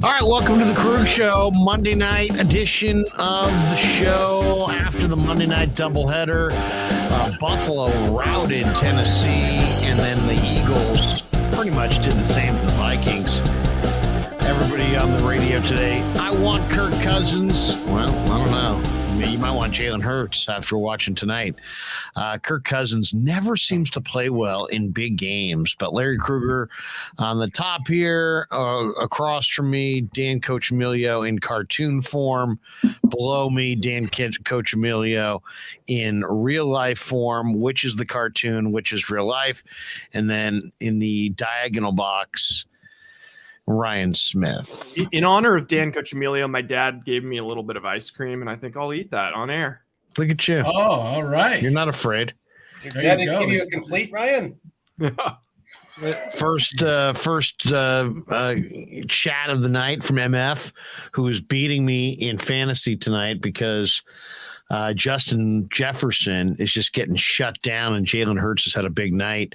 All right, welcome to the Krueg Show, Monday night edition of the show after the Monday night doubleheader. Buffalo routed Tennessee, and then the Eagles pretty much did the same to the Vikings. Everybody on the radio today, I want Kirk Cousins. Well, I don't know. You might want Jalen Hurts after watching tonight. Kirk Cousins never seems to play well in big games, but Larry Krueger on the top here, across from me, Dan Coccimilgio in cartoon form. Below me, Dan Coccimilgio in real life form, which is the cartoon, which is real life. And then in the diagonal box, Ryan Smith. In honor of Dan Coccimilgio, my dad gave me a little bit of ice cream, and I think I'll eat that on air. Look at you. Oh, all right. You're not afraid. Your dad didn't give you a complete, Ryan? First chat of the night from MF, who is beating me in fantasy tonight because Justin Jefferson is just getting shut down, and Jalen Hurts has had a big night.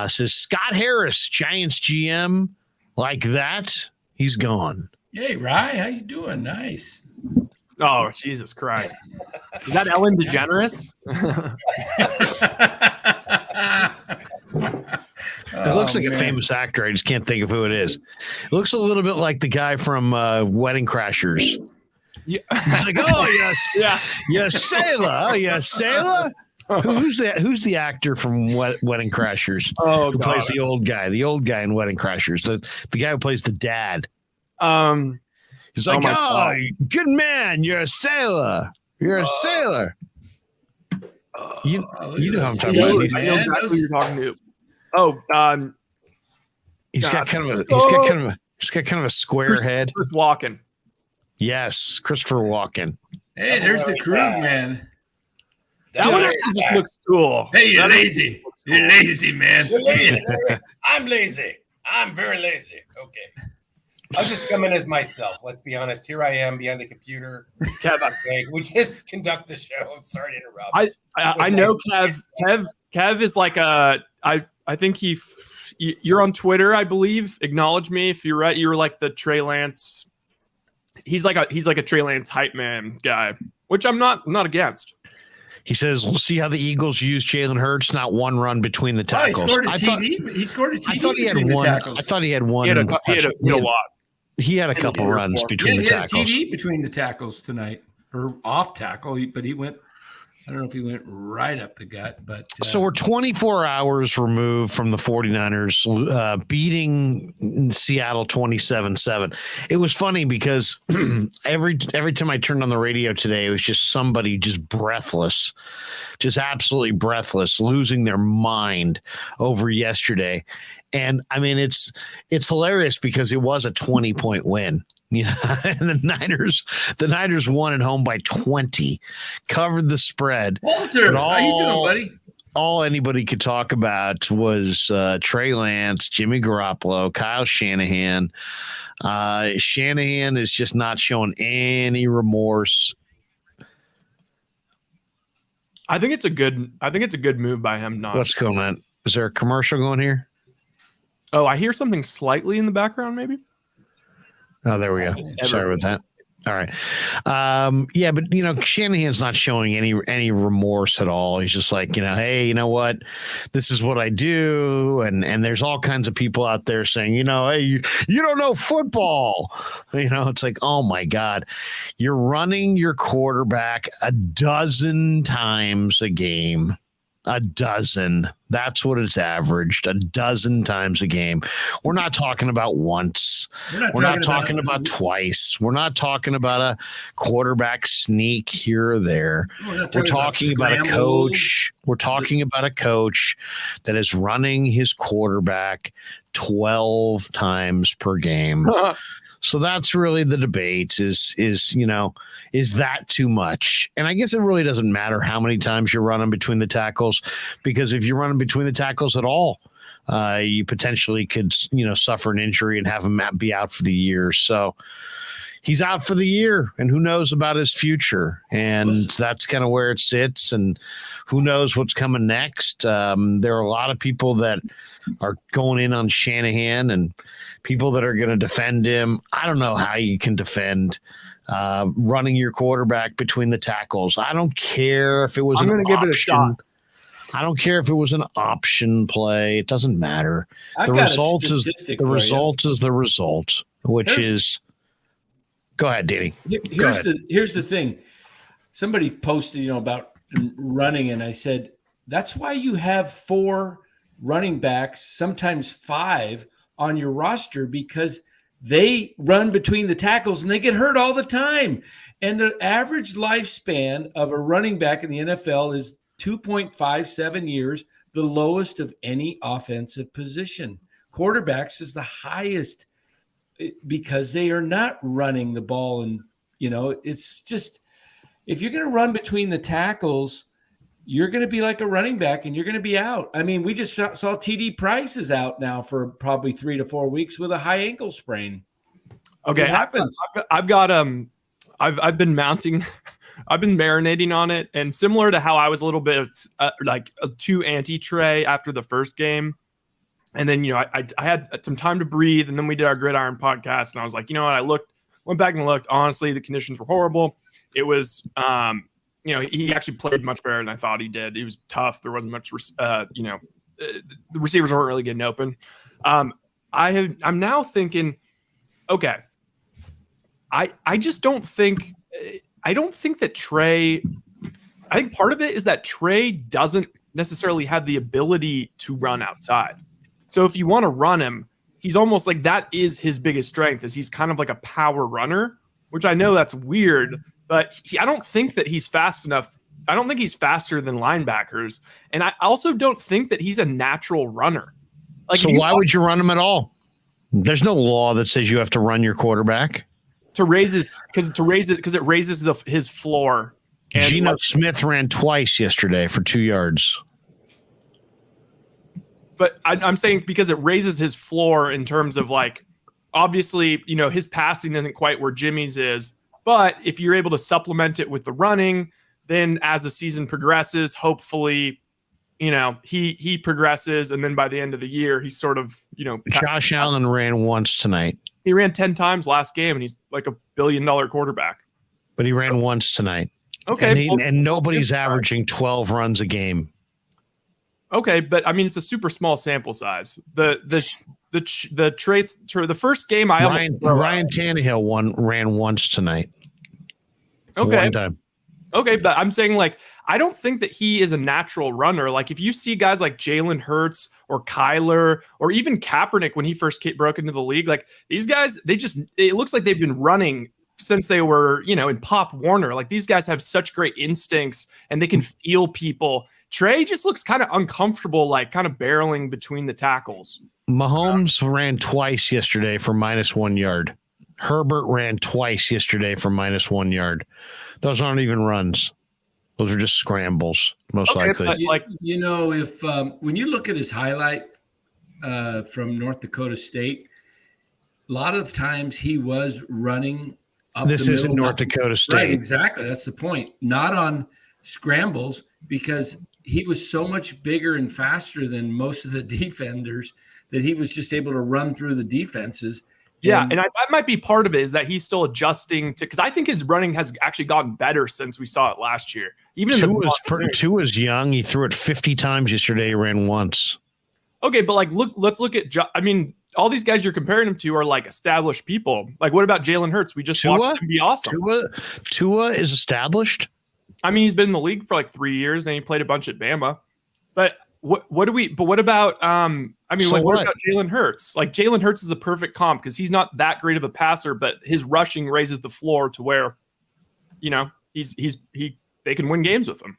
Says Scott Harris, Giants GM, like that, he's gone. Hey, Rye, how you doing? Nice. Oh, Jesus Christ. Is that Ellen DeGeneres? It looks like a famous actor. I just can't think of who it is. It looks a little bit like the guy from Wedding Crashers. Yeah. It's like, oh, yes. Yeah. Yes, Sailor. Yes, Sailor. Who's the actor from Wedding Crashers? Oh, who plays the old guy in Wedding Crashers? The guy who plays the dad. He's like, oh, good man, you're a sailor. You're a sailor. You know how I'm talking about. I know exactly who you're talking to. Oh, he's got kind of a square head. Chris Walken. Yes, Christopher Walken. Hey, there's the Krueg man. That one actually just looks cool. Hey, you're lazy. You're lazy, man. You're lazy. I'm lazy. I'm very lazy. Okay. I'll just come in as myself. Let's be honest. Here I am behind the computer. Okay, we just conduct the show. I'm sorry to interrupt. I know Kev is like I think you're on Twitter, I believe. Acknowledge me if you're right. You're like the Trey Lance. He's like a Trey Lance hype man guy, which I'm not against. He says, we'll see how the Eagles use Jalen Hurts. Not one run between the tackles. He scored a TD. I thought he had one. I thought he had one. He had a lot. He had a couple runs between the tackles. He had a TD between the tackles tonight, or off tackle, but he went. I don't know if he went right up the gut, but so we're 24 hours removed from the 49ers beating Seattle 27-7. It was funny because every time I turned on the radio today, it was just somebody just breathless, just absolutely breathless, losing their mind over yesterday. And I mean, it's hilarious because it was a 20-point win. Yeah, and the Niners won at home by 20, covered the spread. Walter, how you doing, buddy? All anybody could talk about was Trey Lance, Jimmy Garoppolo, Kyle Shanahan. Shanahan is just not showing any remorse. I think it's a good move by him. What's going on? Is there a commercial going here? Oh, I hear something slightly in the background, maybe. Oh, there we go. Sorry about that. All right. Yeah, but Shanahan's not showing any remorse at all. He's just like, hey, you know what? This is what I do. And there's all kinds of people out there saying, hey, you don't know football. It's like, oh my God, you're running your quarterback a dozen times a game. A dozen. That's what it's averaged. A dozen times a game. We're not talking about once. We're not talking about twice. We're not talking about a quarterback sneak here or there. We're talking about a coach. We're talking about a coach that is running his quarterback 12 times per game. So that's really the debate is that too much? And I guess it really doesn't matter how many times you're running between the tackles, because if you're running between the tackles at all, you potentially could, suffer an injury and have him be out for the year. So, he's out for the year, and who knows about his future. And that's kind of where it sits, and who knows what's coming next. There are a lot of people that are going in on Shanahan and people that are going to defend him. I don't know how you can defend running your quarterback between the tackles. I don't care if it was I'm going to give it a shot. I don't care if it was an option play. It doesn't matter. The result is the result, which is. Go ahead, Danny. Here's the thing. Somebody posted, about running, and I said that's why you have 4 running backs, sometimes 5 on your roster, because they run between the tackles and they get hurt all the time. And the average lifespan of a running back in the NFL is 2.57 years, the lowest of any offensive position. Quarterbacks is the highest because they are not running the ball. And, it's just, if you're going to run between the tackles, you're going to be like a running back and you're going to be out. I mean, we just saw TD Price is out now for probably 3 to 4 weeks with a high ankle sprain. Okay. I've been mounting, I've been marinating on it, and similar to how I was a little bit too anti-Trey after the first game. And then, I had some time to breathe, and then we did our Gridiron podcast, and I was like, I went back and looked. Honestly, the conditions were horrible. It was, he actually played much better than I thought he did. He was tough. There wasn't much, the receivers weren't really getting open. I'm now thinking, okay, I just don't think that Trey, I think part of it is that Trey doesn't necessarily have the ability to run outside. So if you want to run him, he's almost like that is his biggest strength, is he's kind of like a power runner, which I know that's weird, but I don't think that he's fast enough. I don't think he's faster than linebackers. And I also don't think that he's a natural runner. So why would you run him at all? There's no law that says you have to run your quarterback. It raises his floor. And Geno Smith ran twice yesterday for 2 yards. But I'm saying because it raises his floor in terms of obviously, his passing isn't quite where Jimmy's is. But if you're able to supplement it with the running, then as the season progresses, hopefully, he progresses. And then by the end of the year, he's sort of, Josh Allen ran once tonight. He ran 10 times last game, and he's like $1 billion quarterback. But he ran once tonight. Okay. And nobody's averaging 12 runs a game. Okay, but I mean, it's a super small sample size. The traits for the first game, Ryan Tannehill ran once tonight. Okay. One time. Okay, but I'm saying I don't think that he is a natural runner. Like if you see guys like Jalen Hurts or Kyler or even Kaepernick when he first broke into the league, these guys, it looks like they've been running since they were, in Pop Warner. Like these guys have such great instincts and they can feel people. Trey just looks kind of uncomfortable, kind of barreling between the tackles. Mahomes ran twice yesterday for -1 yard. Herbert ran twice yesterday for -1 yard. Those aren't even runs. Those are just scrambles, most likely. But if when you look at his highlight from North Dakota State, a lot of times he was running up the middle. This isn't North Dakota State. Right, exactly. That's the point. Not on scrambles, because he was so much bigger and faster than most of the defenders that he was just able to run through the defenses. Yeah, and that might be part of it, is that he's still adjusting to, because I think his running has actually gotten better since we saw it last year. Even Tua was young. He threw it 50 times yesterday. He ran once. Okay, but let's look at. All these guys you're comparing him to are established people. What about Jalen Hurts? We just watched him be awesome. Tua is established. I mean, he's been in the league for 3 years, and he played a bunch at Bama. But what about what about Jalen Hurts? Jalen Hurts is the perfect comp because he's not that great of a passer, but his rushing raises the floor to where, they can win games with him.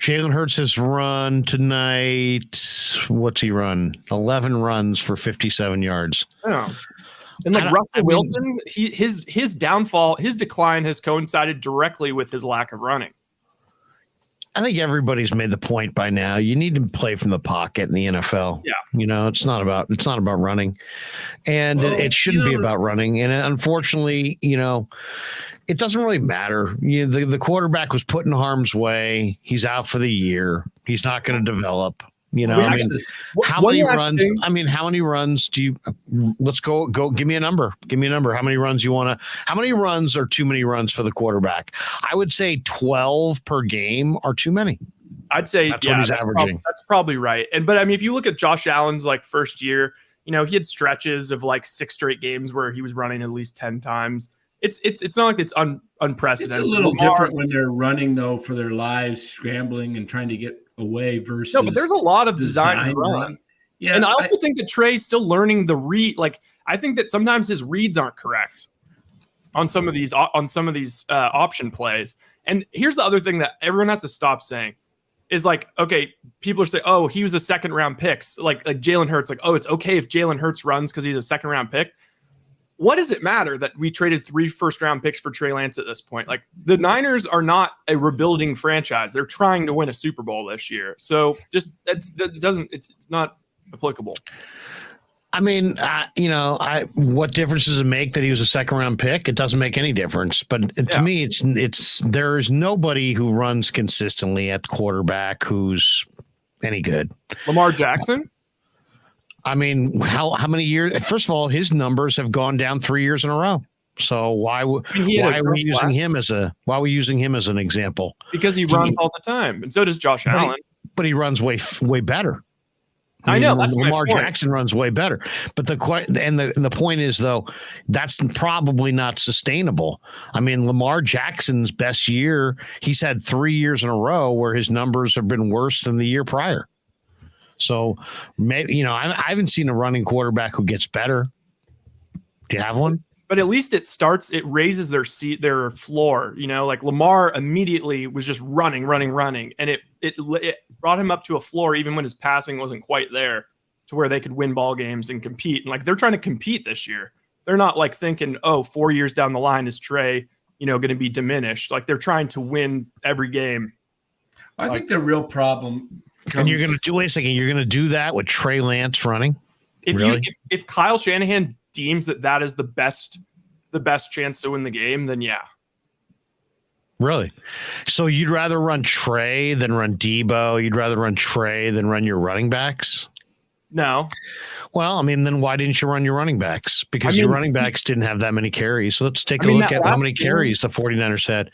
Jalen Hurts has run tonight. What's he run? 11 runs for 57 yards. Oh. And Russell Wilson, his downfall, his decline has coincided directly with his lack of running. I think everybody's made the point by now. You need to play from the pocket in the NFL. Yeah. It's not about running, and it shouldn't be about running. And unfortunately, it doesn't really matter. The quarterback was put in harm's way. He's out for the year. He's not going to develop. How many runs do you? Let's go. Give me a number. How many runs you want to? How many runs are too many runs for the quarterback? I would say 12 per game are too many. I'd say that's what he's averaging. That's probably right. But if you look at Josh Allen's first year, he had stretches of 6 straight games where he was running at least 10 times. It's not like it's unprecedented. It's a little different when they're running though for their lives, scrambling and trying to get away versus. No, but there's a lot of design runs. Yeah, and I also think that Trey's still learning the read. I think that sometimes his reads aren't correct on some of these option plays. And here's the other thing that everyone has to stop saying is okay, people are saying, oh, he was a second round pick. Like Jalen Hurts, oh, it's okay if Jalen Hurts runs because he's a second round pick. What does it matter that we traded 3 first-round picks for Trey Lance at this point? The Niners are not a rebuilding franchise. They're trying to win a Super Bowl this year. So it's not applicable. I mean, what difference does it make that he was a second-round pick? It doesn't make any difference. But to me, there's nobody who runs consistently at the quarterback who's any good. Lamar Jackson? I mean, how many years? First of all, his numbers have gone down 3 years in a row. So why are we using him as an example? Because he runs all the time, and so does Josh Allen. But he runs way better. I know that's Lamar Jackson runs way better. But the point is though, that's probably not sustainable. I mean, Lamar Jackson's best year, he's had 3 years in a row where his numbers have been worse than the year prior. So maybe, I haven't seen a running quarterback who gets better. Do you have one? But at least it raises their floor. Lamar immediately was just running. And it brought him up to a floor, even when his passing wasn't quite there to where they could win ball games and compete. And they're trying to compete this year. They're not thinking, 4 years down the line is Trey, going to be diminished. They're trying to win every game. I think the real problem. And you're going to do, wait a second, you're going to do that with Trey Lance running? If Kyle Shanahan deems that is the best chance to win the game, then yeah. Really? So you'd rather run Trey than run Debo? You'd rather run Trey than run your running backs? No. Well, I mean, then why didn't you run your running backs? Because your running backs didn't have that many carries. So let's take a look at how many carries the 49ers had.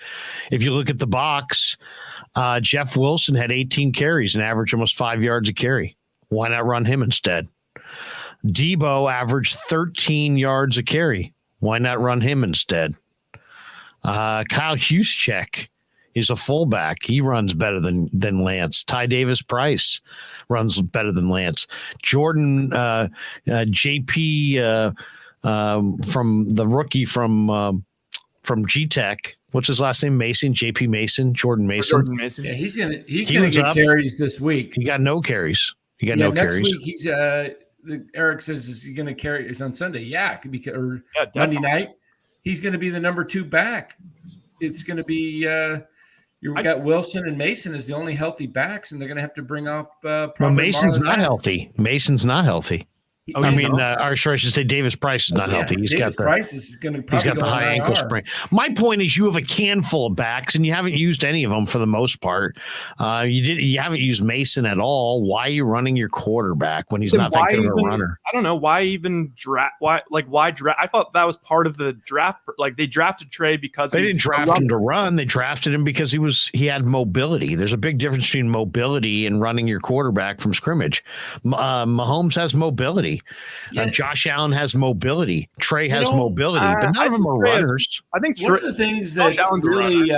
If you look at the box, Jeff Wilson had 18 carries and averaged almost 5 yards a carry. Why not run him instead? Debo averaged 13 yards a carry. Why not run him instead? Kyle Juszczyk is a fullback. He runs better than Lance. Ty Davis-Price runs better than Lance. Jordan JP from the rookie from G-Tech. What's his last name? Mason, JP Mason, Jordan Mason. Yeah, he's gonna get carries this week. He got no carries. No next carries. Week he's Eric says is he going to carry? It's on Sunday. Yeah, or Monday night. He's going to be the number 2 back. It's going to be you've got Wilson and Mason as the only healthy backs, and they're going to have to bring off. Mason's not healthy. Mason's not healthy. Oh, I mean, or sorry, I should say Davis Price is not healthy. He's got the high ankle sprain. My point is, you have a handful of backs, and you haven't used any of them for the most part. You haven't used Mason at all. Why are you running your quarterback when he's not that good of a runner? I don't know why even draft. Why draft? I thought that was part of the draft. They drafted Trey because they didn't draft him to run. They drafted him because he had mobility. There's a big difference between mobility and running your quarterback from scrimmage. Mahomes has mobility. Josh Allen has mobility. Trey has mobility, but none of them are runners. I think one of the things that really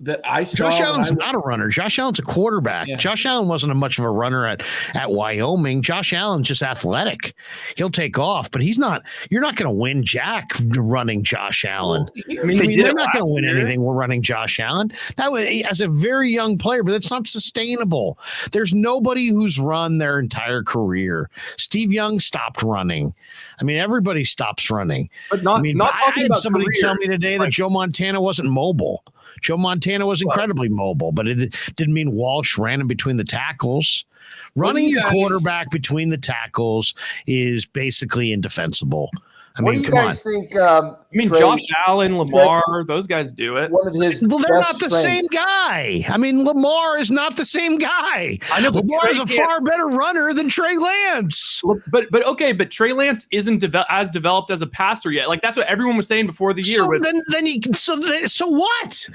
that I saw. Josh Allen's not a runner. Josh Allen's a quarterback. Yeah. Josh Allen wasn't much of a runner at Wyoming. Josh Allen's just athletic. He'll take off, but he's not. You're not going to win jack running Josh Allen. Well, they're not going to win anything. We're running Josh Allen. That was as a very young player, but that's not sustainable. There's nobody who's run their entire career. Steve Young stopped running. I mean, everybody stops running. But not I talking had about somebody tell me careers. today that Joe Montana wasn't mobile. Joe Montana was incredibly mobile, but it didn't mean Walsh ran in between the tackles. Running your quarterback between the tackles is basically indefensible. What do you guys think? Trey, Josh Allen, Lamar, those guys do it. One of his well, they're not the same guy. I mean, Lamar is not the same guy. I know, but Lamar is a far better runner than Trey Lance. But Trey Lance isn't as developed as a passer yet. Like that's what everyone was saying before the year. So what?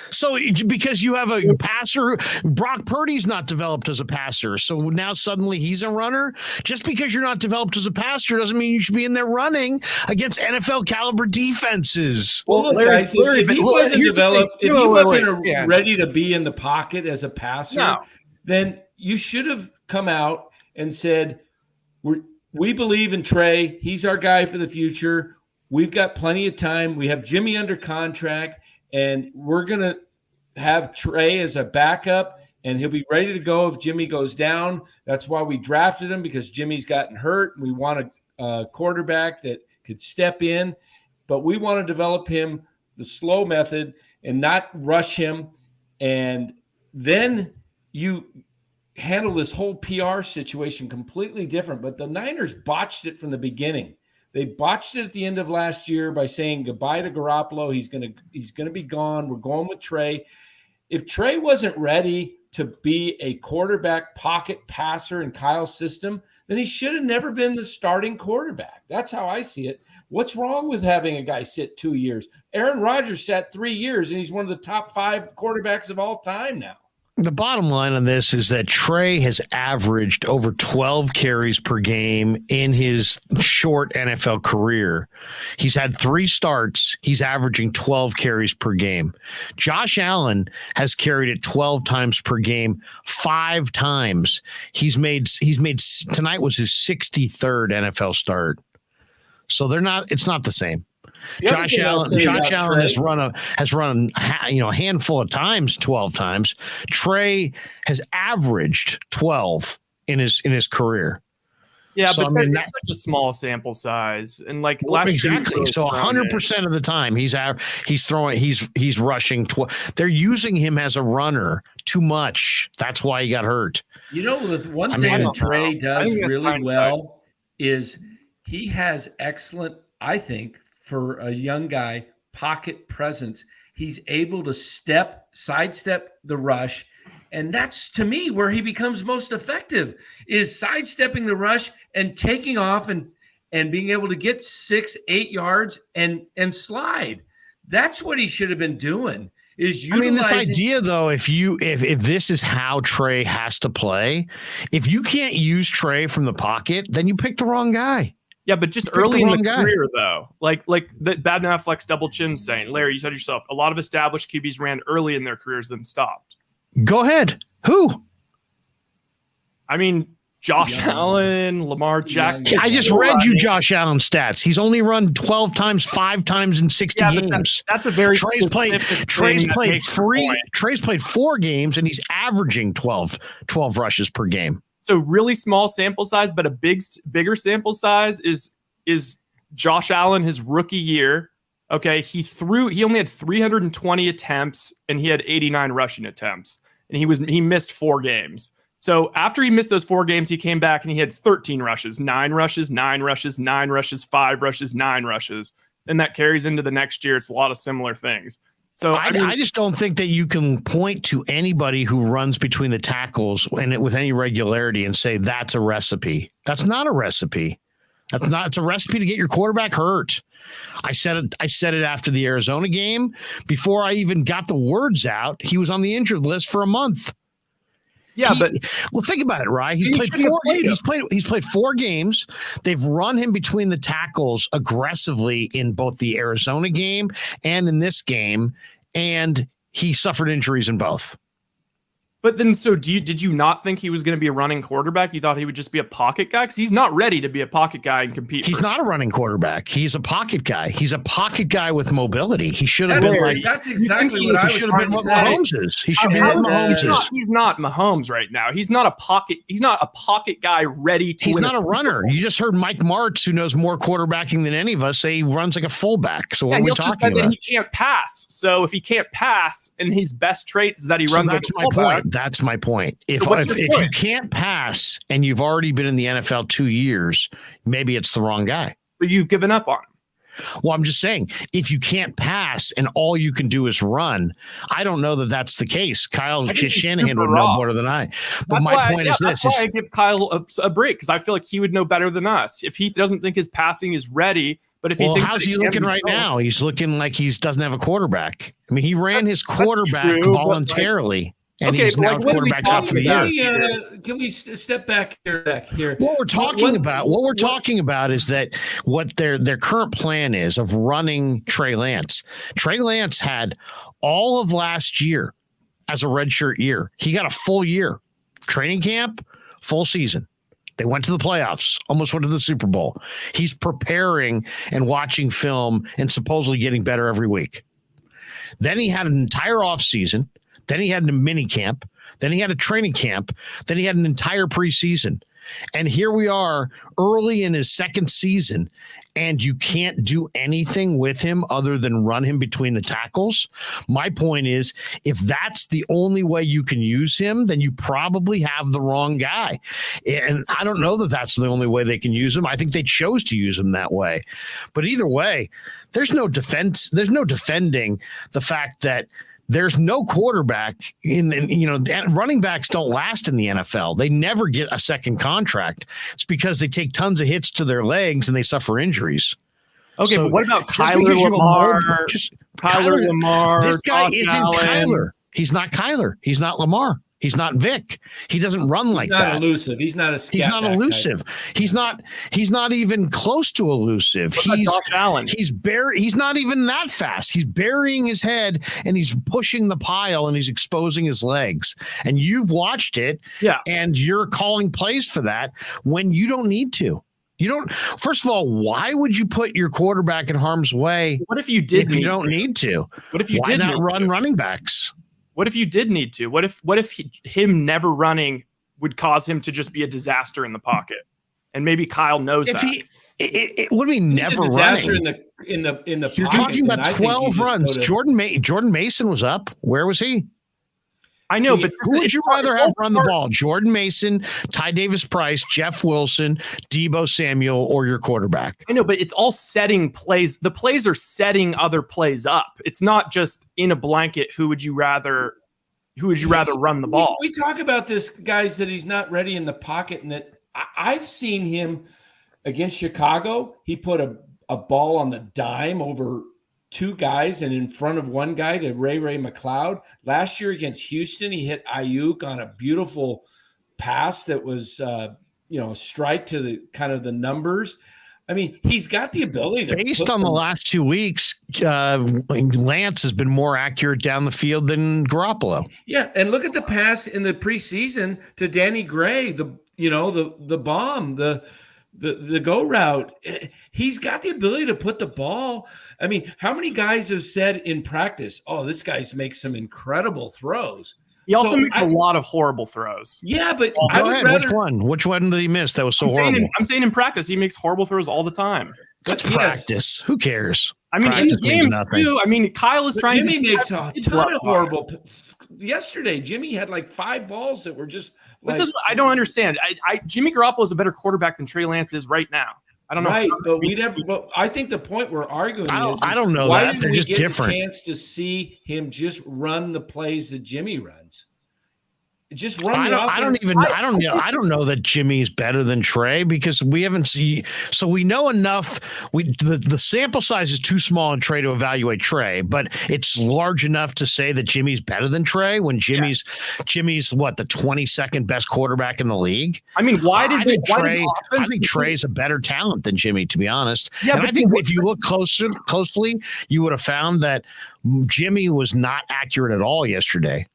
So because you have a passer, Brock Purdy's not developed as a passer. So now suddenly he's a runner. Just because you're not developed as a passer doesn't mean you should be in there running against NFL caliber defenses. Well, Larry, if he wasn't developed, if he wasn't ready to be in the pocket as a passer, then you should have come out and said, we believe in Trey. He's our guy for the future. We've got plenty of time. We have Jimmy under contract. And we're going to have Trey as a backup, and he'll be ready to go if Jimmy goes down. That's why we drafted him, because Jimmy's gotten hurt. We want a quarterback that could step in, but we want to develop him the slow method and not rush him. And then you handle this whole PR situation completely different. But the Niners botched it from the beginning. They botched it at the end of last year by saying goodbye to Garoppolo. He's gonna be gone. We're going with Trey. If Trey wasn't ready to be a quarterback pocket passer in Kyle's system, then he should have never been the starting quarterback. That's how I see it. What's wrong with having a guy sit 2 years? Aaron Rodgers sat 3 years, and he's one of the top 5 quarterbacks of all time now. The bottom line on this is that Trey has averaged over 12 carries per game in his short NFL career. He's had 3 starts. He's averaging 12 carries per game. Josh Allen has carried it 12 times per game, 5 times. He's made tonight was his 63rd NFL start. So it's not the same. Josh Allen has run a handful of times, 12 times. Trey has averaged 12 in his career. Yeah, so, but that's such a small sample size, and like last year, so 100% of the time he's rushing. They're using him as a runner too much. That's why he got hurt. You know, the one thing that Trey does really well is he has excellent, I think, for a young guy, pocket presence. He's able to sidestep the rush. And that's, to me, where he becomes most effective, is sidestepping the rush and taking off and being able to get 6-8 yards and slide. That's what he should have been doing. This idea, though, if this is how Trey has to play, if you can't use Trey from the pocket, then you pick the wrong guy. Yeah, but just early in the career, though, like the Bad Affleck's double chin saying, Larry, you said yourself, a lot of established QBs ran early in their careers, then stopped. Go ahead. Who? I mean, Josh Allen, Lamar Jackson. I just read you Josh Allen stats. He's only run 12 times, 5 times in 60 games. That's a very Trey's played 4 games, and he's averaging 12 rushes per game. So really small sample size, but a bigger sample size is Josh Allen his rookie year. Okay, he only had 320 attempts and he had 89 rushing attempts, and he missed 4 games. So after he missed those 4 games, he came back and he had 13 rushes, 9 rushes, 9 rushes, 9 rushes, 5 rushes, 9 rushes, and that carries into the next year. It's a lot of similar things. So I just don't think that you can point to anybody who runs between the tackles with any regularity and say that's a recipe. That's not a recipe. It's a recipe to get your quarterback hurt. I said it after the Arizona game. Before I even got the words out, he was on the injured list for a month. Yeah, but think about it, right? He's played 4 games. They've run him between the tackles aggressively in both the Arizona game and in this game, and he suffered injuries in both. But then, so did you not think he was going to be a running quarterback? You thought he would just be a pocket guy? Because he's not ready to be a pocket guy and compete. He's not a running quarterback. He's a pocket guy. He's a pocket guy with mobility. He should have been like. That's exactly what I was trying to say. Mahomes is. He should be what Mahomes is. He's not Mahomes right now. He's not a pocket guy ready to. He's not a runner. You just heard Mike Martz, who knows more quarterbacking than any of us, say he runs like a fullback. So what are we talking about? That he can't pass. So if he can't pass, and his best trait is that he runs like a fullback. That's my point. If you can't pass and you've already been in the NFL 2 years, maybe it's the wrong guy. But you've given up on him. Well, I'm just saying, if you can't pass and all you can do is run, I don't know that that's the case. Kyle Shanahan would know better than I. But my point is this. That's why I give Kyle a break, because I feel like he would know better than us. If he doesn't think his passing is ready, but if he thinks how's he looking right now? He's looking like he doesn't have a quarterback. I mean, he ran his quarterback voluntarily. And he's now quarterback's out for the year. Can we step back here? What we're talking about is that what their current plan is of running Trey Lance. Trey Lance had all of last year as a redshirt year. He got a full year. Training camp, full season. They went to the playoffs, almost went to the Super Bowl. He's preparing and watching film and supposedly getting better every week. Then he had an entire offseason. Then he had a mini camp. Then he had a training camp. Then he had an entire preseason. And here we are early in his second season, and you can't do anything with him other than run him between the tackles. My point is, if that's the only way you can use him, then you probably have the wrong guy. And I don't know that that's the only way they can use him. I think they chose to use him that way. But either way, there's no defense. There's no defending the fact that there's no quarterback running backs don't last in the NFL. They never get a second contract. It's because they take tons of hits to their legs and they suffer injuries. Okay, so, but what about Kyler Lamar? Kyler Lamar. This guy isn't Kyler. He's not Kyler. He's not Lamar. He's not Vic. He doesn't run like that. He's not elusive. He's not a scat. He's not elusive. He's not even close to elusive. He's Josh Allen. He's not even that fast. He's burying his head and he's pushing the pile and he's exposing his legs. And you've watched it. Yeah. And you're calling plays for that when you don't need to. You don't. First of all, why would you put your quarterback in harm's way? What if you did? If you don't need to. What if you why did not run running backs? What if you did need to? What if him never running would cause him to just be a disaster in the pocket? And maybe Kyle knows that. It would be never running in the You're talking about 12 runs. Jordan Mason was up. Where was he? I know, but who would you rather have run the ball? Jordan Mason, Ty Davis Price, Jeff Wilson, Deebo Samuel, or your quarterback? I know, but it's all setting plays. The plays are setting other plays up. It's not just in a blanket. Who would you rather run the ball? We talk about this, guys, that he's not ready in the pocket, and that I've seen him against Chicago. He put a ball on the dime over two guys and in front of one guy to Ray McLeod. Last year against Houston, he hit Ayuk on a beautiful pass that was, a strike to the kind of the numbers. I mean, he's got the ability to. Based on the last 2 weeks, Lance has been more accurate down the field than Garoppolo. Yeah, and look at the pass in the preseason to Danny Gray, the bomb, the go route. He's got the ability to put the ball. I mean, how many guys have said in practice, "Oh, this guy's makes some incredible throws." He also makes a lot of horrible throws. Yeah, but go ahead. Which one did he miss? That was so horrible. I'm saying in practice, he makes horrible throws all the time. That's practice. Who cares? I mean, in the games too. I mean, Kyle is trying to. Jimmy makes a ton of horrible. Yesterday, Jimmy had like 5 balls that were just. This is what I don't understand. Jimmy Garoppolo is a better quarterback than Trey Lance is right now. I don't know. Right, but I think the point we're arguing is I don't know why that. They're just different. A chance to see him just run the plays that Jimmy runs. Just run. I don't know that Jimmy's better than Trey because we haven't seen. So we know enough. The sample size is too small in Trey to evaluate Trey, but it's large enough to say that Jimmy's better than Trey when Jimmy's what, the 22nd best quarterback in the league. I mean, I think Trey's a better talent than Jimmy, to be honest. Yeah, and I think if you look closely, you would have found that Jimmy was not accurate at all yesterday.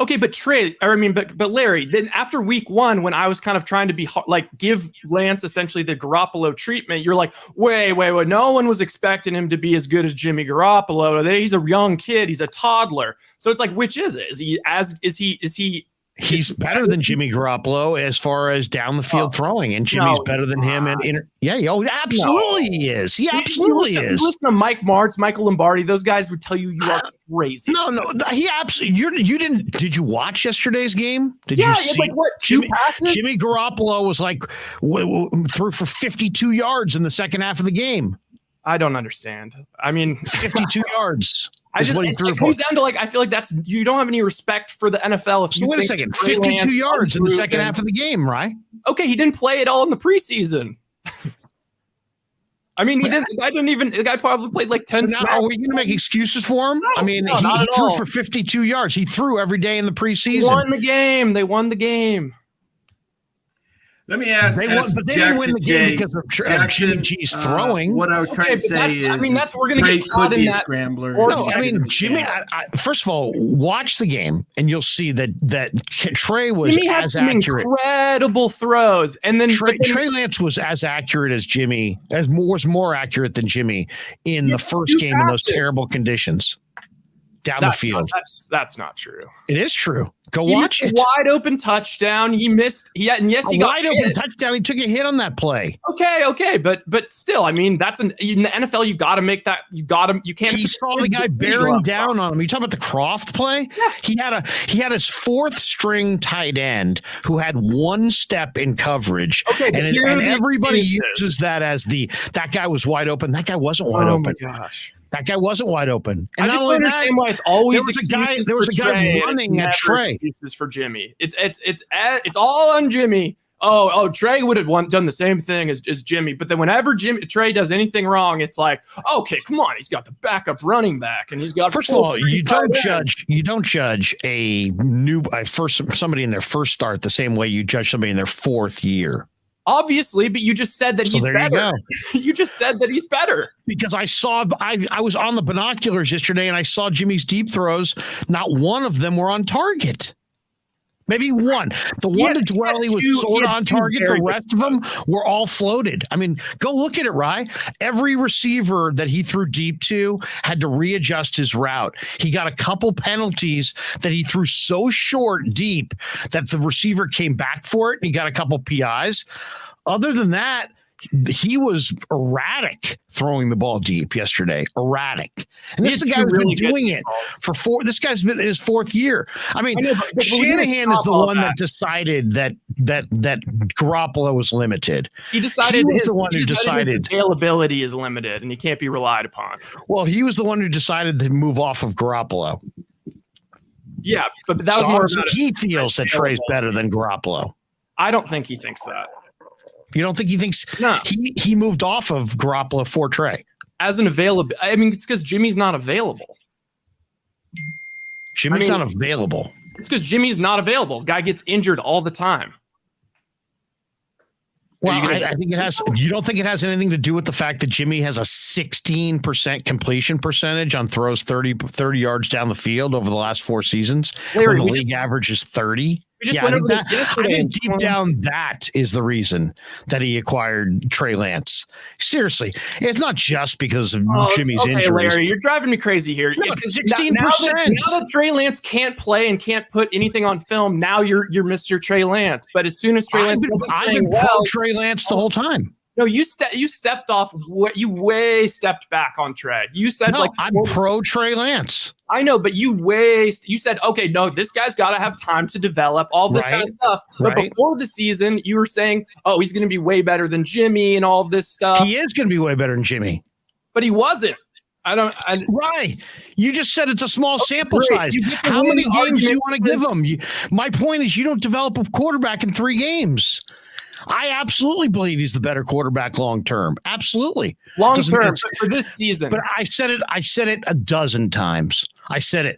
Okay, but but Larry, then after week 1, when I was kind of trying to be like give Lance essentially the Garoppolo treatment, you're like, wait, no one was expecting him to be as good as Jimmy Garoppolo. He's a young kid, he's a toddler. So it's like, which is it? He's better than Jimmy Garoppolo as far as down the field throwing, and Jimmy's better than him. Absolutely he is. He absolutely is. Listen to Mike Martz, Michael Lombardi. Those guys would tell you are crazy. No, he absolutely. You didn't. Did you watch yesterday's game? Did you see? Like what? 2 passes? Jimmy Garoppolo was like threw for 52 yards in the second half of the game. I don't understand. I mean, 52 yards. It comes down to I feel like you don't have any respect for the NFL. If you wait a second, 52 yards in the second half of the game, right? Okay, he didn't play at all in the preseason. I mean, he didn't. The guy probably played like 10 snaps. Are we going to make excuses for him? No, he threw for 52 yards. He threw every day in the preseason. They won the game. Let me ask. But they didn't win the game because of Jimmy's throwing. What I was trying to say is, that's we're going to get caught in that. Scrambler. Jimmy. First of all, watch the game, and you'll see that Trey was Jimmy had some accurate. Incredible throws, and then Trey Lance was as accurate as Jimmy, was more accurate than Jimmy in the first game in those terrible conditions down the field. That's not true. It is true. Go watch it. Wide open touchdown. He missed. He got wide open touchdown. He took a hit on that play. Okay, but still, I mean, in the NFL. You got to make that. You can't. He saw the guy bearing down on him. You talk about the Croft play. Yeah. He had his 4th string tight end who had 1 step in coverage. Okay, and everybody uses that as that guy was wide open. That guy wasn't wide open. Oh my gosh. That guy wasn't wide open. And I just don't understand why it's always there was a guy running at Trey. Excuses for Jimmy. It's all on Jimmy. Oh, Trey would have done the same thing as Jimmy. But then whenever Trey does anything wrong, it's like, okay, come on, he's got the backup running back, and he's got. First of all, you don't judge somebody in their first start the same way you judge somebody in their 4th year. Obviously, but you just said that he's better. You just said that he's better. Because I was on the binoculars yesterday and I saw Jimmy's deep throws. Not one of them were on target. Maybe one. The one to Dwelly was sort of on target. The rest of them were all floated. I mean, go look at it, Rye. Every receiver that he threw deep to had to readjust his route. He got a couple penalties that he threw so short deep that the receiver came back for it, and he got a couple PIs. Other than that, he was erratic throwing the ball deep yesterday. Erratic. And this is the guy who's been doing it for 4. This guy's been in his 4th year. I mean, Shanahan is the one that decided that Garoppolo was limited. He decided he was the one who decided his availability is limited and he can't be relied upon. Well, he was the one who decided to move off of Garoppolo. Yeah, but that was more about he feels that Trey's better than Garoppolo. I don't think he thinks that. You don't think he thinks? No. He moved off of Garoppolo for Trey as an available. I mean, it's because Jimmy's not available. Jimmy's not available. It's because Jimmy's not available. Guy gets injured all the time. Well, I think it has. You don't think it has anything to do with the fact that Jimmy has a 16% completion percentage on throws 30 yards down the field over the last 4 seasons? Larry, the league average is 30. We just went over this yesterday. I think deep down that is the reason that he acquired Trey Lance. Seriously, it's not just because of Jimmy's injuries. Larry, you're driving me crazy here. No, 16%. Now that Trey Lance can't play and can't put anything on film, now you're Mr. Trey Lance. But as soon as Trey Lance I've been pro Trey Lance the whole time. No, you stepped off. You way stepped back on Trey. You said I'm pro Trey Lance. I know, but you said, okay, no, this guy's got to have time to develop all this kind of stuff. But before the season, you were saying, oh, he's going to be way better than Jimmy and all of this stuff. He is going to be way better than Jimmy, but he wasn't. Right. You just said it's a small sample size. How many games do you want to give him? My point is, you don't develop a quarterback in 3 games. I absolutely believe he's the better quarterback long term. Absolutely. Long term for this season. But I said it a dozen times. I said,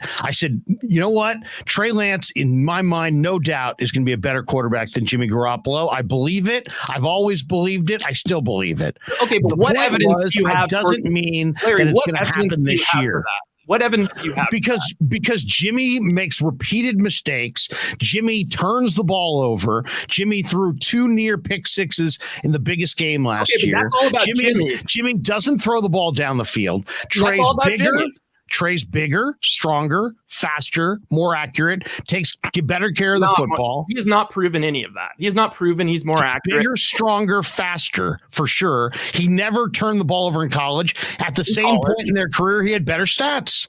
you know what? Trey Lance, in my mind, no doubt, is going to be a better quarterback than Jimmy Garoppolo. I believe it. I've always believed it. I still believe it. Okay, but what evidence do you have? Doesn't mean that it's going to happen this year. What evidence do you have? Because Jimmy makes repeated mistakes. Jimmy turns the ball over. Jimmy threw 2 near pick sixes in the biggest game last year. That's all about Jimmy. Jimmy doesn't throw the ball down the field. Trey's bigger, stronger, faster, more accurate, takes better care of the football. He has not proven any of that. He has not proven he's more accurate. Bigger, stronger, faster, for sure. He never turned the ball over in college. At the same point in their career, he had better stats.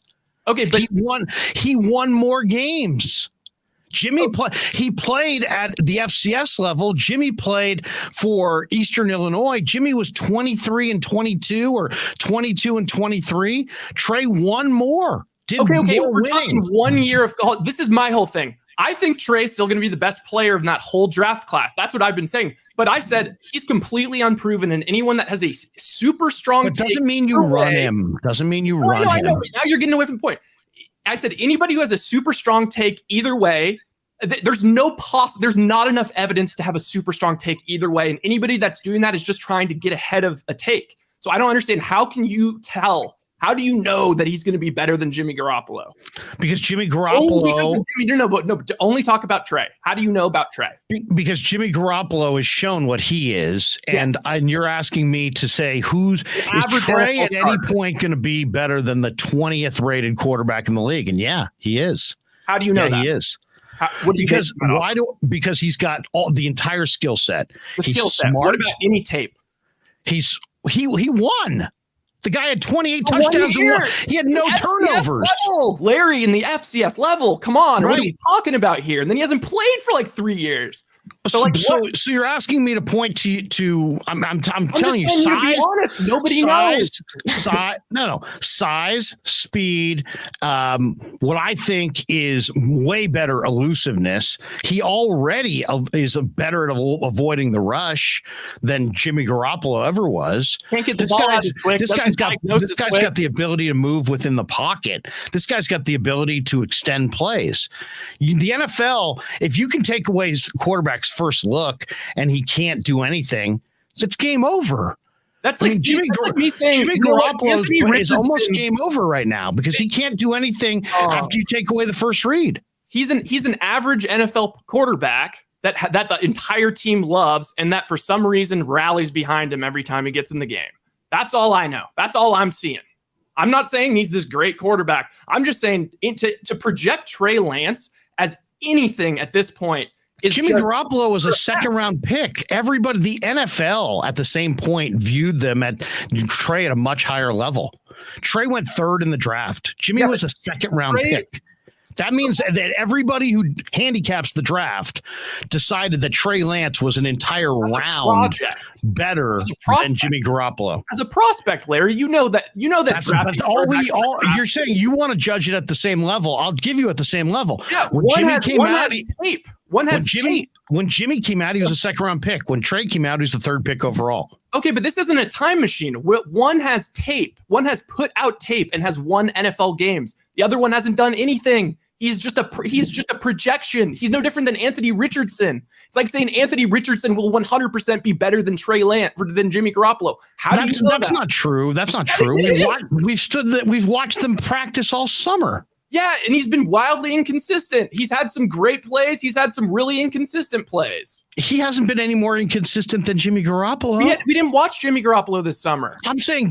Okay, but he won more games. Jimmy played at the FCS level. Jimmy played for Eastern Illinois. Jimmy was 23-22 or 22-23. Trey won more. We're talking 1 year of college. This is my whole thing. I think Trey's still going to be the best player in that whole draft class. That's what I've been saying. But I said he's completely unproven, and anyone that has a super strong take doesn't mean you run him. Doesn't mean you run him. I know. Now you're getting away from the point. I said anybody who has a super strong take either way, there's not enough evidence to have a super strong take either way. And anybody that's doing that is just trying to get ahead of a take. So I don't understand. How can you tell? How do you know that he's going to be better than Jimmy Garoppolo? Because Jimmy Garoppolo. Only talk about Trey. How do you know about Trey? Because Jimmy Garoppolo has shown what he is, and you're asking me to say is Trey at any point going to be better than the 20th rated quarterback in the league? And yeah, he is. How do you know that? He is. Because he's got the entire skill set. He's smart. What about any tape? He won. The guy had 28 touchdowns. He had no turnovers. Larry, in the FCS level. Come on. Right. What are we talking about here? And then he hasn't played for like 3 years. So you're asking me to point to I'm telling you, size. To be honest, nobody knows. Size, speed. What I think is way better elusiveness. He already is better at avoiding the rush than Jimmy Garoppolo ever was. Can't get the ball out as quick. This guy's got the ability to move within the pocket. This guy's got the ability to extend plays. The NFL, if you can take away his quarterback's first look and he can't do anything, it's game over. That's like me saying Jimmy Garoppolo is almost game over right now because he can't do anything after you take away the first read. He's an average NFL quarterback that the entire team loves and that for some reason rallies behind him every time he gets in the game. That's all I know. That's all I'm seeing. I'm not saying he's this great quarterback. I'm just saying to project Trey Lance as anything at this point. Jimmy Garoppolo was a second-round pick. Everybody, the NFL at the same point viewed them at Trey at a much higher level. Trey went third in the draft. Jimmy was a second-round pick. That means that everybody who handicaps the draft decided that Trey Lance was an entire round better than Jimmy Garoppolo. As a prospect, Larry, you know that. You're saying you want to judge it at the same level. I'll give you at the same level. Yeah, when Jimmy came out, he was a second-round pick. When Trey came out, he was the third pick overall. Okay, but this isn't a time machine. One has tape. One has put out tape and has won NFL games. The other one hasn't done anything. He's just a projection. He's no different than Anthony Richardson. It's like saying Anthony Richardson will 100% be better than Trey Lance than Jimmy Garoppolo. That's not true. That's not true. We've watched them practice all summer. Yeah, and he's been wildly inconsistent. He's had some great plays. He's had some really inconsistent plays. He hasn't been any more inconsistent than Jimmy Garoppolo. We didn't watch Jimmy Garoppolo this summer. I'm saying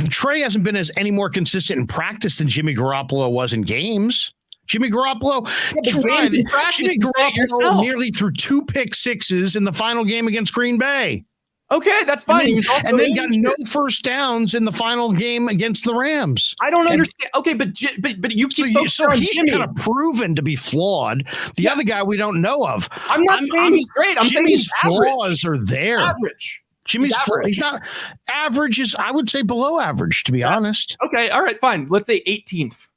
Trey hasn't been any more consistent in practice than Jimmy Garoppolo was in games. Jimmy Garoppolo nearly threw 2 pick sixes in the final game against Green Bay. Okay, that's fine. And then got no first downs in the final game against the Rams. I don't understand. Okay, but you keep focusing on he's Jimmy. Kind of proven to be flawed. The other guy we don't know of. I'm not saying he's great. I'm saying his flaws are there. Average. Jimmy's he's not average. I would say below average, to be honest. Okay, all right, fine. Let's say 18th.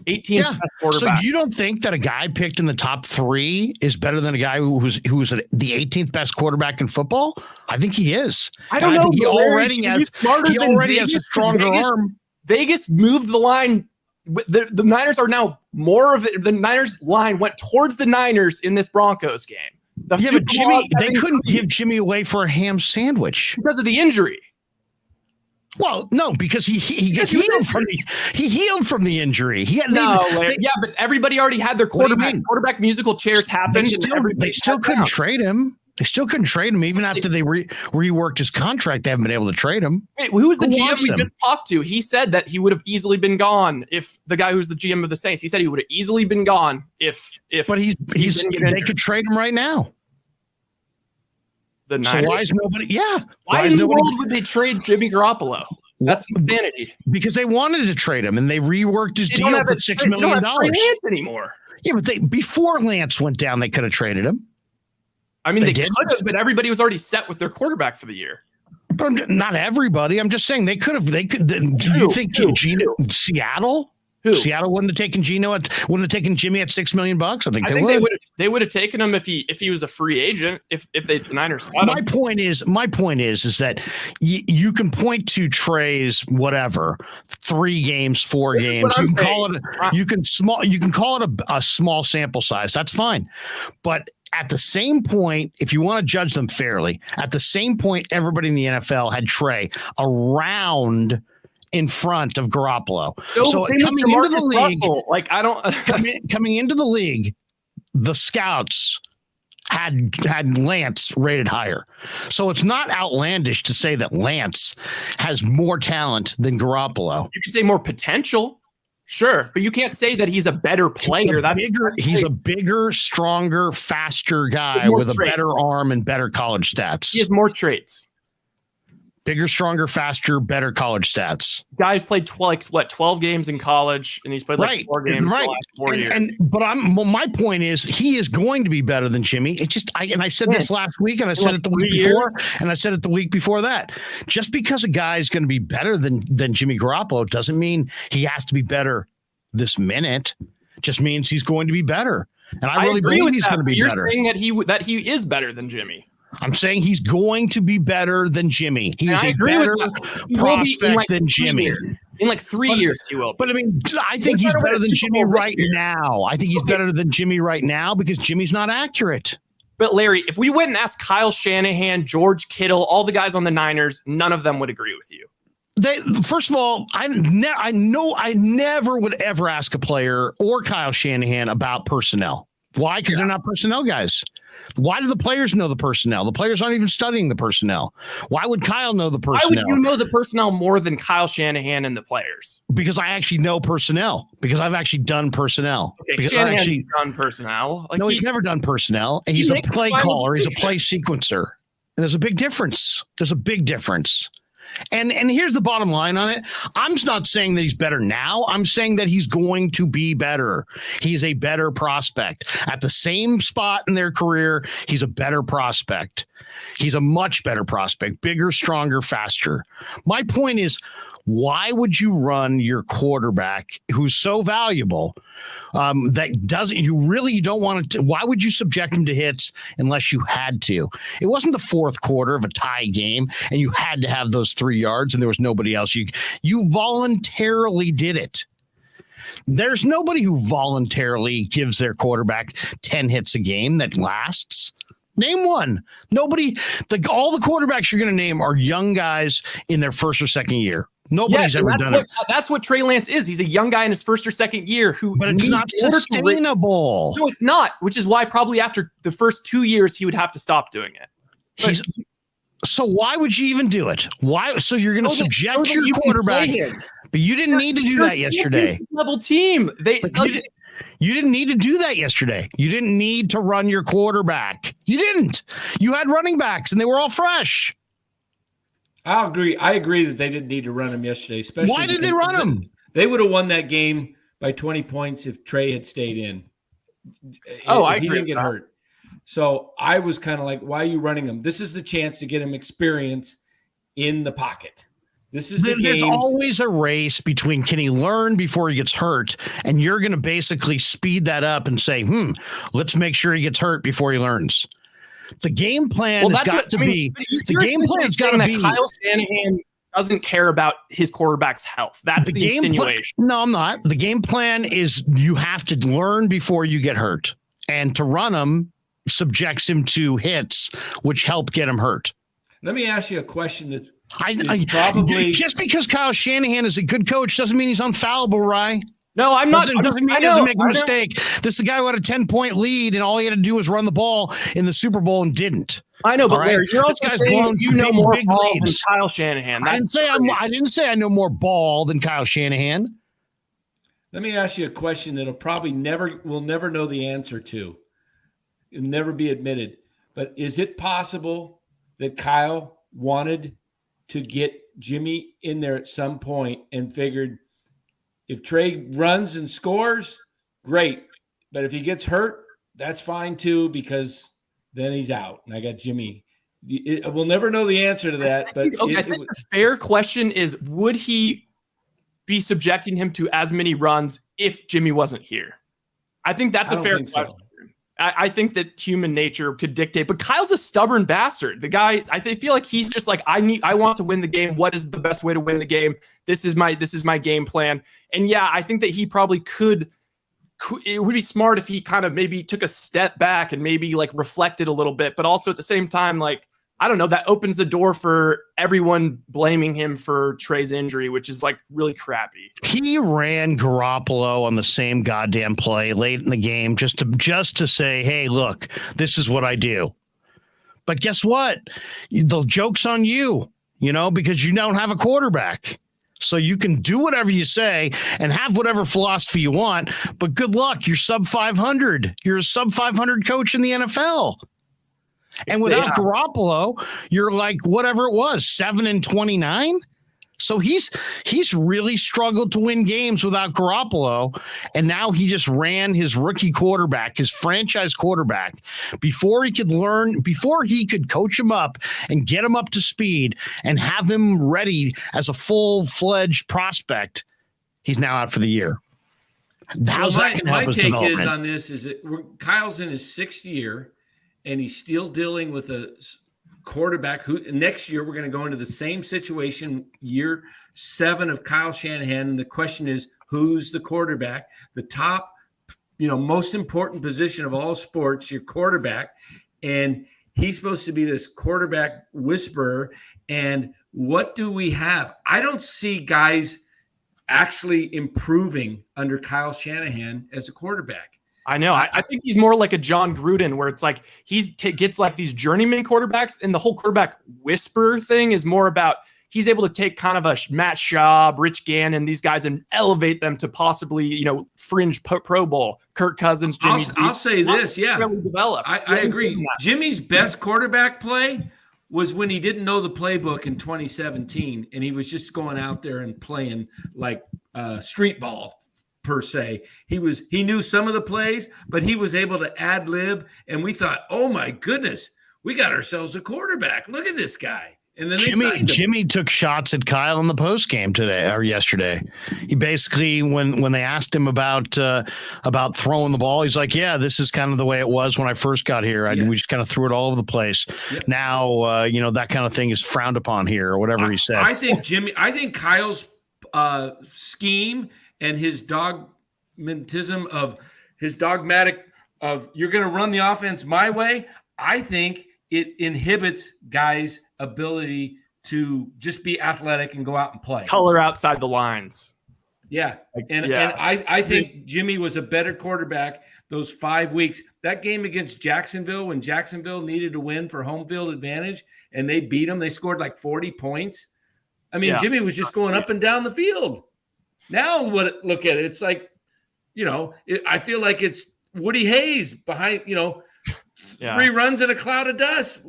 18th best quarterback. So you don't think that a guy picked in the top 3 is better than a guy who's the 18th best quarterback in football? I think he is. I don't know. He already has a stronger arm. Vegas moved the line. The Niners are now more of it. The Niners line went towards the Niners in this Broncos game. But they couldn't give Jimmy away for a ham sandwich because of the injury. Well, no, because he healed from the injury. But everybody already had their quarterbacks. Quarterback musical chairs happened. They still couldn't trade him. They still couldn't trade him even after they reworked his contract. They haven't been able to trade him. Wait, who was the GM we just talked to? He said that he would have easily been gone if the guy who's the GM of the Saints. He said he would have easily been gone if. But they could trade him right now. The Niners. So why is nobody? Yeah. Why in the world would they trade Jimmy Garoppolo? That's insanity. Because they wanted to trade him and they reworked his deal for $6 million. They don't have Trey Lance anymore. Yeah, but before Lance went down, they could have traded him. I mean, they could have, but everybody was already set with their quarterback for the year. But not everybody. I'm just saying they could have. Do you think Seattle? Who? Seattle wouldn't have taken wouldn't have taken Jimmy at $6 million. I think they would have taken him if he was a free agent. If the Niners got him. My point is that you can point to Trey's whatever 3 games, 4 games. You can call it a small sample size. That's fine, but at the same point, if you want to judge them fairly, at the same point, everybody in the NFL had Trey around in front of Garoppolo. So coming into the league, coming into the league, the scouts had Lance rated higher. So it's not outlandish to say that Lance has more talent than Garoppolo. You could say more potential. Sure, but you can't say that he's a better player. He's a bigger, stronger, faster guy with a better arm and better college stats. He has more traits. Bigger, stronger, faster, better college stats. Guy's played 12 games in college, and he's played 4 games in the last 4 years. My point is, he is going to be better than Jimmy. It's just, I said this last week, and I said it the week before, and I said it the week before that. Just because a guy is going to be better than Jimmy Garoppolo doesn't mean he has to be better this minute. Just means he's going to be better, and I really believe he's going to be better. You're saying that he is better than Jimmy. I'm saying he's going to be better than Jimmy. He's a better prospect than Jimmy. In 3 years, he will. But I mean, I think he's better than Jimmy right now. I think he's better than Jimmy right now because Jimmy's not accurate. But Larry, if we went and asked Kyle Shanahan, George Kittle, all the guys on the Niners, none of them would agree with you. First of all, I never would ever ask a player or Kyle Shanahan about personnel. Why? Because they're not personnel guys. Why do the players know the personnel? The players aren't even studying the personnel. Why would Kyle know the personnel? Why would you know the personnel more than Kyle Shanahan and the players? Because I actually know personnel. Because I've actually done personnel. Okay, because Shanahan's done personnel. He's never done personnel. And he's a play caller. He's a play sequencer. And there's a big difference. And here's the bottom line on it. I'm not saying that he's better now. I'm saying that he's going to be better. He's a better prospect. At the same spot in their career, he's a better prospect. He's a much better prospect. Bigger, stronger, faster. My point is, why would you run your quarterback who's so valuable you don't want to? Why would you subject him to hits unless you had to? It wasn't the fourth quarter of a tie game and you had to have those 3 yards and there was nobody else. You voluntarily did it. There's nobody who voluntarily gives their quarterback 10 hits a game that lasts. Name one. Nobody. All the quarterbacks you're going to name are young guys in their first or second year. Nobody's ever done it. That's what Trey Lance is. He's a young guy in his first or second year but it's not sustainable. No, it's not. Which is why probably after the first 2 years he would have to stop doing it. So why would you even do it? Why? So you're going to subject your quarterback. But you didn't need to do that yesterday. Level team. You didn't need to do that yesterday. You didn't need to run your quarterback. You didn't. You had running backs, and they were all fresh. I agree that they didn't need to run him yesterday. Especially why did they run him? They would have won that game by 20 points if Trey had stayed in. I agree. He didn't get hurt. So I was kind of like, why are you running him? This is the chance to get him experience in the pocket. This is the game. There's always a race between can he learn before he gets hurt, and you're going to basically speed that up and say, let's make sure he gets hurt before he learns. The game plan has got to be. The game plan has got to be. Kyle Shanahan doesn't care about his quarterback's health. That's the insinuation. No, I'm not. The game plan is you have to learn before you get hurt, and to run him subjects him to hits, which help get him hurt. Let me ask you a question that probably just because Kyle Shanahan is a good coach doesn't mean he's infallible, Rye. No, I'm not. Doesn't mean he doesn't make a mistake. This is the guy who had a 10-point lead, and all he had to do was run the ball in the Super Bowl and didn't. I know, but right? you're also saying you know more ball than Kyle Shanahan. I didn't say I know more ball than Kyle Shanahan. Let me ask you a question that'll probably we'll never know the answer to. It'll never be admitted. But is it possible that Kyle wanted to get Jimmy in there at some point and figured if Trey runs and scores, great. But if he gets hurt, that's fine too, because then he's out. And I got Jimmy. We'll never know the answer to that. But I think the fair question is, would he be subjecting him to as many runs if Jimmy wasn't here? I think that's a fair question. So. I think that human nature could dictate, but Kyle's a stubborn bastard. The guy, I feel like he's just like, I want to win the game. What is the best way to win the game? This is my game plan. And yeah, I think that he probably could. It would be smart if he kind of maybe took a step back and maybe like reflected a little bit, but also at the same time, like, I don't know, that opens the door for everyone blaming him for Trey's injury, which is like really crappy. He ran Garoppolo on the same goddamn play late in the game just to say, hey, look, this is what I do. But guess what? The joke's on you, because you don't have a quarterback. So you can do whatever you say and have whatever philosophy you want, but good luck. You're sub 500. You're a sub 500 coach in the NFL. And without Garoppolo, you're like whatever it was, 7-29. So he's really struggled to win games without Garoppolo. And now he just ran his rookie quarterback, his franchise quarterback, before he could coach him up and get him up to speed and have him ready as a full-fledged prospect. He's now out for the year. How's that going to help his development? My take on this is that Kyle's in his sixth year. And he's still dealing with a quarterback who next year we're going to go into the same situation, year 7 of Kyle Shanahan. And the question is, who's the quarterback? The top, most important position of all sports, your quarterback. And he's supposed to be this quarterback whisperer. And what do we have? I don't see guys actually improving under Kyle Shanahan as a quarterback. I know. I think he's more like a John Gruden, where it's like gets like these journeyman quarterbacks, and the whole quarterback whisper thing is more about he's able to take kind of a Matt Schaub, Rich Gannon, these guys, and elevate them to possibly fringe Pro Bowl. Kirk Cousins, Jimmy. I'll say this, yeah, really develop. I agree. Jimmy's best quarterback play was when he didn't know the playbook in 2017, and he was just going out there and playing like street ball. Per se, he knew some of the plays, but he was able to ad lib, and we thought, oh my goodness, we got ourselves a quarterback. Look at this guy. And then Jimmy took shots at Kyle in the post game today or yesterday. He basically, when they asked him about throwing the ball, he's like, yeah, this is kind of the way it was when I first got here. We just kind of threw it all over the place. Yep. Now, that kind of thing is frowned upon here, or whatever he said. I think Kyle's scheme and his dogmatic of you're going to run the offense my way, I think it inhibits guys' ability to just be athletic and go out and play. Color outside the lines. Yeah. And I think Jimmy was a better quarterback those 5 weeks. That game against Jacksonville, when Jacksonville needed to win for home field advantage and they beat them, they scored like 40 points. I mean, Jimmy was just going up and down the field. Now look at it. It's like, I feel like it's Woody Hayes behind, 3 runs in a cloud of dust.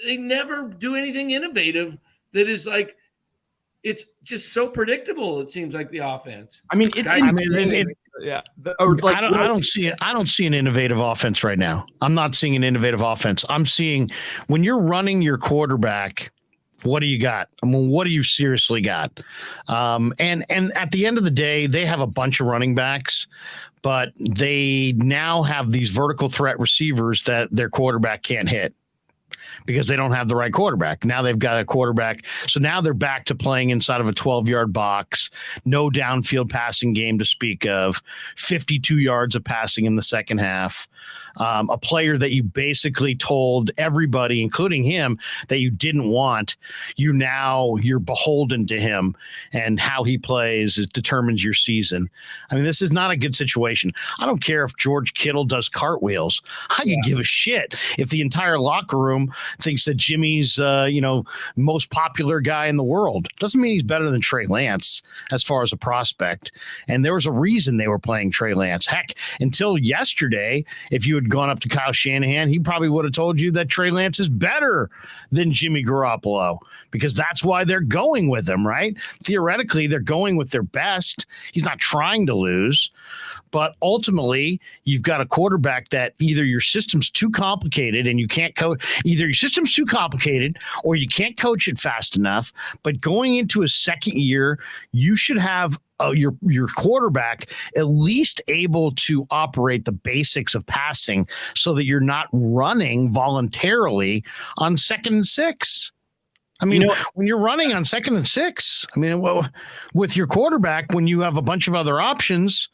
They never do anything innovative that is like, it's just so predictable. It seems like the offense. I mean, I don't see an innovative offense right now. I'm not seeing an innovative offense. I'm seeing when you're running your quarterback, what do you got? I mean, what do you seriously got? And at the end of the day, they have a bunch of running backs, but they now have these vertical threat receivers that their quarterback can't hit because they don't have the right quarterback. Now they've got a quarterback. So now they're back to playing inside of a 12-yard box, no downfield passing game to speak of, 52 yards of passing in the second half. a player that you basically told everybody, including him, that you didn't want. You're beholden to him, and how he plays determines your season. I mean, this is not a good situation. I don't care if George Kittle does cartwheels. I can give a shit if the entire locker room thinks that Jimmy's, most popular guy in the world. Doesn't mean he's better than Trey Lance as far as a prospect. And there was a reason they were playing Trey Lance. Heck, until yesterday, if you had gone up to Kyle Shanahan, he probably would have told you that Trey Lance is better than Jimmy Garoppolo, because that's why they're going with him, right? Theoretically, they're going with their best. He's not trying to lose. But ultimately, you've got a quarterback that either your system's too complicated and you can't coach, either your system's too complicated or you can't coach it fast enough. But going into a second year, you should have your quarterback at least able to operate the basics of passing so that you're not running voluntarily on 2nd and 6. I mean, when you're running on 2nd and 6, I mean, with your quarterback, when you have a bunch of other options,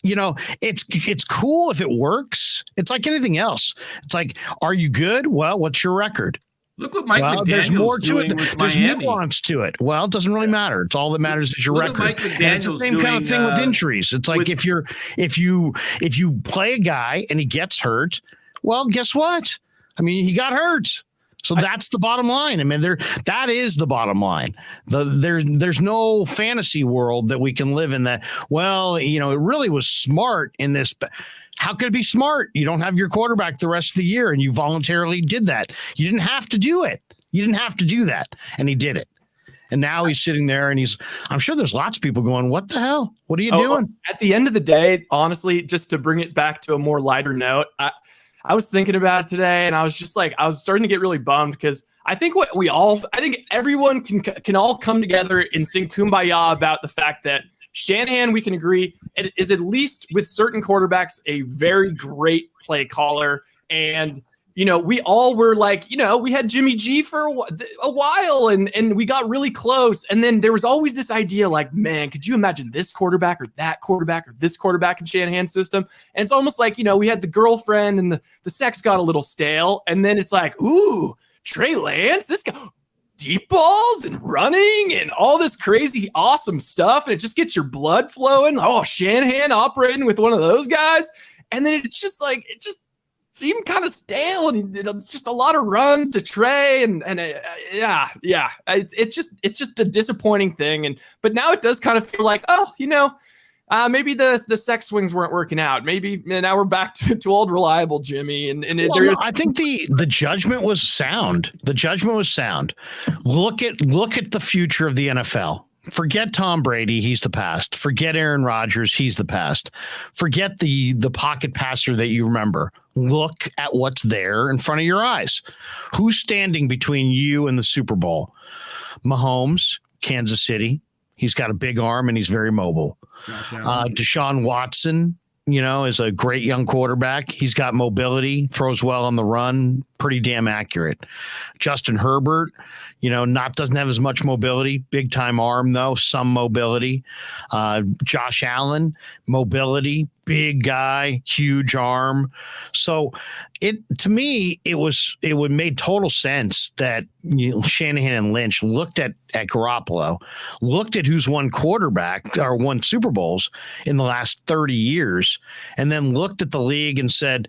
it's cool if it works. It's like anything else. It's like, are you good? Well, what's your record? Look what Mike McDaniel's there's more to it. There's nuance to it. Well, it doesn't really matter. It's all that matters is your record. And it's the same kind of thing with injuries. It's like if you play a guy and he gets hurt, well, guess what? I mean, he got hurt. So that's the bottom line. I mean, that is the bottom line. There's no fantasy world that we can live in that, well, it really was smart in this. How could it be smart? You don't have your quarterback the rest of the year, and you voluntarily did that. You didn't have to do it. You didn't have to do that. And he did it. And now he's sitting there and I'm sure there's lots of people going, what the hell? What are you doing? At the end of the day, honestly, just to bring it back to a more lighter note, I was thinking about it today, and I was just like, I was starting to get really bummed because I think everyone can all come together and sing Kumbaya about the fact that Shanahan, we can agree, is at least with certain quarterbacks a very great play caller. And, we all were like, we had Jimmy G for a while and we got really close. And then there was always this idea like, man, could you imagine this quarterback or that quarterback or this quarterback in Shanahan's system? And it's almost like, we had the girlfriend and the sex got a little stale. And then it's like, ooh, Trey Lance, this guy, deep balls and running and all this crazy, awesome stuff. And it just gets your blood flowing. Oh, Shanahan operating with one of those guys. And then it just seemed kind of stale, and it's just a lot of runs to Trey, and it's just a disappointing thing. But now it does kind of feel like, maybe the sex swings weren't working out. Maybe now we're back to old reliable Jimmy. I think the judgment was sound. The judgment was sound. Look at the future of the NFL. Forget Tom Brady, he's the past. Forget Aaron Rodgers, he's the past. Forget the pocket passer that you remember. Look at what's there in front of your eyes. Who's standing between you and the Super Bowl? Mahomes, Kansas City. He's got a big arm and he's very mobile. Deshaun Watson, is a great young quarterback. He's got mobility, throws well on the run, pretty damn accurate. Justin Herbert, doesn't have as much mobility, big time arm though, some mobility. Josh Allen, mobility, big guy, huge arm. So to me, it would made total sense that Shanahan and Lynch looked at Garoppolo, looked at who's won quarterback or won Super Bowls in the last 30 years, and then looked at the league and said,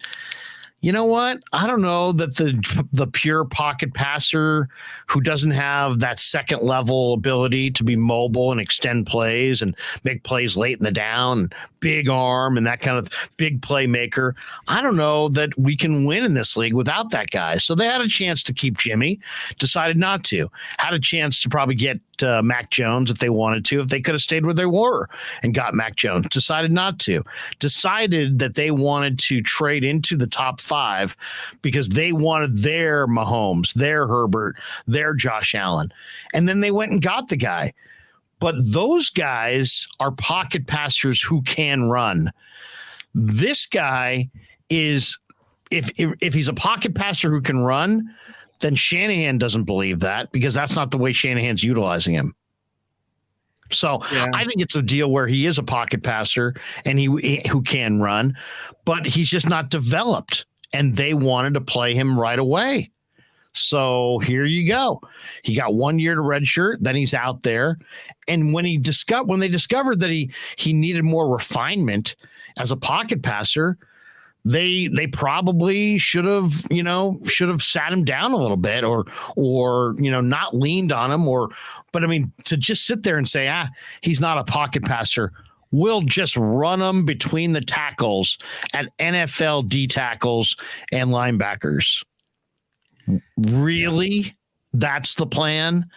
you know what? I don't know that the pure pocket passer who doesn't have that second level ability to be mobile and extend plays and make plays late in the down, big arm and that kind of big playmaker. I don't know that we can win in this league without that guy. So they had a chance to keep Jimmy, decided not to. Had a chance to probably get Mac Jones if they wanted to, if they could have stayed where they were and got Mac Jones, decided not to. Decided that they wanted to trade into the top 5 because they wanted their Mahomes, their Herbert, their Josh Allen. And then they went and got the guy. But those guys are pocket passers who can run. This guy is, if he's a pocket passer who can run, then Shanahan doesn't believe that because that's not the way Shanahan's utilizing him. So I think it's a deal where he is a pocket passer and who can run, but he's just not developed. And they wanted to play him right away. So here you go. He got 1 year to redshirt. Then he's out there. And when they discovered that he needed more refinement as a pocket passer, they probably should have sat him down a little bit or not leaned on him but I mean, to just sit there and say, he's not a pocket passer. We'll just run them between the tackles at NFL D tackles and linebackers. Really? That's the plan?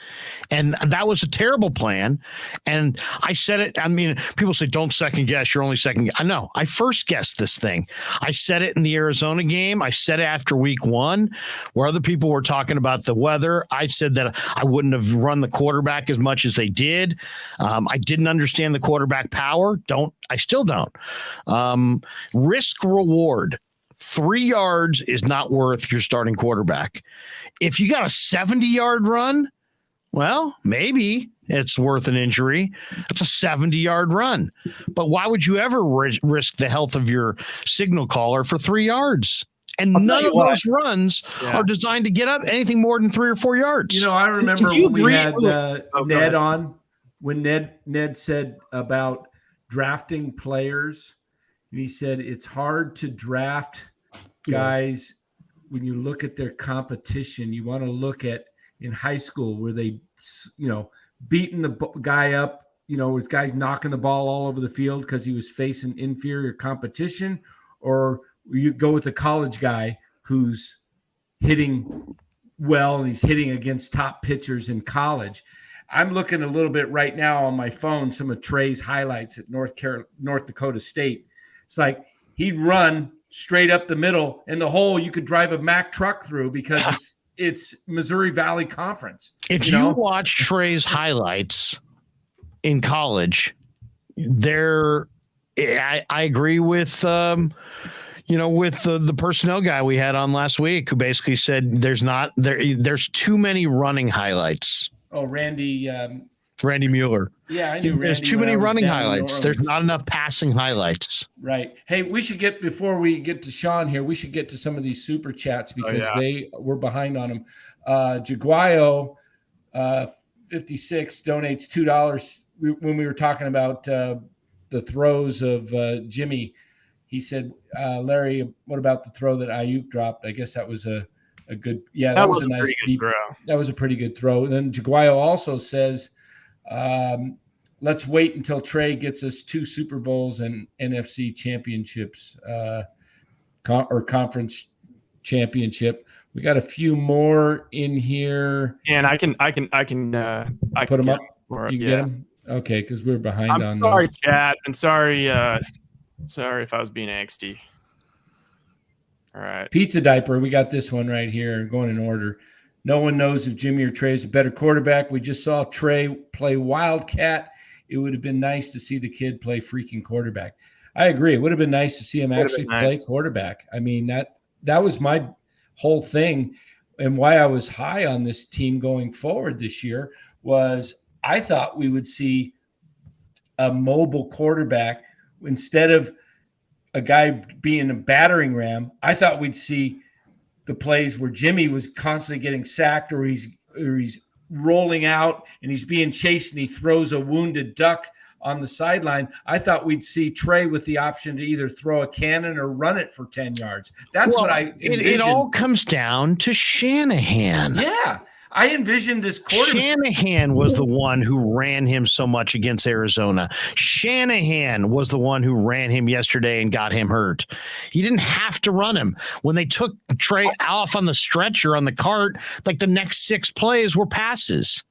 And that was a terrible plan. And I said it. I mean, people say, don't second guess. You're only second. I know. I first guessed this thing. I said it in the Arizona game. I said it after week 1 where other people were talking about the weather. I said that I wouldn't have run the quarterback as much as they did. I didn't understand the quarterback power. I still don't. Risk reward. 3 yards is not worth your starting quarterback. If you got a 70-yard run, well, maybe it's worth an injury. It's a 70-yard run. But why would you ever risk the health of your signal caller for 3 yards? And none of those runs are designed to get up anything more than 3 or 4 yards. I remember when we had Ned on, when Ned said about drafting players, and he said it's hard to draft guys when you look at their competition. You want to look at in high school where they, beating the guy up, with guys knocking the ball all over the field because he was facing inferior competition, or you go with a college guy who's hitting well and he's hitting against top pitchers in college. I'm looking a little bit right now on my phone, some of Trey's highlights at North Dakota State. It's like he'd run straight up the middle in the hole you could drive a Mack truck through because it's Missouri Valley Conference. If you watch Trey's highlights in college, I agree with with the personnel guy we had on last week who basically said there's too many running highlights. Oh, Randy Mueller. Yeah, I knew Randy. There's too many running highlights. There's not enough passing highlights. Right. Hey, before we get to Sean here, we should get to some of these super chats because we're behind on them. Jaguayo 56 donates $2. When we were talking about the throws of Jimmy, he said, Larry, what about the throw that Ayuk dropped? I guess that was a good, that was a nice deep throw. That was a pretty good throw. And then Jaguayo also says, let's wait until Trey gets us 2 Super Bowls and NFC championships or conference championship. We got a few more in here. And I can put them up. You can get them. Okay, because we're behind. I'm sorry, chat. And sorry if I was being angsty. All right. Pizza Diaper. We got this one right here going in order. No one knows if Jimmy or Trey is a better quarterback. We just saw Trey play Wildcat. It would have been nice to see the kid play freaking quarterback. I agree. It would have been nice to see him actually play quarterback. I mean, that was my whole thing, and why I was high on this team going forward this year was I thought we would see a mobile quarterback instead of a guy being a battering ram. I thought we'd see the plays where Jimmy was constantly getting sacked or he's rolling out and he's being chased and he throws a wounded duck on the sideline. I thought we'd see Trey with the option to either throw a cannon or run it for 10 yards. That's what I envisioned. It all comes down to Shanahan. Yeah. I envisioned this quarterback. Shanahan was the one who ran him so much against Arizona. Shanahan was the one who ran him yesterday and got him hurt. He didn't have to run him. When they took Trey off on the stretcher on the cart, like the next 6 plays were passes.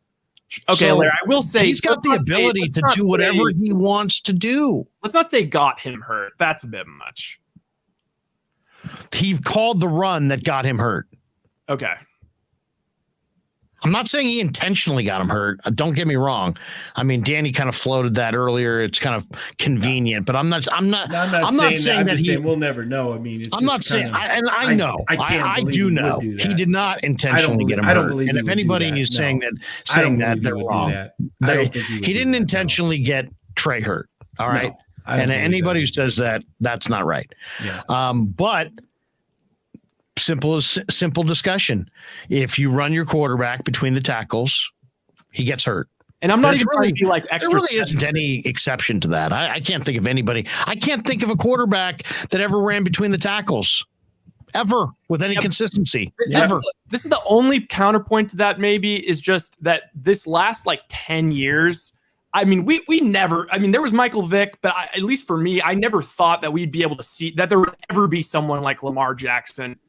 Okay, so Larry, I will say he's got the ability to do whatever he wants to do. Let's not say got him hurt. That's a bit much. He called the run that got him hurt. Okay. I'm not saying he intentionally got him hurt. Don't get me wrong. I mean, Danny kind of floated that earlier. It's kind of convenient, but I'm not saying that we'll never know. I mean, I'm not saying, I know. I do know. He did not intentionally get him hurt. And if anybody is saying that, they're wrong. He didn't intentionally get Trey hurt. All right. And anybody who says that, that's not right. Yeah. But simple discussion. If you run your quarterback between the tackles, he gets hurt. And I'm not even trying to be like extra. There really isn't any exception to that. I can't think of anybody. I can't think of a quarterback that ever ran between the tackles ever with any consistency. This is the only counterpoint to that, maybe, is just that this last 10 years, I mean, we never, I mean, there was Michael Vick, but at least for me, I never thought that we'd be able to see that there would ever be someone like Lamar Jackson.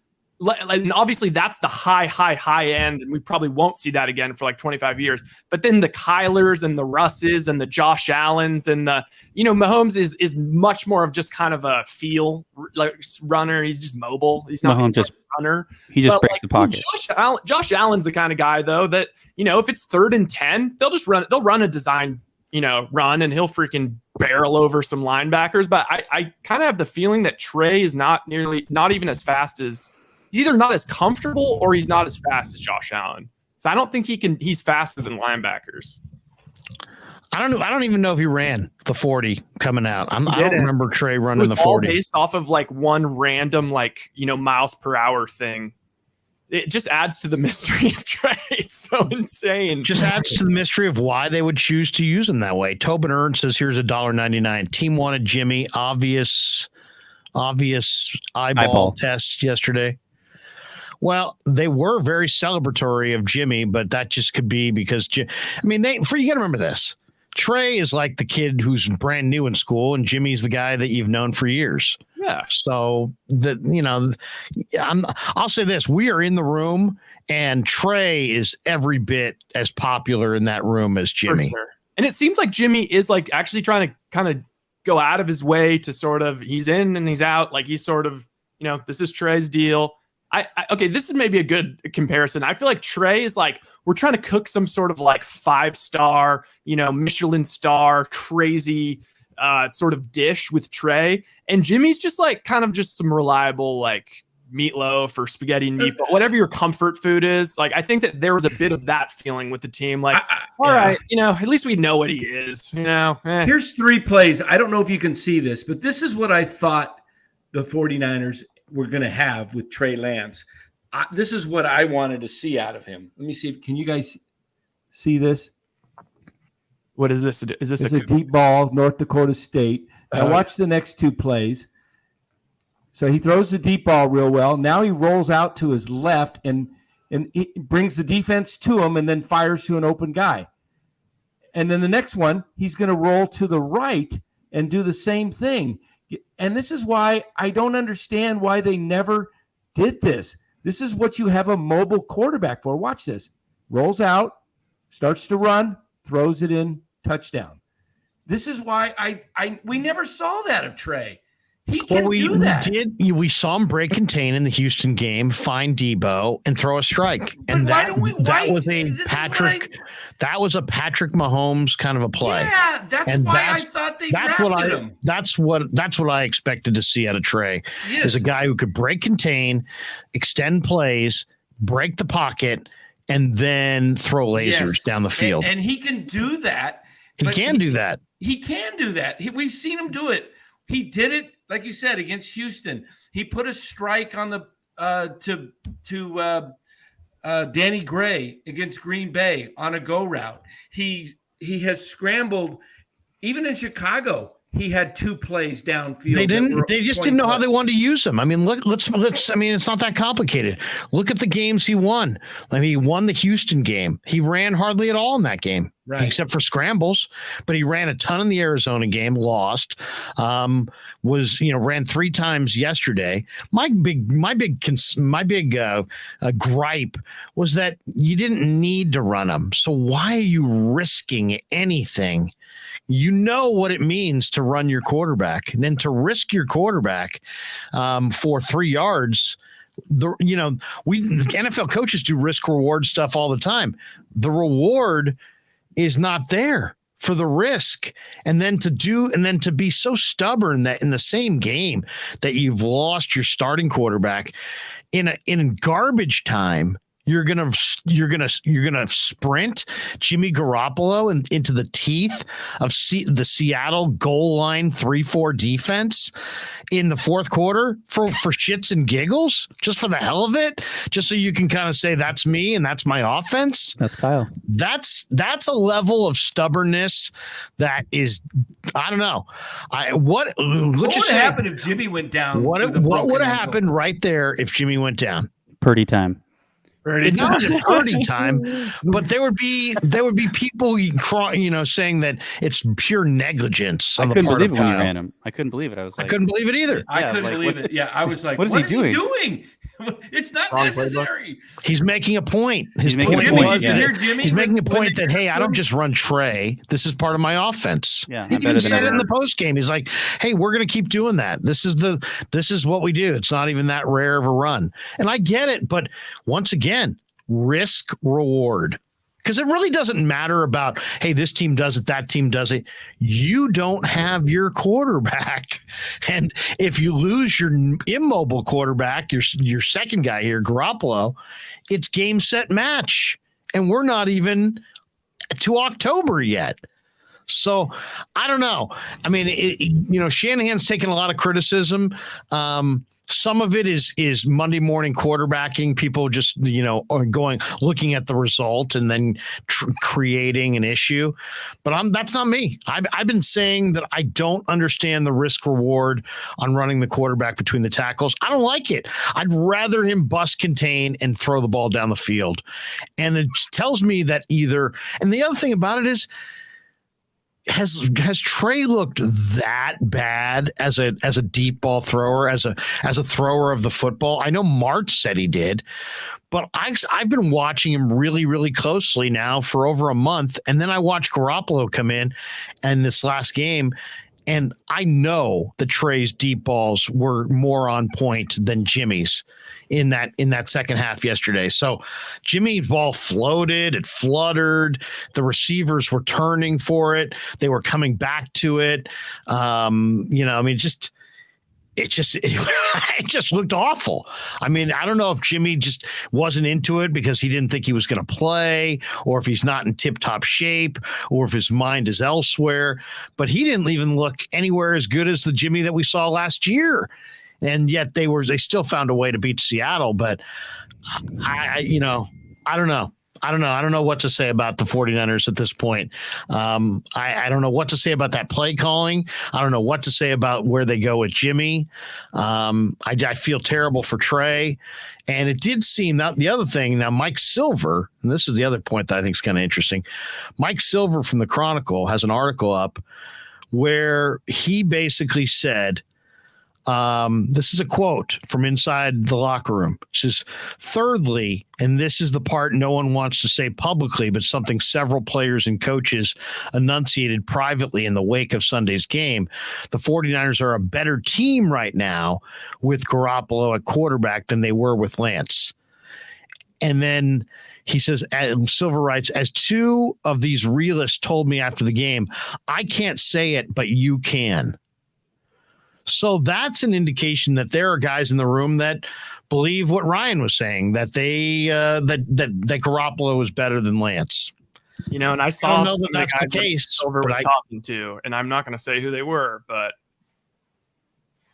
And obviously that's the high end, and we probably won't see that again for 25 years. But then the Kylers and the Russes and the Josh Allens and the, Mahomes is much more of just kind of a feel runner. He's just mobile. He's not just a runner. He just breaks the pocket. Josh Allen's the kind of guy though that, if it's 3rd and 10, they'll run a design, run, and he'll freaking barrel over some linebackers. But I kind of have the feeling that Trey is not even as fast as, he's either not as comfortable or he's not as fast as Josh Allen. So I don't think he's faster than linebackers. I don't even know if he ran the 40 coming out. I don't remember Trey running the 40. All based off of one random miles per hour thing. It just adds to the mystery of Trey. It's so insane. Just adds to the mystery of why they would choose to use him that way. Tobin Ern says, here's $1.99. Team wanted Jimmy. Obvious eyeball test yesterday. Well, they were very celebratory of Jimmy, but that just could be because, you got to remember this. Trey is like the kid who's brand new in school, and Jimmy's the guy that you've known for years. Yeah. So I'll say this: we are in the room, and Trey is every bit as popular in that room as Jimmy. For sure. And it seems like Jimmy is actually trying to kind of go out of his way to sort of, he's in and he's out. He's sort of, this is Trey's deal. Okay, this is maybe a good comparison. I feel like Trey is we're trying to cook some sort of 5-star, Michelin star, crazy sort of dish with Trey. And Jimmy's just kind of just some reliable meatloaf or spaghetti and meatball, whatever your comfort food is. I think that there was a bit of that feeling with the team. All right, at least we know what he is, Here's 3 plays. I don't know if you can see this, but this is what I thought the 49ers we're going to have with Trey Lance. This is what I wanted to see out of him. Let me see. Can you guys see this? What is this? Is this a deep ball, North Dakota State? Now watch the next 2 plays. So he throws the deep ball real well. Now he rolls out to his left and he brings the defense to him and then fires to an open guy. And then the next one, he's going to roll to the right and do the same thing. And this is why I don't understand why they never did this. This is what you have a mobile quarterback for. Watch this. Rolls out, starts to run, throws it in, touchdown. This is why we never saw that of Trey. He can do that. We saw him break contain in the Houston game, find Debo, and throw a strike. And that was a Patrick Mahomes kind of a play. Yeah, I thought they drafted him. That's what I expected to see out of Trey. Yes. Is a guy who could break contain, extend plays, break the pocket, and then throw lasers down the field. And he can do that. He can do that. We've seen him do it. He did it, like you said, against Houston. He put a strike on the to Danny Gray against Green Bay on a go route. He has scrambled, even in Chicago. He had 2 plays downfield. They just didn't know how they wanted to use him. I mean, let's. I mean, it's not that complicated. Look at the games he won. I mean, he won the Houston game. He ran hardly at all in that game, except for scrambles. But he ran a ton in the Arizona game, lost. Ran 3 times yesterday. My big gripe was that you didn't need to run him. So why are you risking anything? You know what it means to run your quarterback, and then to risk your quarterback for 3 yards. we NFL coaches do risk reward stuff all the time. The reward is not there for the risk, and then to be so stubborn that in the same game that you've lost your starting quarterback in garbage time. You're gonna sprint Jimmy Garoppolo into the teeth of the Seattle goal line 3-4 defense in the fourth quarter for shits and giggles, just for the hell of it, just so you can kind of say that's me and that's my offense. That's Kyle. That's a level of stubbornness that is, I don't know. What would happen if Jimmy went down? What would have happened right there if Jimmy went down? Purdy time. It's not just Purdy time, but there would be people, saying that it's pure negligence. I couldn't believe it when you ran him. I couldn't believe it. I was like, I couldn't believe it either. I couldn't believe it. Yeah, I was like, what is he doing? It's not necessary. He's making a point. He's making a point. He's making a point that, hey, I don't just run Trey. This is part of my offense. Yeah, he even said it in the post game. He's like, hey, we're going to keep doing that. This is what we do. It's not even that rare of a run. And I get it. But once again, risk reward. Because it really doesn't matter about, hey, this team does it, that team does it. You don't have your quarterback. And if you lose your immobile quarterback, your second guy here, Garoppolo, it's game, set, match. And we're not even to October yet. So I don't know. I mean, Shanahan's taken a lot of criticism. Some of it is Monday morning quarterbacking. People just, are looking at the result and then creating an issue. But that's not me. I've been saying that I don't understand the risk reward on running the quarterback between the tackles. I don't like it. I'd rather him bust contain and throw the ball down the field. And it tells me that and the other thing about it is, has Trey looked that bad as a deep ball thrower, as a thrower of the football? I know March said he did, but I've been watching him really, really closely now for over a month, and then I watched Garoppolo come in this last game, and I know that Trey's deep balls were more on point than Jimmy's in that second half yesterday. So Jimmy's ball floated, it fluttered, the receivers were turning for it, they were coming back to it. It just looked awful. I mean, I don't know if Jimmy just wasn't into it because he didn't think he was going to play, or if he's not in tip-top shape, or if his mind is elsewhere, but he didn't even look anywhere as good as the Jimmy that we saw last year. And yet they still found a way to beat Seattle. But I don't know. I don't know what to say about the 49ers at this point. I don't know what to say about that play calling. I don't know what to say about where they go with Jimmy. I feel terrible for Trey. And it did seem that the other thing now, Mike Silver, and this is the other point that I think is kind of interesting. Mike Silver from the Chronicle has an article up where he basically said, this is a quote from inside the locker room. It says, thirdly, and this is the part no one wants to say publicly, but something several players and coaches enunciated privately in the wake of Sunday's game, the 49ers are a better team right now with Garoppolo at quarterback than they were with Lance. And then he says, Silver writes, as two of these realists told me after the game, I can't say it, but you can. So that's an indication that there are guys in the room that believe what Ryan was saying, that that Garoppolo is better than Lance. And I saw some of the guys that Silver was talking to, and I'm not going to say who they were, but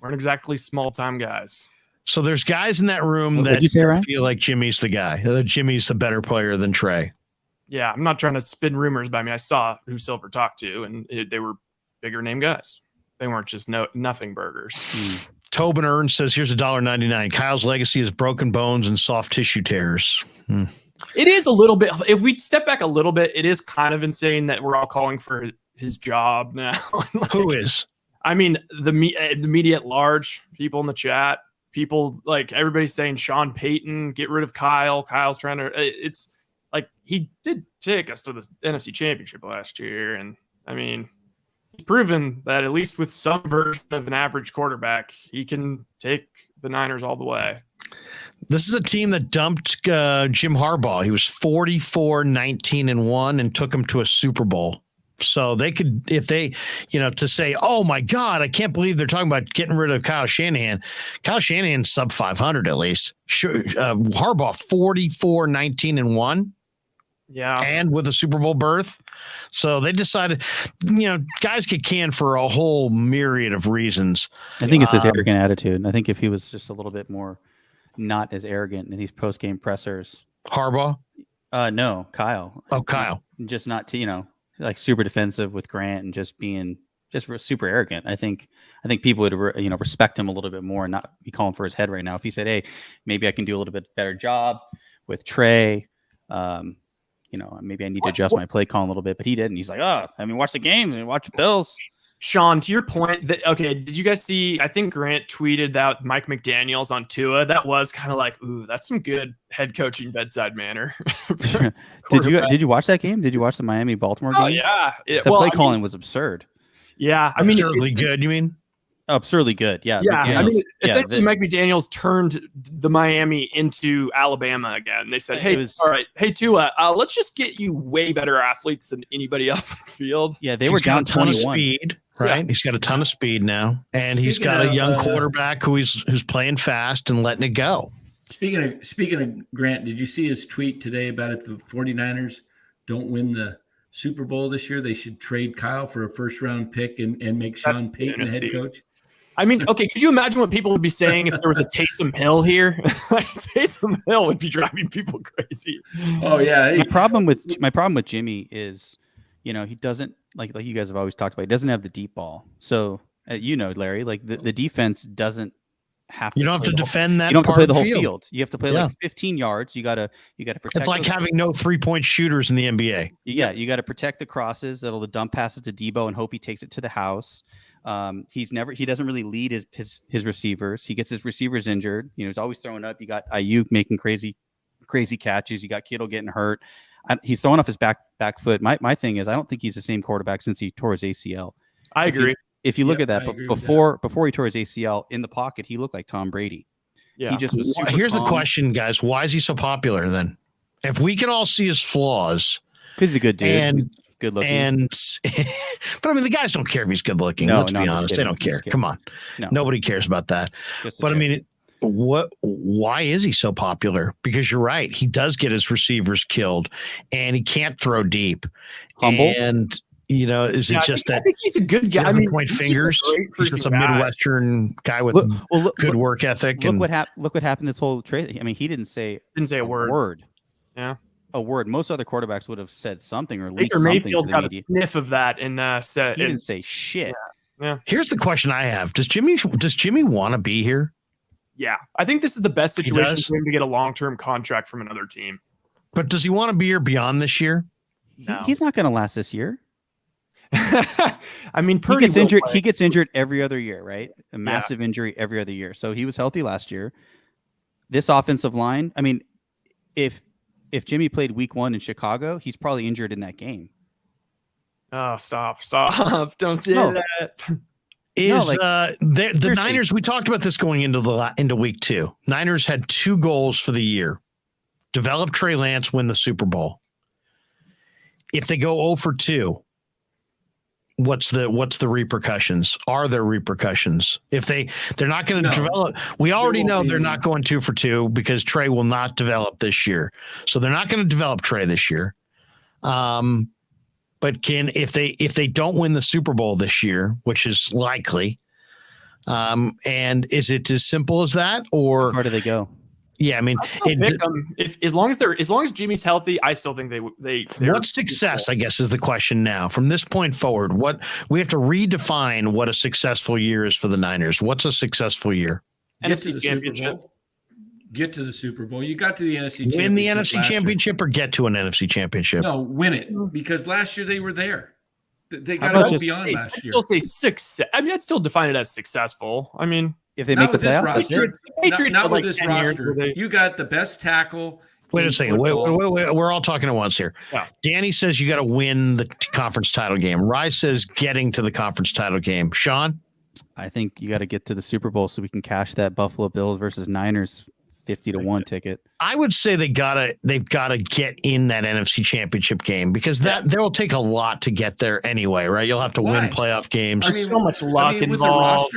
weren't exactly small-time guys. So there's guys in that room that feel like Jimmy's the guy. That Jimmy's the better player than Trey. Yeah, I'm not trying to spin rumors by me. I saw who Silver talked to, and they were bigger name guys. They weren't just nothing burgers. Tobin Ern says, here's $1.99. Kyle's legacy is broken bones and soft tissue tears. It is a little bit. If we step back a little bit, it is kind of insane that we're all calling for his job now. Who is? I mean, the media at large, people in the chat, people like everybody's saying Sean Payton, get rid of Kyle. Kyle's trying to. It's like he did take us to the NFC Championship last year, and I mean, proven that at least with some version of an average quarterback, he can take the Niners all the way. This is a team that dumped Jim Harbaugh. He was 44-19-1 and took him to a Super Bowl. So they could, if they, to say, oh my God, I can't believe they're talking about getting rid of Kyle Shanahan. Kyle Shanahan's sub 500 at least. Harbaugh 44-19-1. Yeah. And with a Super Bowl berth. So they decided, guys get canned for a whole myriad of reasons. I think it's his arrogant attitude. I think if he was just a little bit more not as arrogant in these post-game pressers. Harbaugh? No, Kyle. Oh, Kyle. Just not to, like super defensive with Grant and just being super arrogant. I think people would respect him a little bit more and not be calling for his head right now. If he said, hey, maybe I can do a little bit better job with Trey, maybe I need to adjust my play call a little bit, but he didn't. He's like, watch the games and watch the Bills. Sean, to your point, did you guys see? I think Grant tweeted that Mike McDaniels on Tua. That was kind of like, ooh, that's some good head coaching bedside manner. Did you watch that game? Did you watch the Miami-Baltimore game? Oh yeah, The play calling was absurd. Yeah, absurdly good. You mean? Absurdly good. Yeah. Yeah. Essentially, Mike McDaniels turned the Miami into Alabama again. They said, all right, hey Tua, let's just get you way better athletes than anybody else on the field. Yeah, they were down 21. Of speed, right? Yeah. He's got a ton of speed now, and he's got a young quarterback who's playing fast and letting it go. Speaking of Grant, did you see his tweet today about if the 49ers don't win the Super Bowl this year, they should trade Kyle for a first-round pick and make Sean Payton the head coach? Okay, could you imagine what people would be saying if there was a Taysom Hill here? Taysom Hill would be driving people crazy. Oh yeah. My problem with Jimmy is, he doesn't like you guys have always talked about. He doesn't have the deep ball. So Larry, like the defense doesn't have to. You don't have to defend that. You don't have to play the whole field. field. You have to play like 15 yards. You gotta protect. It's like having no 3-point shooters in the NBA. Yeah, you got to protect the crosses. That'll the dump passes to Debo and hope he takes it to the house. He doesn't really lead his receivers. He gets his receivers injured. He's always throwing up. You got Ayuk making crazy catches. You got Kittle getting hurt. He's throwing off his back foot. My thing is, I don't think he's the same quarterback since he tore his ACL. I agree. If you look at that, but before he tore his ACL in the pocket, he looked like Tom Brady. Yeah. He just was super Here's calm. the question, guys. Why is he so popular then? If we can all see his flaws. Because he's a good dude. He's good looking. But the guys don't care if he's good looking. Let's be honest. They don't care. Come on. No. Nobody cares about that. But why is he so popular? Because you're right. He does get his receivers killed and he can't throw deep. Humble. And is it just that? I think he's a good guy. Point fingers. He's just a Midwestern guy with good work ethic. Look what happened this whole trade. He didn't say a word. Yeah. A word. Most other quarterbacks would have said something or leaked something. Mayfield got a sniff of that and said he didn't say shit. Yeah. Here's the question I have: Does Jimmy want to be here? Yeah, I think this is the best situation for him to get a long-term contract from another team. But does he want to be here beyond this year? No. He's not going to last this year. He gets injured every other year, right? A massive injury every other year. So he was healthy last year. This offensive line, if Jimmy played week 1 in Chicago, he's probably injured in that game. Oh, stop. Don't say that. The Niners, we talked about this going into week 2. Niners had 2 goals for the year. Develop Trey Lance, win the Super Bowl. If they go 0 for 2, what's the repercussions? Are there repercussions? If they're not going to develop, we already know they're not going 2 for 2 because Trey will not develop this year. So they're not going to develop Trey this year. But if they don't win the Super Bowl this year, which is likely, and is it as simple as that, or where do they go? Yeah, as long as Jimmy's healthy, I still think they. What's success? I guess is the question now. From this point forward, what we have to redefine what a successful year is for the Niners. What's a successful year? NFC Championship. Get to the Super Bowl. You got to the NFC Championship. Win the NFC Championship or get to an NFC Championship? No, win it because last year they were there. They got to go beyond last year. I'd still say success. I'd still define it as successful. If they make the playoffs, Patriots not with this roster. You got the best tackle. Wait a second. Wait, we're all talking at once here. Yeah. Danny says you got to win the conference title game. Rye says getting to the conference title game. Sean? I think you got to get to the Super Bowl so we can cash that Buffalo Bills versus Niners 50-1 ticket. I would say they've got to get in that NFC Championship game because they'll take a lot to get there anyway, right? You'll have to win playoff games. There's so much luck involved.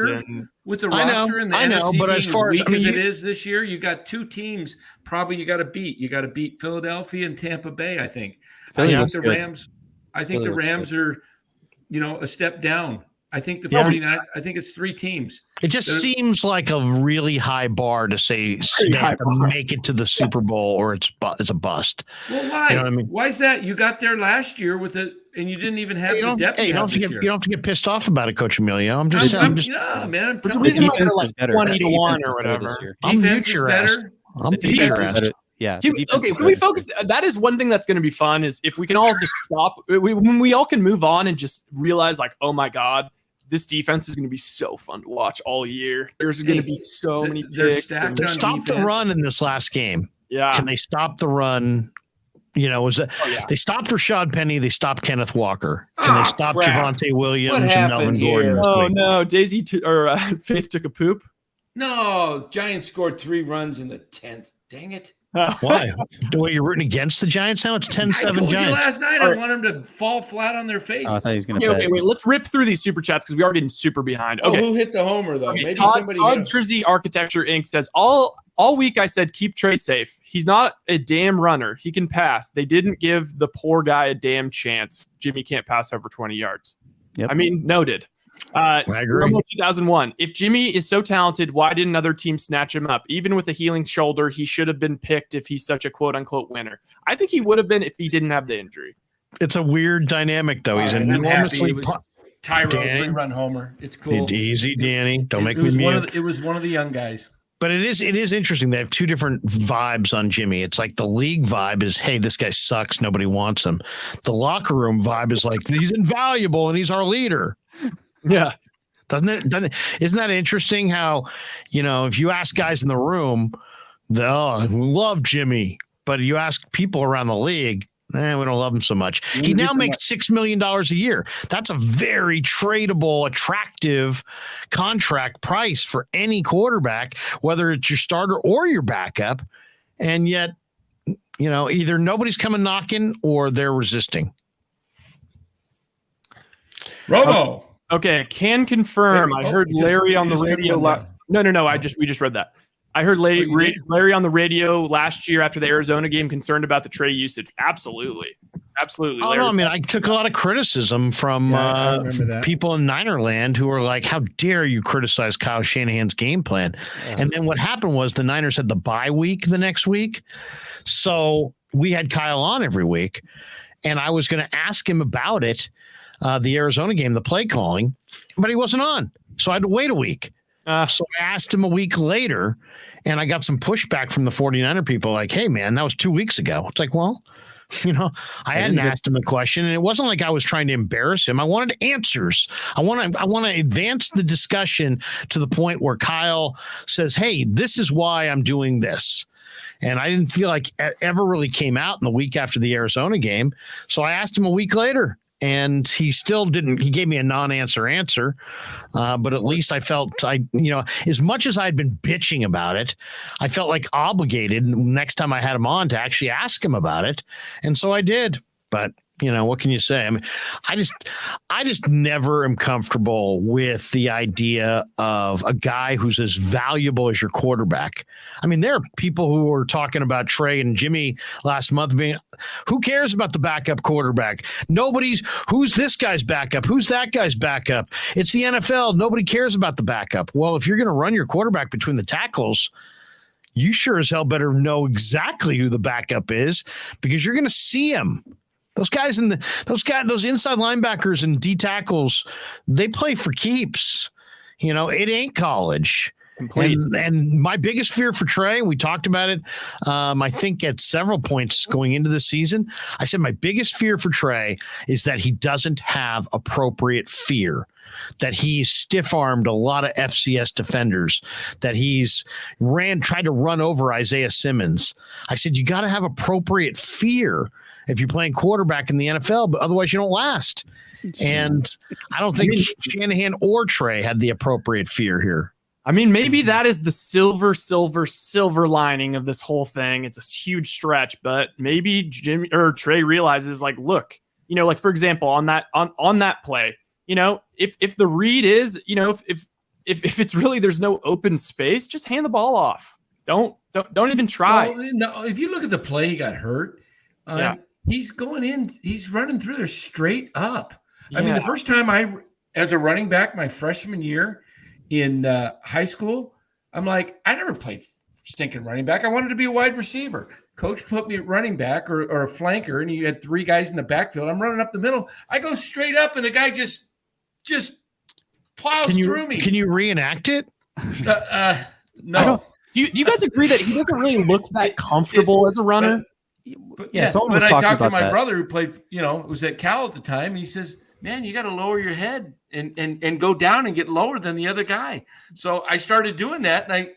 With the roster and the NFC but being as far weak as it is this year, you got two teams probably you got to beat. You got to beat Philadelphia and Tampa Bay, I think. I think the Rams are, a step down. I think the 49, I think it's three teams. It just seems like a really high bar to say they have to make it to the Super Bowl or it's a bust. Well, why? You know what I mean? Why is that? You got there last year with it, and you didn't even have the depth. You don't have to get pissed off about it, Coach Emilio. I'm just telling you. The reason why they're like 20-1 or whatever. Defense is better. Yeah. Okay, can we focus? That is one thing that's going to be fun is if we can all just stop. When we all can move on and just realize like, oh my God, this defense is going to be so fun to watch all year. There's going to be so many picks. They stopped the run in this last game. Yeah. Can they stop the run? They stopped Rashad Penny. They stopped Kenneth Walker. Can they stop Javonte Williams and Melvin Gordon? Oh, no. Faith took a poop. No, Giants scored 3 runs in the 10th. Dang it. Why? Were you rooting against the Giants now? It's 10-7 Giants. Last night I want them to fall flat on their face. I thought he was going to Okay, wait. Let's rip through these super chats because we are getting super behind. Okay. Who hit the homer, though? Okay, Maybe Todd Jersey Architecture Inc. says, all week I said, keep Trey safe. He's not a damn runner. He can pass. They didn't give the poor guy a damn chance. Jimmy can't pass over 20 yards. Yep. I mean, noted. I agree. 2001. If Jimmy is so talented, why didn't another team snatch him up? Even with a healing shoulder, he should have been picked if he's such a quote-unquote winner. I think he would have been if he didn't have the injury. It's a weird dynamic, though. He's enormously Tyrell 3-run homer. It's cool. Easy, Danny. Don't make me mute. It was one of the young guys. But it is interesting. They have two different vibes on Jimmy. It's like the league vibe is, hey, this guy sucks. Nobody wants him. The locker room vibe is like, he's invaluable and he's our leader. Yeah. Isn't that interesting how, if you ask guys in the room, we love Jimmy, but you ask people around the league, we don't love him so much. He now makes $6 million a year. That's a very tradable, attractive contract price for any quarterback, whether it's your starter or your backup. And yet, either nobody's coming knocking or they're resisting. Robo. Okay, can confirm. I heard Larry on the radio. No. We just read that. I heard Larry on the radio last year after the Arizona game concerned about the Trey usage. Absolutely. Oh, no, I took a lot of criticism from people in Ninerland who were like, how dare you criticize Kyle Shanahan's game plan? And then what happened was the Niners had the bye week the next week. So we had Kyle on every week, and I was going to ask him about it. The Arizona game, the play calling, but he wasn't on. So I had to wait a week. So I asked him a week later, and I got some pushback from the 49er people like, hey, man, that was 2 weeks ago. It's like, well, I hadn't asked him the question, and it wasn't like I was trying to embarrass him. I wanted answers. I want to advance the discussion to the point where Kyle says, hey, this is why I'm doing this. And I didn't feel like it ever really came out in the week after the Arizona game. So I asked him a week later. And he still didn't. He gave me a non-answer, but at least I felt as much as I'd been bitching about it, I felt like obligated next time I had him on to actually ask him about it, and so I did. But what can you say? I mean, I just never am comfortable with the idea of a guy who's as valuable as your quarterback. I mean, there are people who were talking about Trey and Jimmy last month being, who cares about the backup quarterback? Who's this guy's backup? Who's that guy's backup? It's the NFL. Nobody cares about the backup. Well, if you're going to run your quarterback between the tackles, you sure as hell better know exactly who the backup is because you're going to see him. Those inside linebackers and D tackles, they play for keeps. It ain't college. And my biggest fear for Trey, we talked about it, I think at several points going into the season, I said my biggest fear for Trey is that he doesn't have appropriate fear, that he's stiff-armed a lot of FCS defenders, that he's tried to run over Isaiah Simmons. I said, you got to have appropriate fear if you're playing quarterback in the NFL, but otherwise you don't last. And I don't think Shanahan or Trey had the appropriate fear here. I mean, maybe that is the silver lining of this whole thing. It's a huge stretch, but maybe Jimmy or Trey realizes, like, look, like for example, on that play, if the read is, if it's really there's no open space, just hand the ball off. Don't even try. Well, no, if you look at the play, he got hurt. He's going in. He's running through there straight up. Yeah. I mean, the first time as a running back, my freshman year in high school, I'm like, I never played stinking running back. I wanted to be a wide receiver. Coach put me at running back or a flanker, and you had 3 guys in the backfield. I'm running up the middle. I go straight up, and the guy just plows through me. Can you reenact it? No. Do you guys agree that he doesn't really look that comfortable as a runner? But I talked to my brother who played, was at Cal at the time. And he says, man, you got to lower your head and go down and get lower than the other guy. So I started doing that. And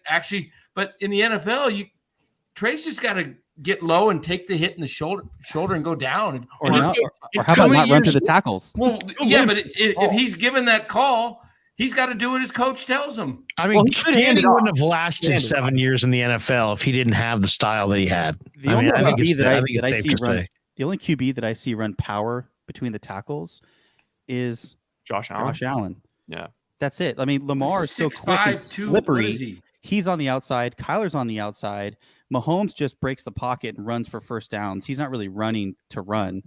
but in the NFL, Trey's just got to get low and take the hit in the shoulder and go down. Or how about not run to the tackles? Well, yeah, but if he's given that call, he's got to do what his coach tells him. I mean, Danny wouldn't have lasted 7 years in the NFL if he didn't have the style that he had. The only QB that I see run power between the tackles is Josh Allen. Yeah. That's it. I mean, Lamar is so quick and slippery. He's on the outside. Kyler's on the outside. Mahomes just breaks the pocket and runs for first downs. He's not really running to run.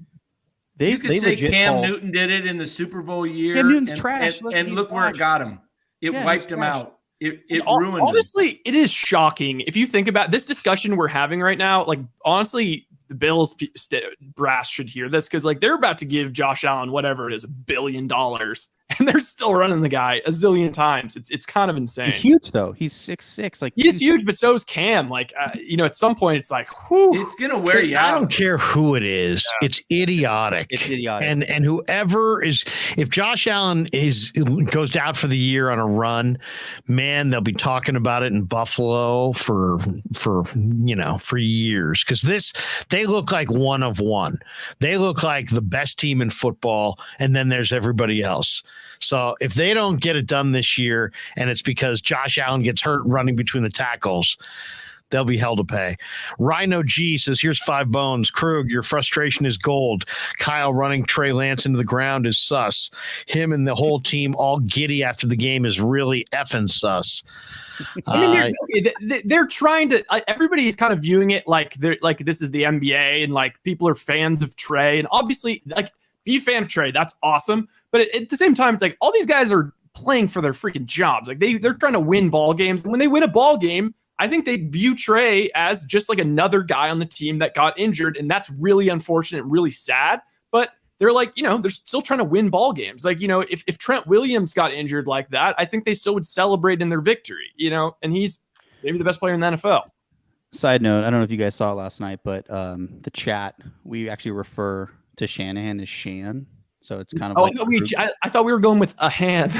You could say Cam Newton did it in the Super Bowl year. Cam Newton's trash. Look where it got him. It wiped him out. It ruined him. Honestly, it is shocking. If you think about this discussion we're having right now, like, honestly, the Bills brass should hear this, because like they're about to give Josh Allen whatever it is, $1 billion, and they're still running the guy a zillion times. It's kind of insane. He's huge though. He's 6'6". Like, he's huge, but so is Cam. Like, at some point it's like, whew. It's gonna wear you out. I don't care who it is. Yeah. It's idiotic. And whoever if Josh Allen goes out for the year on a run, man, they'll be talking about it in Buffalo for years, because they look like one of one. They look like the best team in football, and then there's everybody else. So if they don't get it done this year, and it's because Josh Allen gets hurt running between the tackles, they'll be hell to pay. Rhino G says, here's 5 bones. Krug, your frustration is gold. Kyle running Trey Lance into the ground is sus. Him and the whole team all giddy after the game is really effing sus. I mean, they're trying to. Everybody's kind of viewing it like this is the NBA, and like people are fans of Trey, and obviously, like, be a fan of Trey. That's awesome. But at the same time, it's like all these guys are playing for their freaking jobs. Like they're trying to win ball games, and when they win a ball game, I think they view Trey as just like another guy on the team that got injured, and that's really unfortunate, really sad. But they're like, they're still trying to win ball games. Like, if Trent Williams got injured like that, I think they still would celebrate in their victory, and he's maybe the best player in the NFL. Side note, I don't know if you guys saw it last night, but the chat, we actually refer to Shanahan as Shan. So it's kind of I thought we were going with a hand.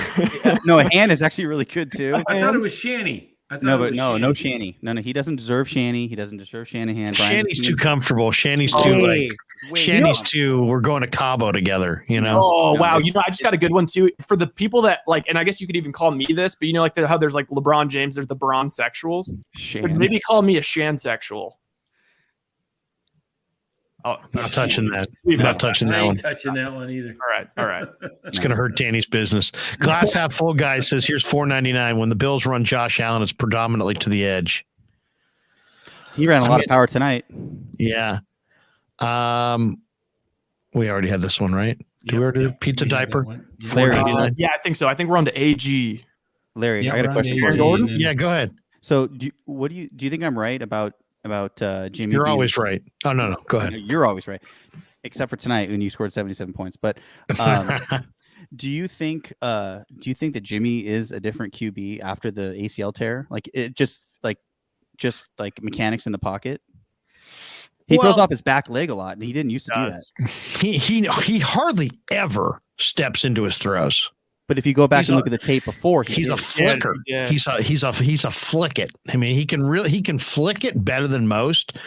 No, a hand is actually really good too. I thought it was Shanny. No Shanny. No, he doesn't deserve Shanny. He doesn't deserve Shanahan. Shanny's too comfortable. Shanny's too we're going to Cabo together, Oh, wow. I just got a good one too. For the people that like, and I guess you could even call me this, but like how there's like LeBron James, there's the Bronsexuals. Maybe call me a Shansexual. Oh, not touching that. Not touching that one. I ain't touching that one either. All right. It's going to hurt Danny's business. Glass half full guy says, here's $4.99. When the Bills run Josh Allen, it's predominantly to the edge. He ran a lot of power tonight. Yeah. We already had this one, right? Do we already do pizza diaper? Larry, yeah, I think so. I think we're on to AG. Larry, I got a question for you. Yeah, go ahead. So do you think I'm right about Jimmy? You're always right. Oh, no. Go ahead. You're always right. Except for tonight when you scored 77 points. But do you think that Jimmy is a different QB after the ACL tear? Like it just like mechanics in the pocket? He throws off his back leg a lot, and he didn't used to do that. He hardly ever steps into his throws. But if you go back and look at the tape before, he's a flicker. Yeah. He's a flick it. I mean, he can flick it better than most,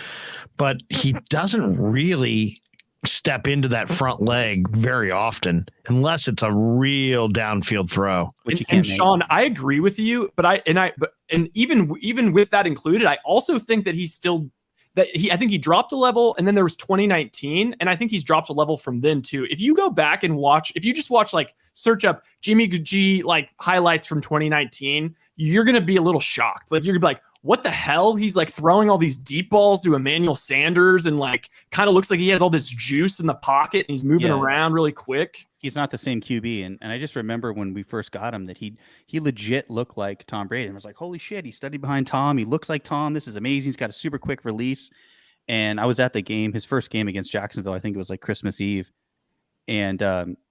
but he doesn't really step into that front leg very often, unless it's a real downfield throw. And Sean, I agree with you, but even with that included, I also think that I think he dropped a level, and then there was 2019, and I think he's dropped a level from then too. If you go back and if you just watch, like, search up Jimmy G like highlights from 2019, you're gonna be a little shocked. Like, you're gonna be like, what the hell? He's like throwing all these deep balls to Emmanuel Sanders, and like kind of looks like he has all this juice in the pocket, and he's moving around really quick. He's not the same QB, and I just remember when we first got him that he legit looked like Tom Brady. And I was like, holy shit, he studied behind Tom. He looks like Tom. This is amazing. He's got a super quick release. And I was at the game, his first game against Jacksonville. I think it was like Christmas Eve, and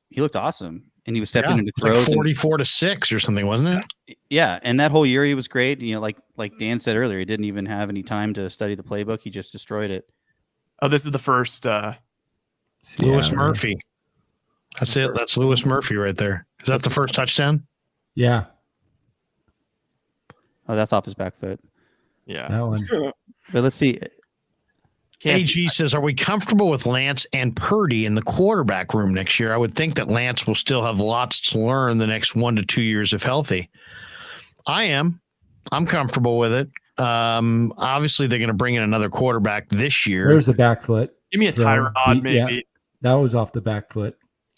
he looked awesome. And he was stepping into throws, like 44-6 or something, wasn't it? Yeah, and that whole year he was great. You know, like Dan said earlier, he didn't even have any time to study the playbook. He just destroyed it. Oh, this is the first Lewis Murphy. That's it. That's Lewis Murphy right there. Is that the first touchdown? Yeah. Oh, that's off his back foot. Yeah. That one. But let's see. AG says, are we comfortable with Lance and Purdy in the quarterback room next year? I would think that Lance will still have lots to learn the next 1 to 2 years if healthy. I am. I'm comfortable with it. Obviously, they're going to bring in another quarterback this year. There's the back foot. Give me a Tyrod, maybe. Yeah, that was off the back foot.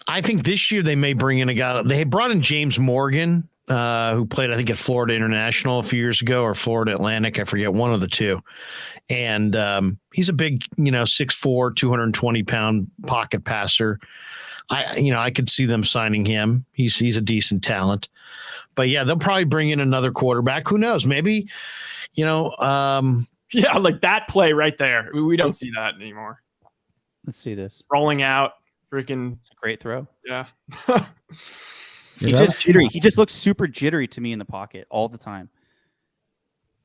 I think this year they may bring in a guy. They brought in James Morgan, who played, I think, at Florida International a few years ago, or Florida Atlantic. I forget, one of the two. And he's a big, 6'4", 220-pound pocket passer. I could see them signing him. He's a decent talent. But yeah, they'll probably bring in another quarterback. Who knows? Maybe, yeah, like that play right there. We don't see that anymore. Let's see this. Rolling out, freaking. It's a great throw. Yeah. He's just jittery. He just looks super jittery to me in the pocket all the time.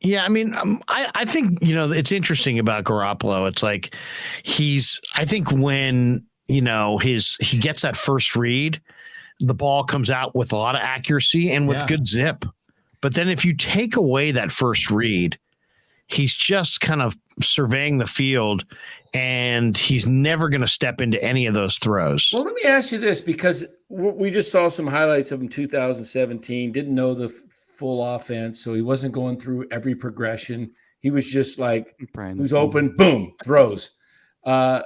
Yeah, I mean, I think, it's interesting about Garoppolo. It's like I think when, he gets that first read, the ball comes out with a lot of accuracy and with good zip. But then if you take away that first read, he's just kind of surveying the field, and he's never going to step into any of those throws. Well, let me ask you this, because we just saw some highlights of him 2017, didn't know the full offense, so he wasn't going through every progression. He was just like, who's open, boom, throws. Do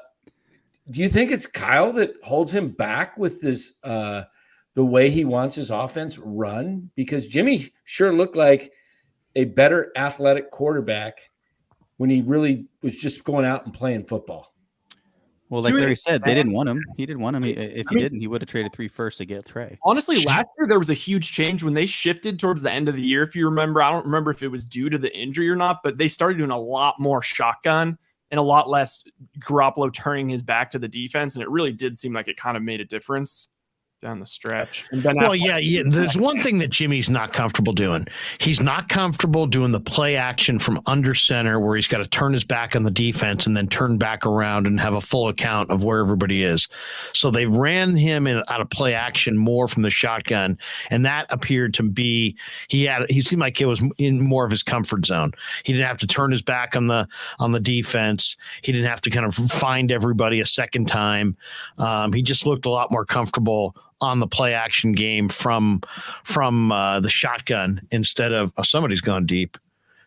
you think it's Kyle that holds him back with this, the way he wants his offense run? Because Jimmy sure looked like a better athletic quarterback when he really was just going out and playing football. Well, like Larry said, they didn't want him. He didn't want him. If he didn't, he would have traded 3 firsts to get Trey. Honestly, last year there was a huge change when they shifted towards the end of the year. If you remember, I don't remember if it was due to the injury or not, but they started doing a lot more shotgun and a lot less Garoppolo turning his back to the defense. And it really did seem like it kind of made a difference down the stretch. And yeah. There's one thing that Jimmy's not comfortable doing. He's not comfortable doing the play action from under center, where he's got to turn his back on the defense and then turn back around and have a full account of where everybody is. So they ran him out of play action more from the shotgun, and that appeared to be he seemed like it was in more of his comfort zone. He didn't have to turn his back on the defense. He didn't have to kind of find everybody a second time. He just looked a lot more comfortable on the play action game from the shotgun instead of somebody's gone deep.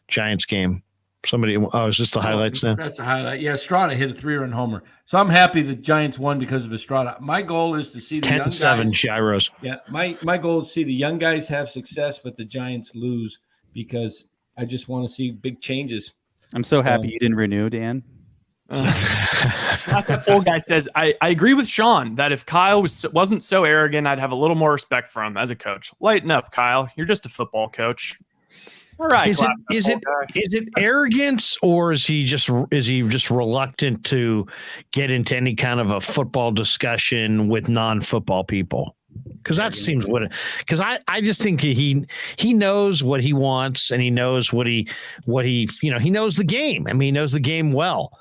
Giants game. Is this the highlights now? That's the highlight. Yeah, Estrada hit a 3-run homer. So I'm happy the Giants won because of Estrada. My goal is to see the young guys. 10-7 gyros. Yeah, my goal is to see the young guys have success, but the Giants lose, because I just want to see big changes. I'm so happy you didn't renew, Dan. That's what Full Guy says. I agree with Sean that if Kyle wasn't so arrogant, I'd have a little more respect for him as a coach. Lighten up, Kyle. You're just a football coach. All right. Is it arrogance, or is he just reluctant to get into any kind of a football discussion with non-football people? Because that seems because I just think he knows what he wants, and he knows what he he knows the game. I mean, he knows the game well.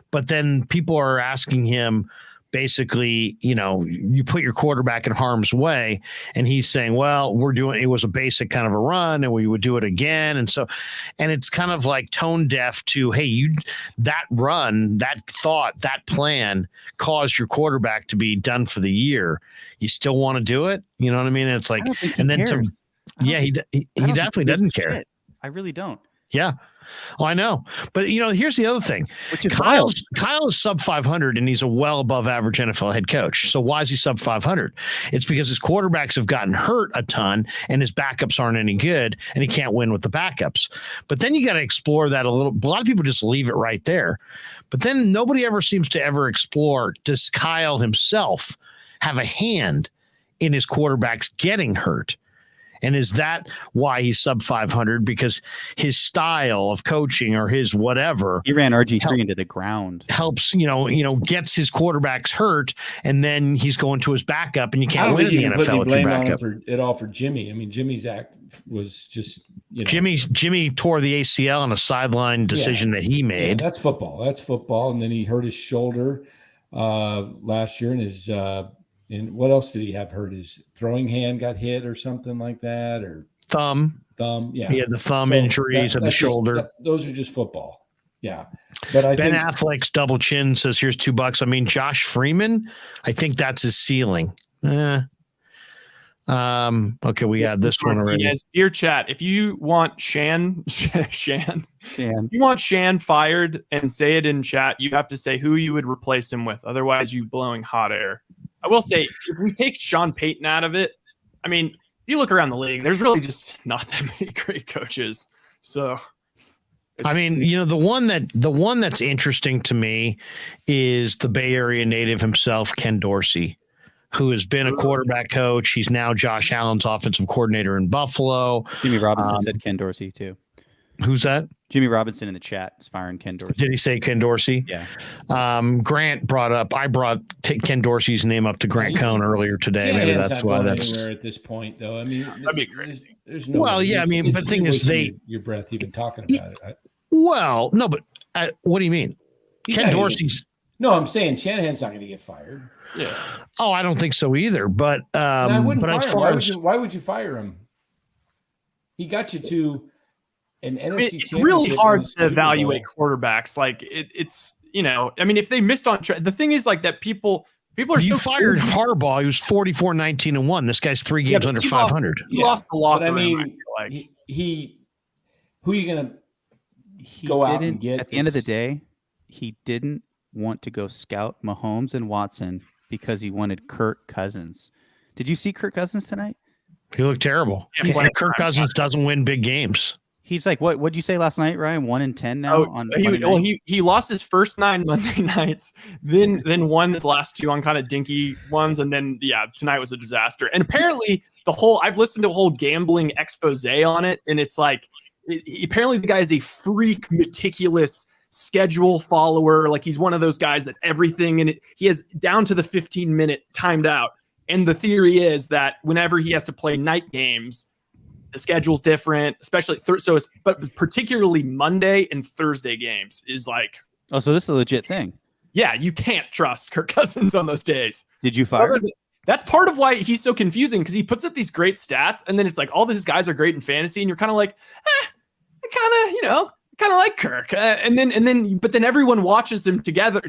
But then people are asking him basically, you put your quarterback in harm's way, and he's saying, well, it was a basic kind of a run and we would do it again. And it's kind of like tone deaf to, hey, that run, that thought, that plan caused your quarterback to be done for the year. You still want to do it? You know what I mean? It's like, and then he definitely doesn't care. Shit. I really don't. Yeah. Oh, I know. But, here's the other thing. Which is Kyle is sub 500, and he's a well above average NFL head coach. So why is he sub 500? It's because his quarterbacks have gotten hurt a ton, and his backups aren't any good, and he can't win with the backups. But then you got to explore that a little. A lot of people just leave it right there. But then nobody ever seems to ever explore, does Kyle himself have a hand in his quarterbacks getting hurt? And is that why he's sub 500? Because his style of coaching or his whatever, he ran RG3 into the ground, helps, gets his quarterbacks hurt, and then he's going to his backup, and you can't win in the NFL with your backup. For Jimmy. I mean, Jimmy's act was just, Jimmy tore the ACL on a sideline decision that he made. Yeah, that's football. And then he hurt his shoulder last year, and his and what else did he have hurt? His throwing hand got hit or something like that, or thumb. Yeah, he had the thumb injuries of the shoulder. Those are just football. Yeah, but Ben Affleck's double chin says, "Here's $2." I mean, Josh Freeman, I think that's his ceiling. Okay, we got this one already. Dear chat, if you want Shan, if you want Shan fired and say it in chat, you have to say who you would replace him with. Otherwise, you blowing hot air. I will say, if we take Sean Payton out of it, I mean, if you look around the league, there's really just not that many great coaches. So, I mean, the one that's interesting to me is the Bay Area native himself, Ken Dorsey, who has been a quarterback coach. He's now Josh Allen's offensive coordinator in Buffalo. Jimmy Robinson said Ken Dorsey too. Who's that? Jimmy Robinson in the chat is firing Ken Dorsey. Did he say Ken Dorsey? Yeah. Grant I brought Ken Dorsey's name up to Grant Cohn earlier today. Maybe that's why that's at this point, though. I mean, that'd be crazy. There's no. Well, yeah. I mean, but the thing is, your breath even talking about it. Well, no, but what do you mean? Ken Dorsey's. No, I'm saying Shanahan's not going to get fired. Yeah. Oh, I don't think so either. But I wouldn't fire him. Why would you fire him? He got you to an NFC championship. It's really hard to evaluate quarterbacks. Like it's I mean, if they missed on the thing is like that people are. You fired Harbaugh. He was 44-19-1. This guy's 3 games under 500. He lost the locker room. I mean, who are you going to go out and get? At the end of the day, he didn't want to go scout Mahomes and Watson because he wanted Kirk Cousins. Did you see Kirk Cousins tonight? He looked terrible. He's like, Kirk Cousins doesn't win big games. He's like, what did you say last night, Ryan? 1-10 now on he lost his first 9 Monday nights, then won his last 2 on kind of dinky ones, and then tonight was a disaster. And apparently I've listened to a whole gambling expose on it, and it's like apparently the guy is a freak, meticulous schedule follower. Like he's one of those guys that everything in it he has down to the 15-minute timed out. And the theory is that whenever he has to play night games, the schedule's different, especially but particularly Monday and Thursday games is like. Oh, so this is a legit thing. Yeah, you can't trust Kirk Cousins on those days. Did you fire him? That's part of why he's so confusing, because he puts up these great stats, and then it's like all these guys are great in fantasy, and you're kind of like, I kind of like Kirk, but then everyone watches them together,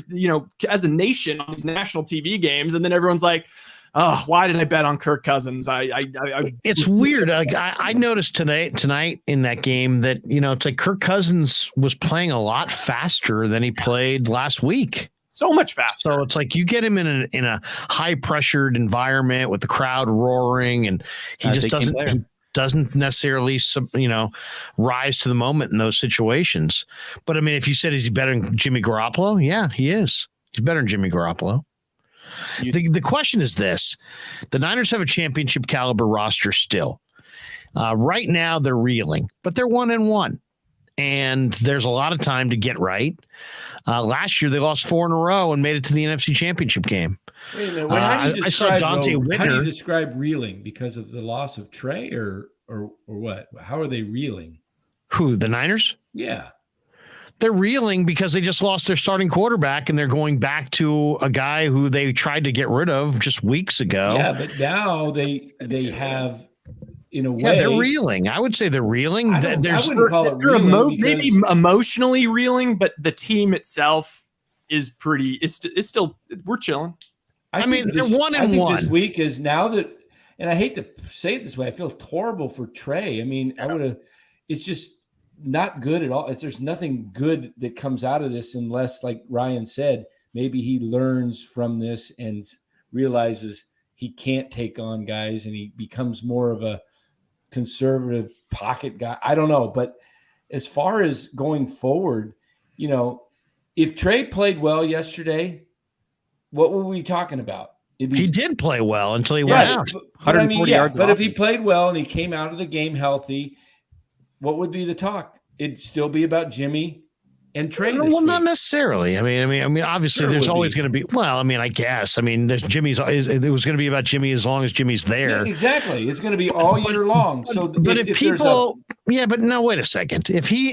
as a nation on these national TV games, and then everyone's like, oh, why did I bet on Kirk Cousins? It's weird. Like I noticed tonight in that game that, it's like Kirk Cousins was playing a lot faster than he played last week. So much faster. So it's like you get him in a high pressured environment with the crowd roaring, and he just doesn't necessarily, rise to the moment in those situations. But I mean, if you said, is he better than Jimmy Garoppolo? Yeah, he is. He's better than Jimmy Garoppolo. The question is this: the Niners have a championship caliber roster still. Right now they're reeling, but they're 1-1, and there's a lot of time to get right. Last year they lost 4 in a row and made it to the NFC Championship game. Wait a minute. I saw Dante Whitner. How do you describe reeling? Because of the loss of Trey, or what? How are they reeling? Who, the Niners? Yeah. They're reeling because they just lost their starting quarterback and they're going back to a guy who they tried to get rid of just weeks ago. Yeah, but now they have, in a way. Yeah, they're reeling. I would say they're reeling. I wouldn't call it they're reeling maybe emotionally reeling, but the team itself is pretty. It's still we're chilling. I mean, they're 1-1. This week is now that, and I hate to say it this way, I feel horrible for Trey. I mean, it's just not good at all. There's nothing good that comes out of this unless, like Ryan said, maybe he learns from this and realizes he can't take on guys and he becomes more of a conservative pocket guy. I don't know. But as far as going forward, if Trey played well yesterday, what were we talking about? He did play well until he went out. 140 yards. But if he played well and he came out of the game healthy, what would be the talk? It'd still be about Jimmy and Trey. Well, not necessarily. I mean, obviously, there's always going to be. Well, I mean, I guess. I mean, there's Jimmy's. It was going to be about Jimmy as long as Jimmy's there. Yeah, exactly. It's going to be all year long. So, but if people, but no, wait a second. If he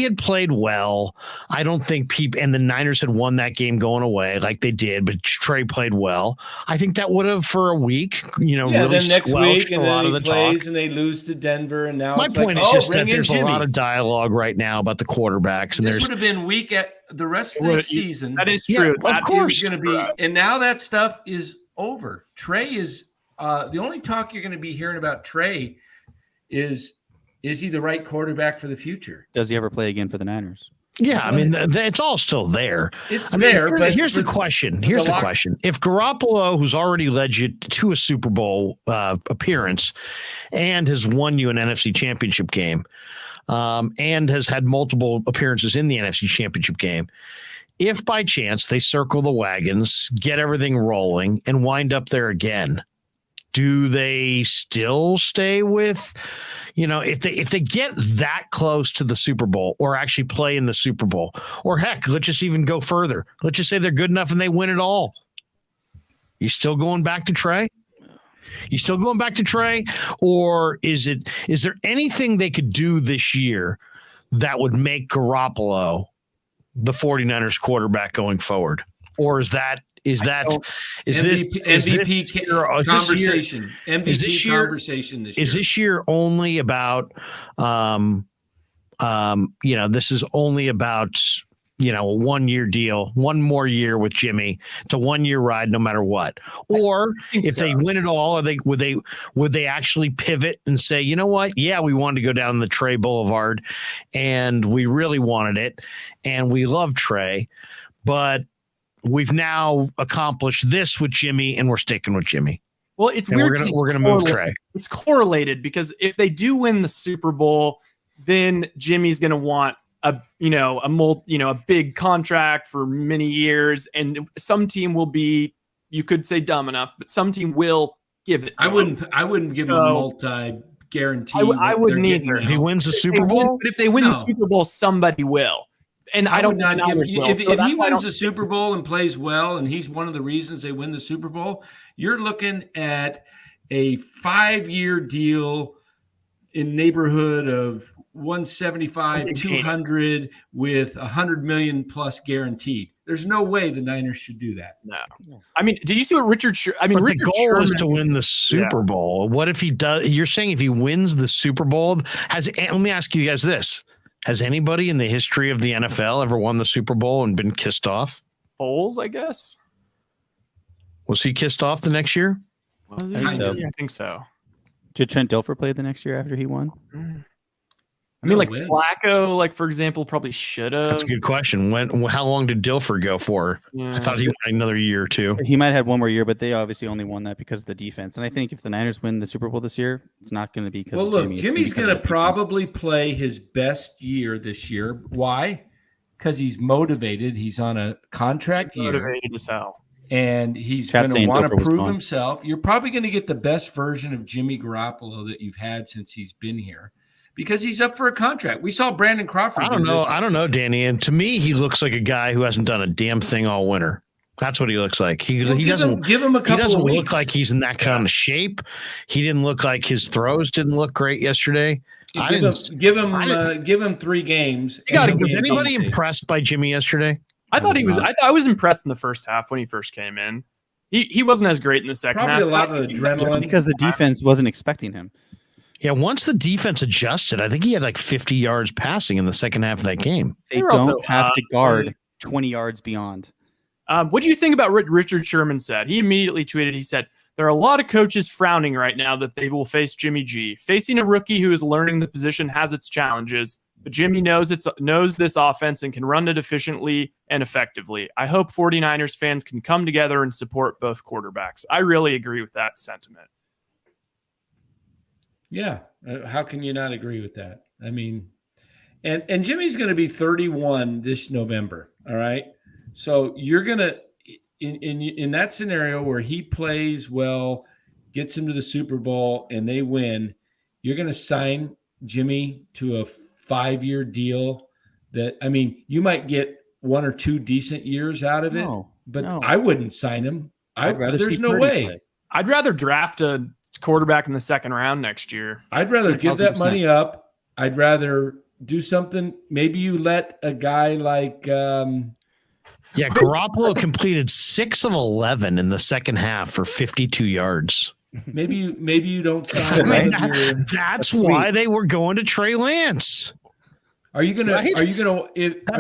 had played well, I don't think people and the Niners had won that game going away like they did. But Trey played well. I think that would have for a week, really then next week, and a lot of the talk. And they lose to Denver, and now my point is just that there's a lot of dialogue right now about the quarterbacks, and this would have been week at the rest of the season. That is true. Yeah, of course, going to be, and now that stuff is over. Trey is the only talk you're going to be hearing about. Trey is he the right quarterback for the future? Does he ever play again for the Niners? Yeah, I mean, it's all still there. But here's the question. Here's the question. If Garoppolo, who's already led you to a Super Bowl appearance and has won you an NFC Championship game, and has had multiple appearances in the NFC Championship game, if by chance they circle the wagons, get everything rolling, and wind up there again, do they still stay with, if they get that close to the Super Bowl or actually play in the Super Bowl, or heck, let's just even go further. Let's just say they're good enough and they win it all. You still going back to Trey? Or is there anything they could do this year that would make Garoppolo the 49ers quarterback going forward? Or is this conversation this year? Is this year only about this is only about a 1 year deal, one more year with Jimmy. It's a 1 year ride no matter what. Or if they win it all, would they actually pivot and say, you know what? Yeah, we wanted to go down the Trey Boulevard and we really wanted it and we love Trey, but we've now accomplished this with Jimmy and we're sticking with Jimmy. Well, it's weird. We're gonna move Trey. It's correlated because if they do win the Super Bowl, then Jimmy's going to want a big contract for many years, and some team will be, you could say, dumb enough, but some team will give it to him. I wouldn't give him a multi-guarantee. I wouldn't either. If he wins the Super Bowl? But if they win the Super Bowl, somebody will. And I don't not give, will, if he wins the Super Bowl and plays well, and he's one of the reasons they win the Super Bowl, you're looking at a 5-year deal in neighborhood of 175, 200 with $100 million plus guaranteed. There's no way the Niners should do that. No. I mean, did you see what Richard the goal is to win the Super Bowl. What if he does? You're saying if he wins the Super Bowl, let me ask you guys this. Has anybody in the history of the NFL ever won the Super Bowl and been kissed off? Foles, I guess. Was he kissed off the next year? I think so. Did Trent Dilfer play the next year after he won? I mean, Flacco, for example, probably should have. That's a good question. How long did Dilfer go for? Yeah. I thought he went another year or two. He might have had one more year, but they obviously only won that because of the defense. And I think if the Niners win the Super Bowl this year, it's not going to be because of Jimmy. Jimmy's going to probably play his best year this year. Why? Because he's motivated. He's on a contract year. Motivated as hell. And he's going to want to prove himself. You're probably going to get the best version of Jimmy Garoppolo that you've had since he's been here, because he's up for a contract. We saw Brandon Crawford. I don't know, Danny. And to me, he looks like a guy who hasn't done a damn thing all winter. That's what he looks like. He doesn't give him a couple. He doesn't look like he's in that kind of shape. He didn't look like his throws didn't look great yesterday. Give him 3 games. Was anybody impressed by Jimmy yesterday? I thought he was. I was impressed in the first half when he first came in. He wasn't as great in the second half. Probably a lot of adrenaline because the defense wasn't expecting him. Yeah, once the defense adjusted, I think he had like 50 yards passing in the second half of that game. They don't have to guard 20 yards beyond. What do you think about what Richard Sherman said? He immediately tweeted, he said, "There are a lot of coaches frowning right now that they will face Jimmy G. Facing a rookie who is learning the position has its challenges, but Jimmy knows this offense and can run it efficiently and effectively. I hope 49ers fans can come together and support both quarterbacks." I really agree with that sentiment. Yeah. How can you not agree with that? I mean, and Jimmy's going to be 31 this November. All right. So you're going to, in that scenario where he plays well, gets him to the Super Bowl and they win, you're going to sign Jimmy to a 5-year deal that, I mean, you might get 1 or 2 decent years out of it, but I wouldn't sign him. There's no way. Play. I'd rather draft a quarterback in the second round next year. I'd rather give that money up. I'd rather do something. Maybe you let a guy like Garoppolo completed 6 of 11 in the second half for 52 yards. Maybe you don't sign. That's why they were going to Trey Lance. Are you gonna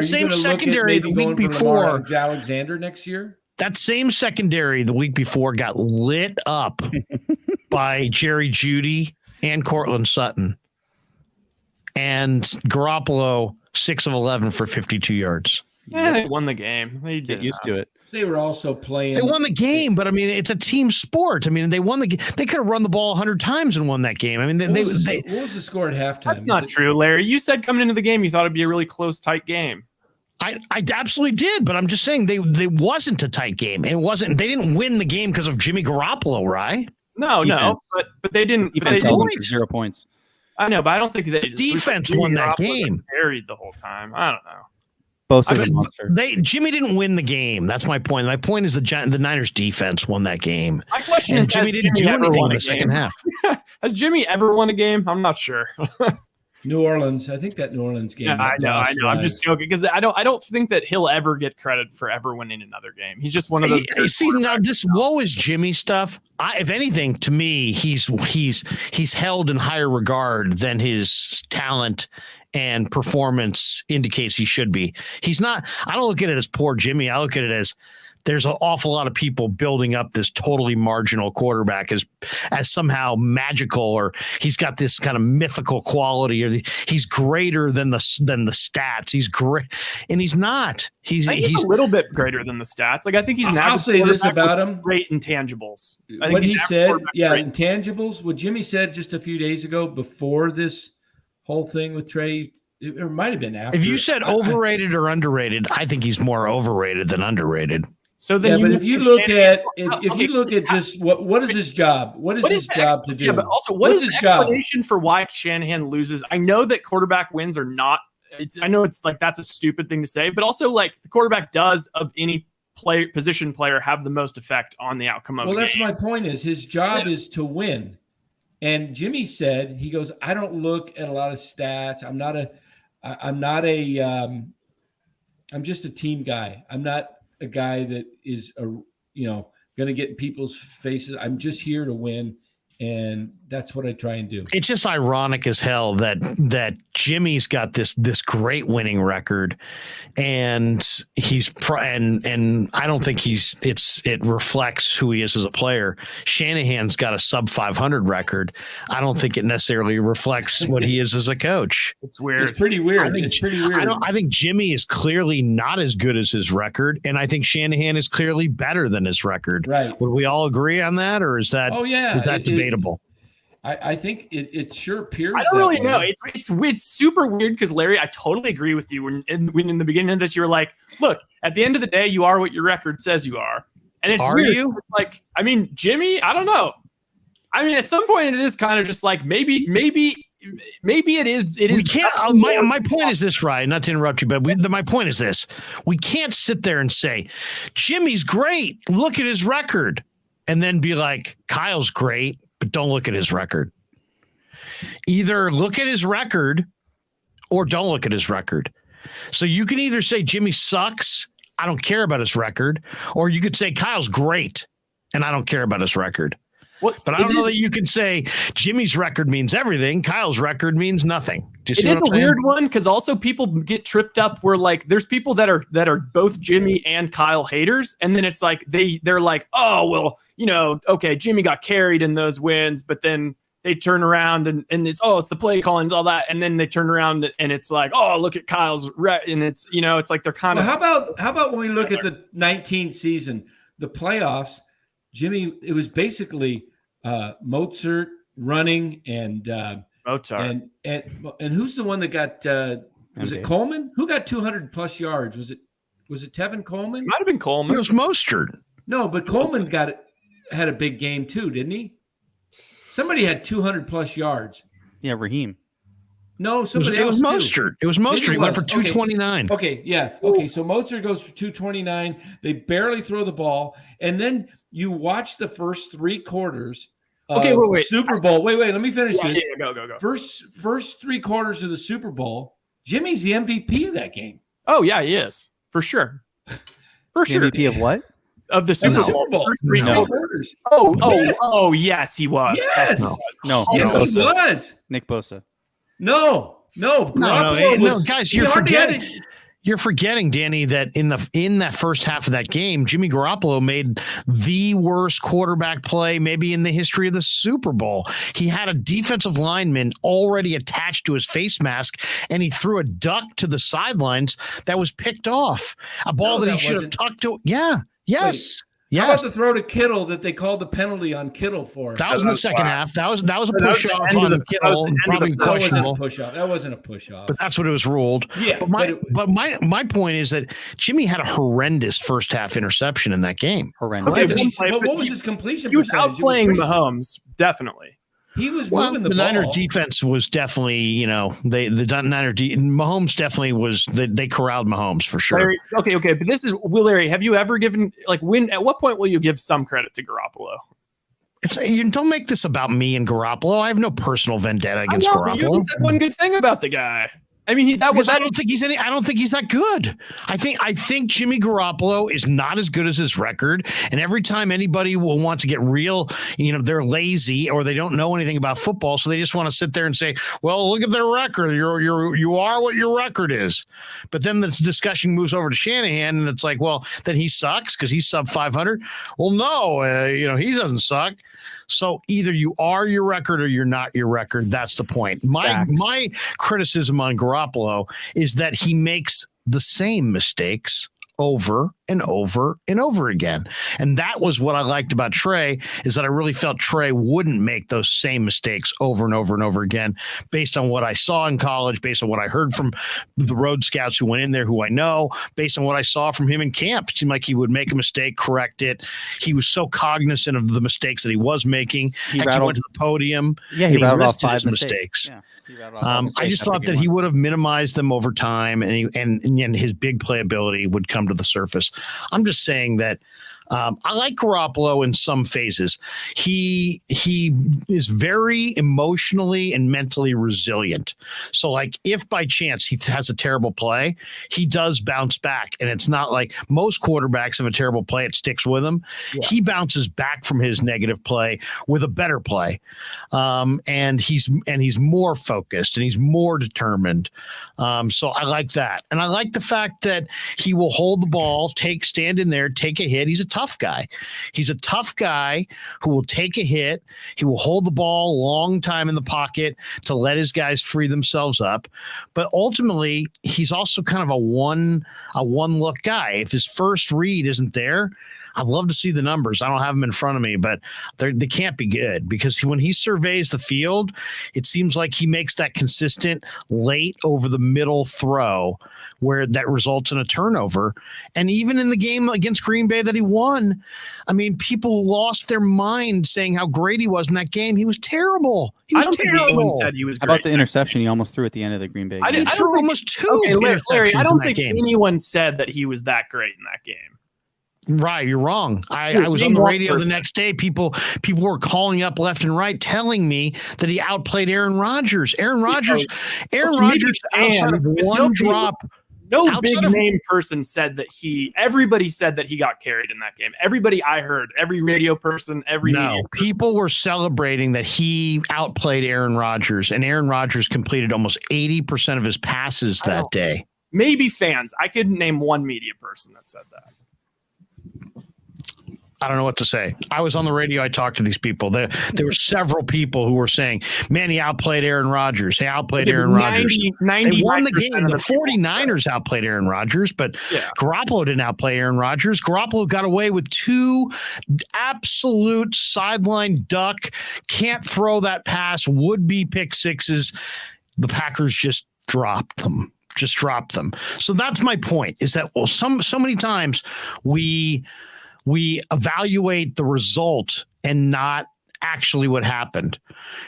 secondary the week before Alexander next year? That same secondary the week before got lit up by Jerry Jeudy and Cortland Sutton. And Garoppolo 6 of 11 for 52 yards. Yeah, they won the game. They get used to it. They were also playing. They won the game, but I mean, it's a team sport. I mean, they won the game. They could have run the ball 100 times and won that game. I mean, what was the score at halftime? That's not true, Larry. You said coming into the game, you thought it'd be a really close, tight game. I absolutely did, but I'm just saying they wasn't a tight game. It wasn't. They didn't win the game because of Jimmy Garoppolo, right? No, but they didn't. Defense held them for 0 points. I know, but I don't think they defense won that game. Carried the whole time. I don't know. Bosa's a monster. Jimmy didn't win the game. That's my point. My point is the Niners defense won that game. My question is, Jimmy didn't do anything in the second half. Has Jimmy ever won a game? I'm not sure. New Orleans. I think that New Orleans game. Yeah, I know. I'm just joking because I don't think that he'll ever get credit for ever winning another game. He's just one of those. See, now this woe is Jimmy stuff. If anything, to me, he's held in higher regard than his talent and performance indicates he should be. He's not. I don't look at it as poor Jimmy. I look at it as there's an awful lot of people building up this totally marginal quarterback as somehow magical, or he's got this kind of mythical quality, or he's greater than the stats. He's great, and he's not. He's a little bit greater than the stats. Like I think he's. I'll say this about him: great intangibles. What he said, intangibles. What Jimmy said just a few days ago before this whole thing with Trey. It might have been after. If you said overrated or underrated, I think he's more overrated than underrated. So then, but if you look at just what is his job? What is his job to do? Yeah, but also what is the explanation for why Shanahan loses? I know that quarterback wins are not. I know it's like that's a stupid thing to say, but also like the quarterback does of any position player have the most effect on the outcome of. Well, that's my point. Is his job is to win, and Jimmy said he goes, I don't look at a lot of stats. I'm just a team guy. I'm not a guy that is going to get in people's faces. I'm just here to win, and that's what I try and do. It's just ironic as hell that Jimmy's got this great winning record, and and I don't think it reflects who he is as a player. Shanahan's got a sub 500 record. I don't think it necessarily reflects what he is as a coach. It's weird. It's pretty weird. I think Jimmy is clearly not as good as his record, and I think Shanahan is clearly better than his record. Right? Would we all agree on that, or is that? Oh yeah, is that debatable? I think it sure appears. I don't really know. It's super weird because Larry, I totally agree with you. When in the beginning of this, you were like, "Look, at the end of the day, you are what your record says you are," and it's weird. You? It's like, I mean, Jimmy, I don't know. I mean, at some point, it is kind of just like maybe it is. We can't. My point is this, Ryan. Not to interrupt you, but my point is this: we can't sit there and say Jimmy's great. Look at his record, and then be like, Kyle's great. But don't look at his record. Either look at his record or don't look at his record. So you can either say Jimmy sucks, I don't care about his record, or you could say Kyle's great and I don't care about his record. But I don't know that you can say Jimmy's record means everything. Kyle's record means nothing. It is a weird one because also people get tripped up where like there's people that are both Jimmy and Kyle haters, and then it's like they're like, oh well, okay, Jimmy got carried in those wins, but then they turn around and it's the play callings, all that, and then they turn around and it's like, oh, look at Kyle's and it's it's like they're kind of. How about when we look at the 19th season, the playoffs, Jimmy, it was basically Mozart running and Mozart and who's the one that got was it Coleman? Who got 200 plus yards? Was it Tevin Coleman? Might have been Coleman. It was Mostert. No, but Coleman had a big game too, didn't he? Somebody had 200 plus yards. Yeah, Raheem. No, somebody else. It was Mostert. It was Mostert. He went for 229. Okay, yeah. Okay, so Mozart goes for 229. They barely throw the ball, and then you watch the first 3 quarters. Wait. Super Bowl. Wait. Let me finish this. Yeah, go. First 3 quarters of the Super Bowl. Jimmy's the MVP of that game. Oh yeah, he is for sure. MVP of what? Of the Super Bowl. First 3 quarters. Oh, yes, he was. Yes. No. Yes, he was. Nick Bosa. No. Guys, you're forgetting, Danny, that in that first half of that game, Jimmy Garoppolo made the worst quarterback play maybe in the history of the Super Bowl. He had a defensive lineman already attached to his face mask, and he threw a duck to the sidelines that was picked off. A ball that he should have tucked to. Yeah. Yes. How about the throw to Kittle that they called the penalty on Kittle for? That was in the second half. That was a push off on Kittle. Probably questionable. That wasn't a push off. But that's what it was ruled. Yeah. But my point is that Jimmy had a horrendous first half interception in that game. Horrendous. Okay, but what was his completion He was percentage? outplaying Mahomes, definitely. He was moving the ball. Niners defense was definitely, Mahomes definitely was. They corralled Mahomes for sure. Larry, okay, but this is Larry. Have you ever given at what point will you give some credit to Garoppolo? You don't make this about me and Garoppolo. I have no personal vendetta against Garoppolo. You said one good thing about the guy. I mean, I don't think he's that good. I think Jimmy Garoppolo is not as good as his record. And every time anybody will want to get real, they're lazy or they don't know anything about football, so they just want to sit there and say, "Well, look at their record. You are what your record is." But then the discussion moves over to Shanahan, and it's like, "Well, then he sucks because he's sub 500." Well, no, he doesn't suck. So either you are your record or you're not your record. That's the point. My criticism on Garoppolo is that he makes the same mistakes over and over and over again. And that was what I liked about Trey, is that I really felt Trey wouldn't make those same mistakes over and over and over again, based on what I saw in college, based on what I heard from the road scouts who went in there, who I know, based on what I saw from him in camp. It seemed like he would make a mistake, correct it. He was so cognizant of the mistakes that he was making. He went to the podium. Yeah, he rattled off 5 mistakes. Yeah. I just thought that he would have minimized them over time, and his big playability would come to the surface. I'm just saying that I like Garoppolo in some phases. He is very emotionally and mentally resilient. So, like, if by chance he has a terrible play, he does bounce back. And it's not like most quarterbacks have a terrible play, it sticks with him. Yeah. He bounces back from his negative play with a better play. And he's more focused and he's more determined. So I like that. And I like the fact that he will hold the ball, stand in there, take a hit. He's a tough guy. He's a tough guy who will take a hit. He will hold the ball a long time in the pocket to let his guys free themselves up. But ultimately, he's also kind of a one look guy. If his first read isn't there, I'd love to see the numbers. I don't have them in front of me, but they can't be good, because when he surveys the field, it seems like he makes that consistent late over the middle throw where that results in a turnover. And even in the game against Green Bay that he won, I mean, people lost their mind saying how great he was in that game. He was terrible. He was terrible. Think anyone said he was great. How about the interception he almost threw at the end of the Green Bay game? He threw almost 2. Okay, Larry, I don't think anyone said that he was that great in that game. Right, you're wrong. I was on the radio the next day. People were calling up left and right, telling me that he outplayed Aaron Rodgers. Aaron Rodgers outside of one drop. No big name person said that everybody said that he got carried in that game. Everybody I heard, every radio person, people were celebrating that he outplayed Aaron Rodgers, and Aaron Rodgers completed almost 80% of his passes that day. Maybe fans. I couldn't name one media person that said that. I don't know what to say. I was on the radio. I talked to these people. There were several people who were saying, man, he outplayed Aaron Rodgers. He outplayed Aaron Rodgers. They won the game. The 49ers outplayed Aaron Rodgers, but Garoppolo didn't outplay Aaron Rodgers. Garoppolo got away with 2 absolute sideline duck, can't throw that pass, would-be pick sixes. The Packers just dropped them. So that's my point, is that so many times we evaluate the result and not actually what happened.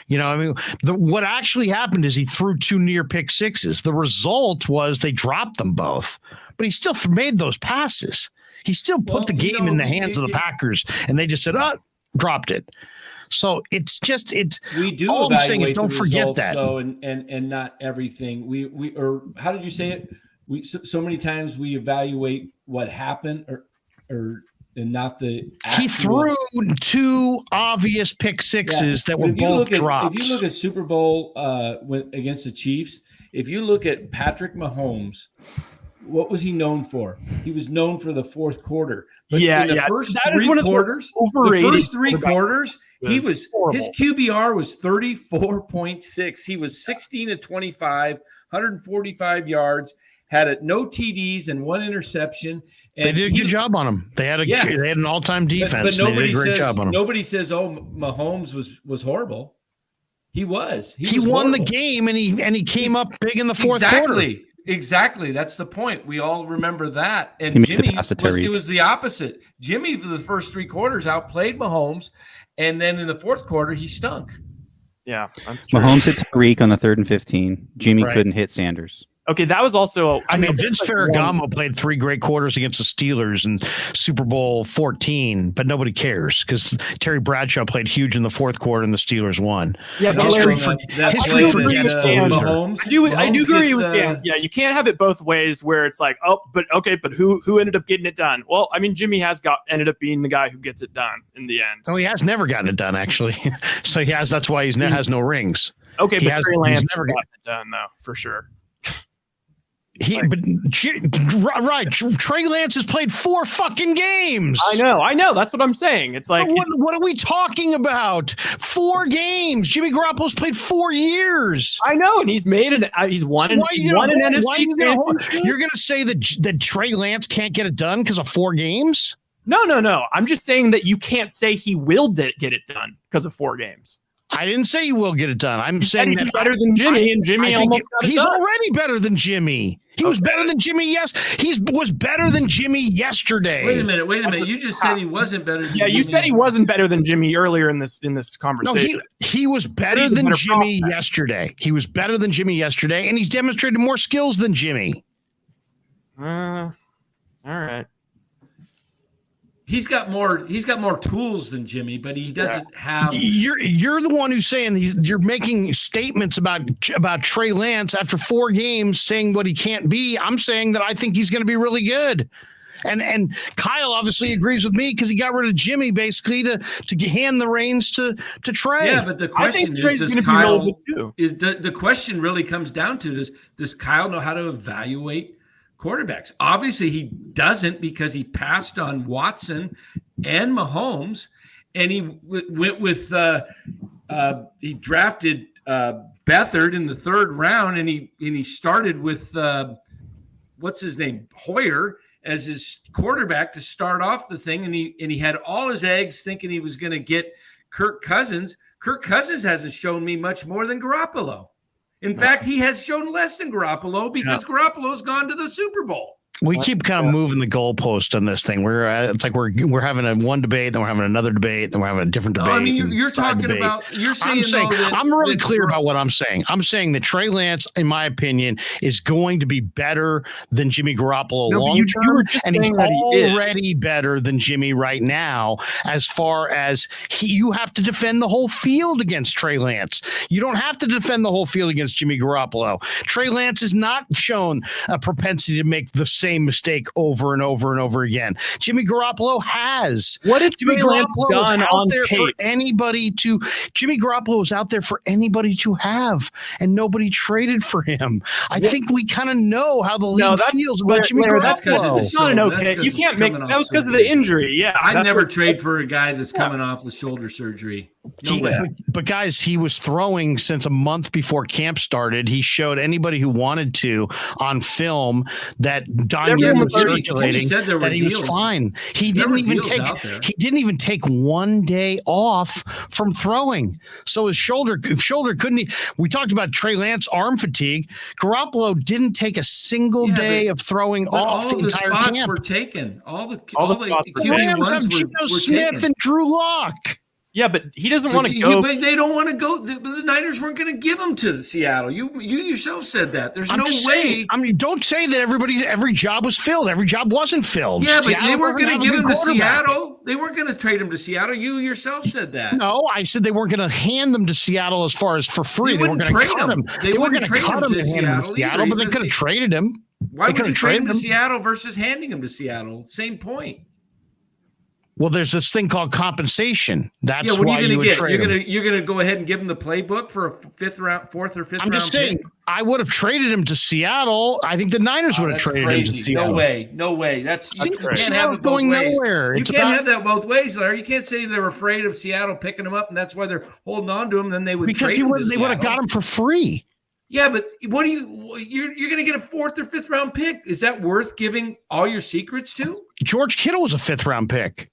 What actually happened is he threw 2 near pick sixes. The result was they dropped them both, but he still made those passes. He still put the game in the hands of the Packers, and they just said, dropped it. So we do all I'm saying is don't forget that. Though, and not everything. Or how did you say it? So many times we evaluate what happened or and not the actual. He threw 2 obvious pick sixes that were both dropped. If you look at Super Bowl against the Chiefs, if you look at Patrick Mahomes, what was he known for? He was known for the fourth quarter. But in the first 3 quarters, his QBR was 34.6. He was 16 to 25, 145 yards. Had no TDs and 1 interception. And they did a good job on him. They had an all-time defense. But nobody they did a great job on him. Nobody says, Mahomes was horrible. He was. He won the game, and he came up big in the fourth quarter. Exactly. That's the point. We all remember that. And Jimmy, it was the opposite. Jimmy, for the first 3 quarters, outplayed Mahomes, and then in the fourth quarter, he stunk. Yeah, that's true. Mahomes hit Tariq on the 3rd and 15. Jimmy couldn't hit Sanders. Okay, that was also. Vince Ferragamo played 3 great quarters against the Steelers in Super Bowl 14, but nobody cares because Terry Bradshaw played huge in the fourth quarter and the Steelers won. Yeah, history forgets Mahomes. I do agree with Dan. Yeah, you can't have it both ways where it's like, but who ended up getting it done? Well, Jimmy has ended up being the guy who gets it done in the end. No, he has never gotten it done actually. So that's why he has no rings. Okay, but Trey Lance has gotten it done though, for sure. Trey Lance has played 4 fucking games. I know. That's what I'm saying. It's like, what are we talking about? 4 games. Jimmy Garoppolo's played 4 years. I know, and he's won an NFC. You're going to say that Trey Lance can't get it done because of 4 games? No. I'm just saying that you can't say he will get it done because of 4 games. I didn't say he will get it done. I'm saying he's better than Jimmy, and Jimmy almost got it he's done. already better than Jimmy. He was better than Jimmy. Yes, he was better than Jimmy yesterday. Wait a minute. You just said he wasn't better than Jimmy. You said he wasn't better than Jimmy earlier in this conversation. No, he was better than Jimmy yesterday. He was better than Jimmy yesterday, and he's demonstrated more skills than Jimmy. All right. He's got more tools than Jimmy, but he doesn't have. You're the one who's saying you're making statements about Trey Lance after 4 games, saying what he can't be. I'm saying that I think he's going to be really good, and Kyle obviously agrees with me because he got rid of Jimmy basically to hand the reins to Trey. Yeah, but the question the question really comes down to does Kyle know how to evaluate quarterbacks? Obviously he doesn't, because he passed on Watson and Mahomes, and he went with he drafted Beathard in the 3rd round, and he started with what's his name, Hoyer, as his quarterback to start off the thing, and he had all his eggs thinking he was going to get Kirk Cousins. Kirk Cousins hasn't shown me much more than Garoppolo. In fact, he has shown less than Garoppolo because Garoppolo's gone to the Super Bowl. We keep kind of moving the goalpost on this thing. It's like we're having one debate, then we're having another debate, then we're having a different debate. I mean, you're talking about. You're saying. I'm really clear about what I'm saying. I'm saying that Trey Lance, in my opinion, is going to be better than Jimmy Garoppolo long term, and he's already better than Jimmy right now. As far as you have to defend the whole field against Trey Lance, you don't have to defend the whole field against Jimmy Garoppolo. Trey Lance has not shown a propensity to make the same mistake over and over and over again. Jimmy Garoppolo has. What has Trey Lance done on tape? Jimmy Garoppolo is out there for anybody to have, and nobody traded for him. I think we kind of know how the league feels about Jimmy Garoppolo. That's not an okay. You can't make that was because of the injury. Yeah, I'd never trade for a guy that's coming off the shoulder surgery. No way. But guys, he was throwing since a month before camp started. He showed anybody who wanted to on film that Don Yen was circulating that he was fine. He didn't even take 1 day off from throwing. So his shoulder couldn't. We talked about Trey Lance arm fatigue. Garoppolo didn't take a single day of throwing off the entire camp. All the spots were taken. All the Rams have Geno Smith and Drew Lock. Yeah, but he doesn't want to go. But they don't want to go. The Niners weren't going to give him to Seattle. You yourself said that. There's no way. Don't say that every job was filled. Every job wasn't filled. Yeah, but they weren't going to give him to Seattle. They weren't going to trade him to Seattle. You yourself said that. No, I said they weren't going to hand them to Seattle as far as for free. They weren't going to cut him. They weren't going to cut him to Seattle, but they could have traded him. Why would you trade him to Seattle versus handing him to Seattle? Same point. Well, there's this thing called compensation. That's what why you would trade him. You're gonna go ahead and give him the playbook for a fourth or fifth round. I'm just saying, I would have traded him to Seattle. I think the Niners would have traded him to Seattle. No way. That's you can't have it going nowhere. You can't have that both ways, Larry. You can't say they're afraid of Seattle picking him up, and that's why they're holding on to him. Then they would trade him to Seattle. They would have got him for free. Yeah, but what do you're going to get a fourth or fifth round pick? Is that worth giving all your secrets to? George Kittle was a fifth round pick.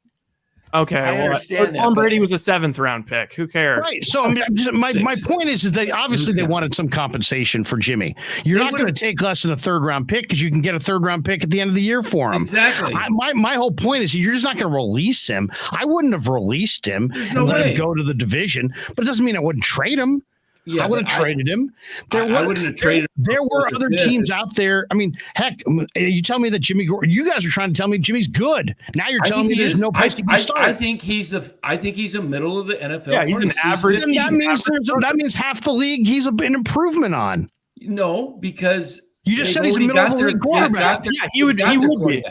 Okay, so Tom Brady was a 7th round pick. Who cares? Right. So my point is that obviously they wanted some compensation for Jimmy. You're not going to take less than a 3rd round pick because you can get a 3rd round pick at the end of the year for him. Exactly. My whole point is you're just not going to release him. I wouldn't have released him and let him go to the division, but it doesn't mean I wouldn't trade him. Yeah, I would have traded him. I wouldn't have traded him. There were other teams out there. I mean, heck, you tell me that you guys are trying to tell me Jimmy's good. Now you're telling me there's no place to be started. I think he's a middle of the NFL. Yeah, he's an average. That means half the league he's an improvement on. No, because you just said he's a middle of the league quarterback. Yeah, he would be.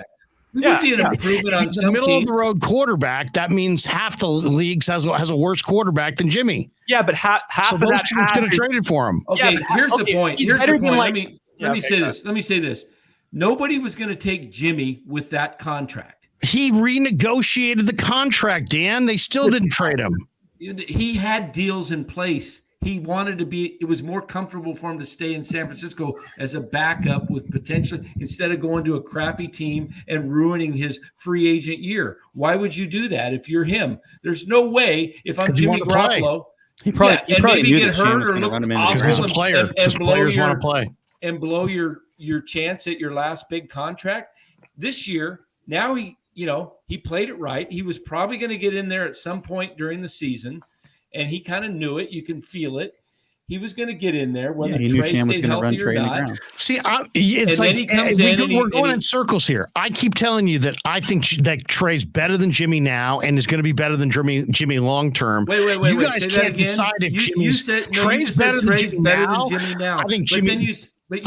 Would be an improvement on the middle of the road quarterback. That means half the leagues has a worse quarterback than Jimmy. Yeah, but half of that teams could have traded for him. Okay, here's the point. Let me say this. Nobody was going to take Jimmy with that contract. He renegotiated the contract, Dan. They still didn't trade him. He had deals in place. He wanted to be, it was more comfortable for him to stay in San Francisco as a backup with potentially, instead of going to a crappy team and ruining his free agent year. Why would you do that if you're him? There's no way if I'm Jimmy Garoppolo. He probably maybe get hurt or look awful he's a player. And players want to play. And blow your chance at your last big contract. This year, now he played it right. He was probably going to get in there at some point during the season. And he kind of knew it. You can feel it. He was going to get in there whether Trey stayed healthy or not. See, it's like we're going in circles here. I keep telling you that I think that Trey's better than Jimmy now and is going to be better than Jimmy long term. Wait. You guys can't decide if Trey's better than Jimmy now. I think Jimmy.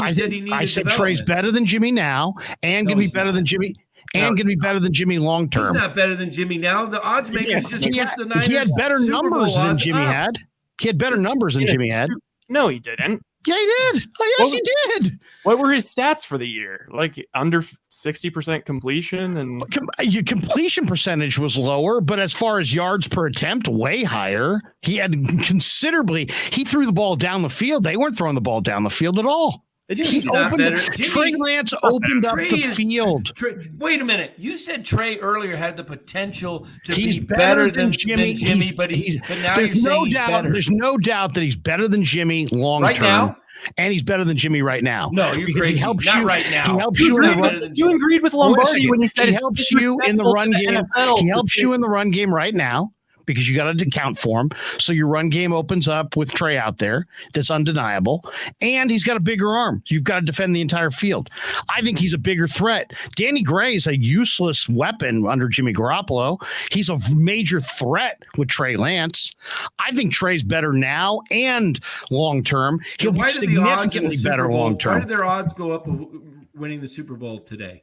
I said Trey's better than Jimmy now and going to be better than Jimmy. And going to be better than Jimmy long term. He's not better than Jimmy now. The odds makers just pushed the Niners. He had better numbers than Jimmy had. He had better numbers than Jimmy had. No, he didn't. Yeah, he did. Oh, yes, he did. What were his stats for the year? Like under 60% completion, and your completion percentage was lower, but as far as yards per attempt, way higher. He had considerably. He threw the ball down the field. They weren't throwing the ball down the field at all. Trey Lance opened up the field. Wait a minute. You said Trey earlier had the potential to be better than Jimmy, but now you're saying he's better. There's no doubt that he's better than Jimmy long term. And he's better than Jimmy right now. No, you're Because crazy. He helps Not you right now. He helps He's you in not the better run. than You agreed with Lombardi when he said He it's helps you in the disrespectful run to the game. NFL He to helps say- you in the run game right now because you got to account for him. So your run game opens up with Trey out there. That's undeniable. And he's got a bigger arm. You've got to defend the entire field. I think he's a bigger threat. Danny Gray is a useless weapon under Jimmy Garoppolo. He's a major threat with Trey Lance. I think Trey's better now and long term. He'll be Why did the odds in the significantly Super better Bowl- long Why term. did their odds go up of winning the Super Bowl today?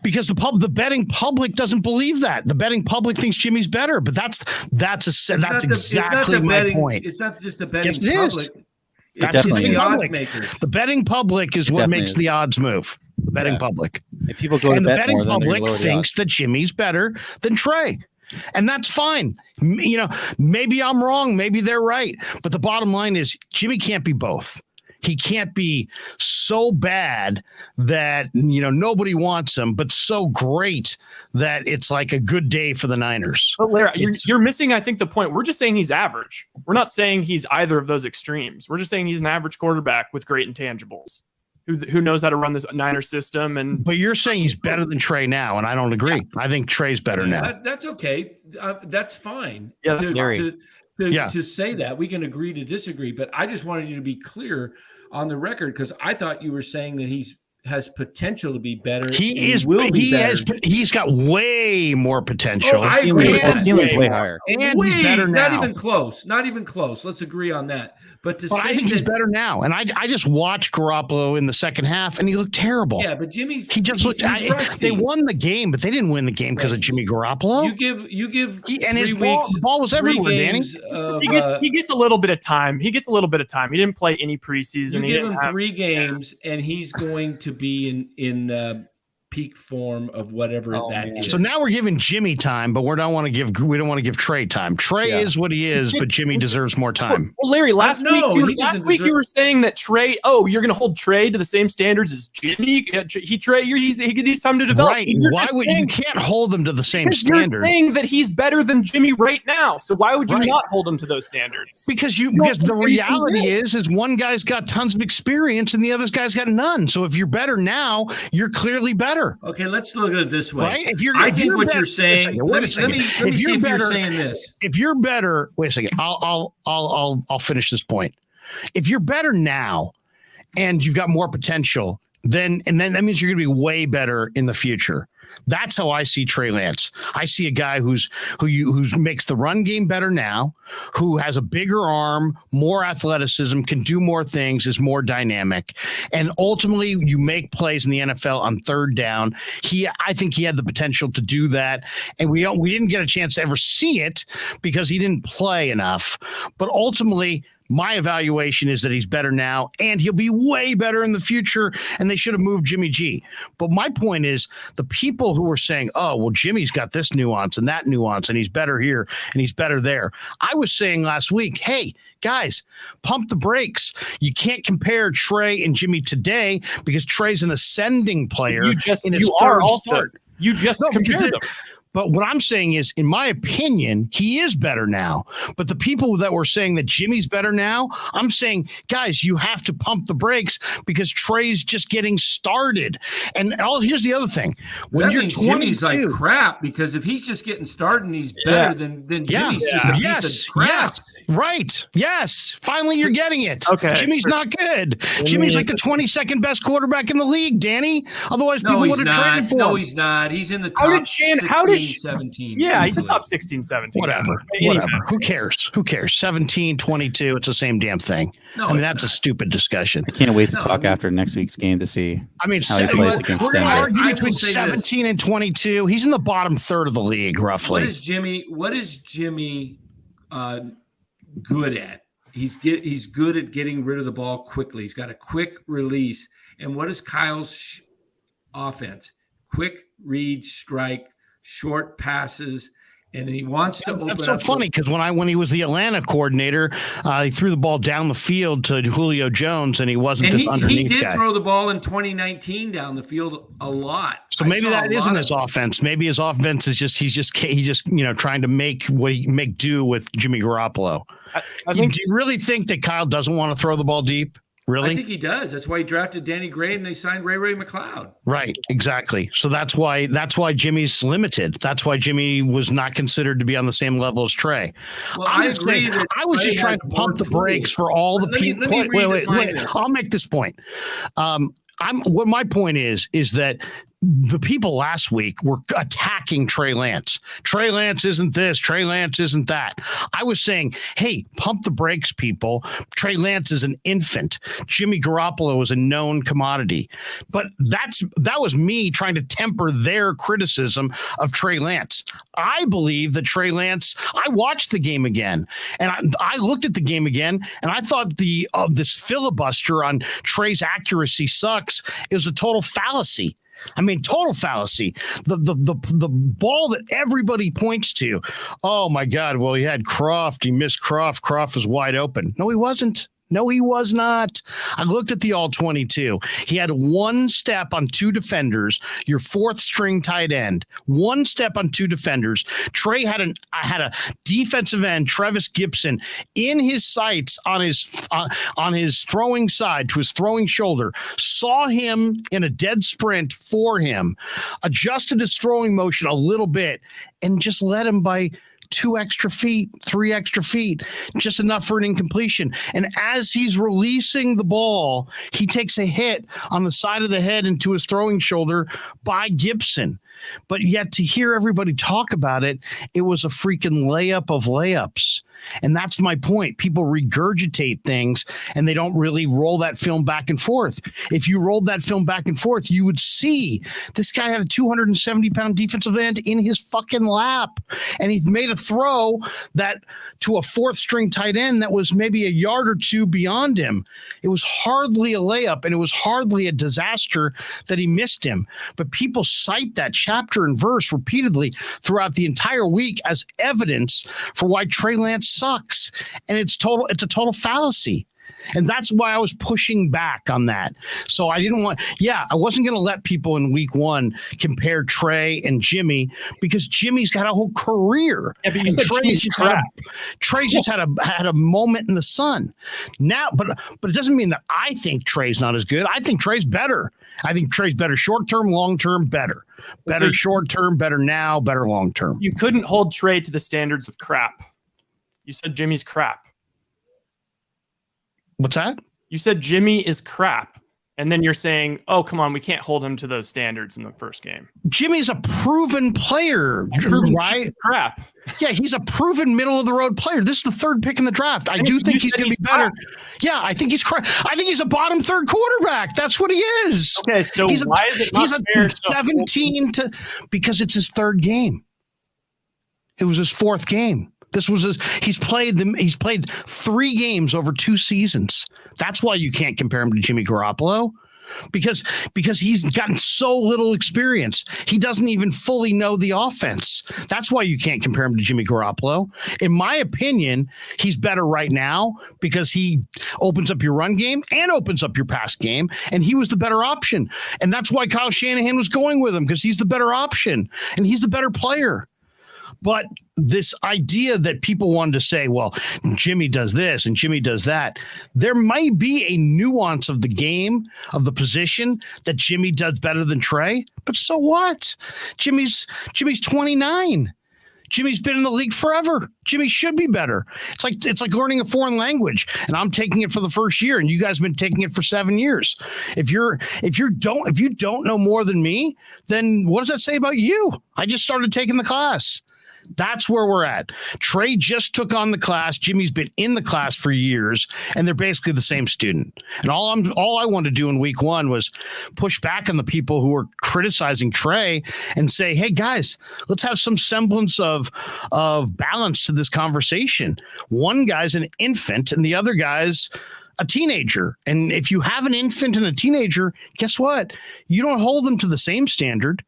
Because the betting public doesn't believe that. The betting public thinks Jimmy's better, but that's exactly my point. It's not just the betting Yes, it is. public. That's definitely the the betting odds public. makers. The betting public is It what definitely makes is. the odds move. The betting Yeah. public. If people go to And the bet betting more, then they're public lower the thinks odds. that Jimmy's better than Trey. And that's fine. Maybe I'm wrong. Maybe they're right. But the bottom line is Jimmy can't be both. He can't be so bad that, nobody wants him, but so great that it's like a good day for the Niners. But Larry, you're missing, I think, the point. We're just saying he's average. We're not saying he's either of those extremes. We're just saying he's an average quarterback with great intangibles who knows how to run this Niner system. But you're saying he's better than Trey now, and I don't agree. I think Trey's better now. That's okay. That's fine. Yeah, that's to say that. We can agree to disagree, but I just wanted you to be clear on the record because I thought you were saying that has potential to be better. He's got way more potential. Oh, I agree. His ceiling's way higher. And he's better now. Not even close. Not even close. Let's agree on that. But I think he's better now. And I just watched Garoppolo in the second half, and he looked terrible. Yeah, but Jimmy's he just looked. rusty. They won the game, but they didn't win the game because of Jimmy Garoppolo. You give and his ball was everywhere, Danny. He gets a little bit of time. He didn't play any preseason. You give him 3 games, and he's going to be in peak form of whatever that is. So now we're giving Jimmy time, but we don't want to give Trey time. Trey is what he is, but Jimmy deserves more time. Well, Larry, last week you were saying that Trey. Oh, you're going to hold Trey to the same standards as Jimmy. He needs time to develop. Right? Why would you can't hold him to the same standard? You're saying that he's better than Jimmy right now. So why would you not hold him to those standards? Because the reality is one guy's got tons of experience and the other guy's got none. So if you're better now, you're clearly better. Okay, let's look at it this way. Right? You're saying. Let me see if you're saying this. If you're better, wait a second. I'll finish this point. If you're better now, and you've got more potential, then that means you're going to be way better in the future. That's how I see Trey Lance. I see a guy who makes the run game better now, who has a bigger arm, more athleticism, can do more things, is more dynamic, and ultimately you make plays in the NFL on third down. I think he had the potential to do that, and we didn't get a chance to ever see it because he didn't play enough. But ultimately, my evaluation is that he's better now, and he'll be way better in the future, and they should have moved Jimmy G. But my point is the people who are saying, oh, well, Jimmy's got this nuance and that nuance, and he's better here and he's better there. I was saying last week, hey, guys, pump the brakes. You can't compare Trey and Jimmy today because Trey's an ascending player. You just compared them. But what I'm saying is, in my opinion, he is better now. But the people that were saying that Jimmy's better now, I'm saying, guys, you have to pump the brakes because Trey's just getting started. And here's the other thing. When that you're means 22, Jimmy's like crap because if he's just getting started and he's better than Jimmy's just a piece of crap. Yes. Right. Yes. Finally, you're getting it. Okay. Jimmy's not good. Jimmy's like the 22nd best quarterback in the league, Danny. Otherwise, people would have traded for him. No, he's not. He's in the top 16, 17. Yeah, he's a top 16, 17. Whatever. Who cares? 17, 22. It's the same damn thing. No, that's a stupid discussion. I can't wait to talk after next week's game to see how he plays against we're going to Denver. argue between 17 and 22. He's in the bottom third of the league, roughly. What is Jimmy good at? He's good at getting rid of the ball quickly. He's got a quick release. And what is Kyle's offense? Quick read, strike, short passes, and he wants to open up. That's so funny because when he was the Atlanta coordinator, he threw the ball down the field to Julio Jones, and he wasn't underneath. He did throw the ball in 2019 down the field a lot. So maybe that isn't his offense. Maybe his offense is he's just trying to make do with Jimmy Garoppolo. Do you really think that Kyle doesn't want to throw the ball deep? Really? I think he does. That's why he drafted Danny Gray and they signed Ray McLeod. Right, exactly. So that's why Jimmy's limited. That's why Jimmy was not considered to be on the same level as Trey. Well, I agree. I was just trying to pump the brakes for all the people. Wait. I'll make this point. What my point is that the people last week were attacking Trey Lance. Trey Lance isn't this. Trey Lance isn't that. I was saying, hey, pump the brakes, people. Trey Lance is an infant. Jimmy Garoppolo is a known commodity. But that was me trying to temper their criticism of Trey Lance. I believe that Trey Lance, I watched the game again, and I looked at the game again, and I thought this filibuster on Trey's accuracy sucks. It was a total fallacy. I mean, total fallacy. The ball that everybody points to. Oh my God! Well, he had Croft. He missed Croft. Croft was wide open. No, he wasn't. No, he was not. I looked at the all 22. He had one step on two defenders, your fourth string tight end, one step on two defenders. Trey had a defensive end, Trevis Gibson, in his sights on his throwing side to his throwing shoulder, saw him in a dead sprint for him, adjusted his throwing motion a little bit, and just led him by 2 extra feet, 3 extra feet, just enough for an incompletion. And as he's releasing the ball, he takes a hit on the side of the head into his throwing shoulder by Gibson. But yet to hear everybody talk about it, it was a freaking layup of layups. And that's my point. People regurgitate things and they don't really roll that film back and forth. If you rolled that film back and forth, you would see this guy had a 270-pound defensive end in his fucking lap. And he's made a throw that to a fourth string tight end that was maybe a yard or two beyond him. It was hardly a layup and it was hardly a disaster that he missed him. But people cite that chapter and verse repeatedly throughout the entire week as evidence for why Trey Lance sucks. And it's a total fallacy. And that's why I was pushing back on that. So I wasn't going to let people in week one compare Trey and Jimmy because Jimmy's got a whole career. Yeah, but you said Trey's just had a moment in the sun. Now, but it doesn't mean that I think Trey's not as good. I think Trey's better. I think Trey's better short-term, long-term, better. Better short-term, better now, better long-term. You couldn't hold Trey to the standards of crap. You said Jimmy's crap. What's that? You said Jimmy is crap. And then you're saying, oh, come on, we can't hold him to those standards in the first game. Jimmy's a proven player, right? Crap. Yeah, he's a proven middle-of-the-road player. This is the third pick in the draft. I do think he's going to be better. Yeah, I think he's crap. I think he's a bottom third quarterback. That's what he is. Okay, so why is it not fair? 17 to because it's his third game. It was his fourth game. He's played 3 games over 2 seasons. That's why you can't compare him to Jimmy Garoppolo, because he's gotten so little experience. He doesn't even fully know the offense. That's why you can't compare him to Jimmy Garoppolo. In my opinion, he's better right now because he opens up your run game and opens up your pass game, and he was the better option. And that's why Kyle Shanahan was going with him, because he's the better option and he's the better player. But this idea that people wanted to say, well, Jimmy does this and Jimmy does that, there might be a nuance of the game, of the position, that Jimmy does better than Trey. But so what? Jimmy's 29. Jimmy's been in the league forever. Jimmy should be better. It's like learning a foreign language, and I'm taking it for the first year, and you guys have been taking it for 7 years. If you don't know more than me, then what does that say about you? I just started taking the class. That's where we're at. Trey just took on the class. Jimmy's been in the class for years, and they're basically the same student. And all I wanted to do in week one was push back on the people who were criticizing Trey and say, hey, guys, let's have some semblance of balance to this conversation. One guy's an infant, and the other guy's a teenager. And if you have an infant and a teenager, guess what? You don't hold them to the same standard.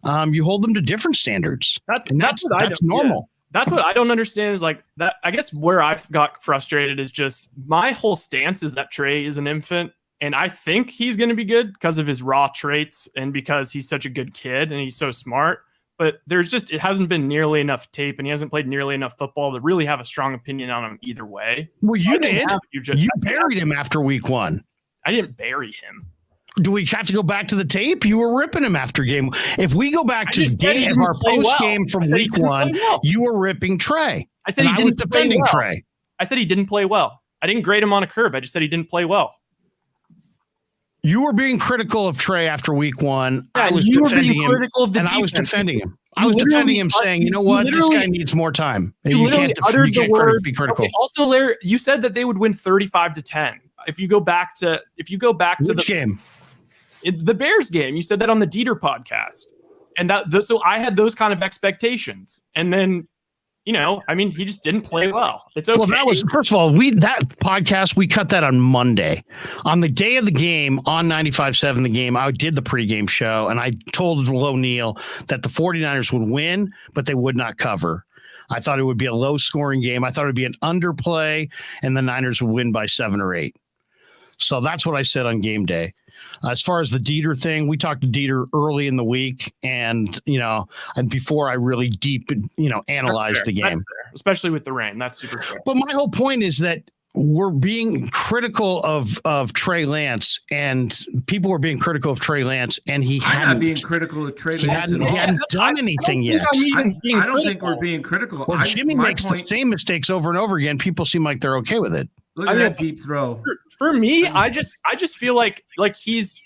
You hold them to different standards. That's normal. Yeah. That's what I don't understand is like that. I guess where I've got frustrated is just my whole stance is that Trey is an infant, and I think he's going to be good because of his raw traits and because he's such a good kid and he's so smart. but it hasn't been nearly enough tape, and he hasn't played nearly enough football to really have a strong opinion on him either way. Well, you did. You buried him after week 1. I didn't bury him. Do we have to go back to the tape? You were ripping him after game. If we go back to the game, our post game from week 1, you were ripping Trey. I said he didn't play well. Trey. I said he didn't play well. I didn't grade him on a curve. I just said he didn't play well. You were being critical of Trey after week 1. Yeah, I was you were defending being him, critical of the and defense. I was defending him. I was defending him, saying, "You know what? This guy needs more time." You can't uttered the word. Be critical. Okay, also, Larry, you said that they would win 35-10. If you go back to Which game? The Bears game, you said that on the Dieter podcast, and so I had those kind of expectations, and then. He just didn't play well. It's okay. Well, that was, first of all, that podcast, we cut that on Monday. On the day of the game, on 95.7 the game, I did the pregame show, and I told O'Neal that the 49ers would win, but they would not cover. I thought it would be a low-scoring game. I thought it would be an underplay, and the Niners would win by 7 or 8. So that's what I said on game day. As far as the Dieter thing, we talked to Dieter early in the week, and and before I really analyzed the game, especially with the rain. That's super fair. But my whole point is that we're being critical of Trey Lance, and people were being critical of Trey Lance, and I'm not being critical of Trey Lance at all. He hadn't done anything yet. I don't think we're being critical. Well, Jimmy makes the same mistakes over and over again. People seem like they're okay with it. Look at that deep throw. For me, I just feel like he's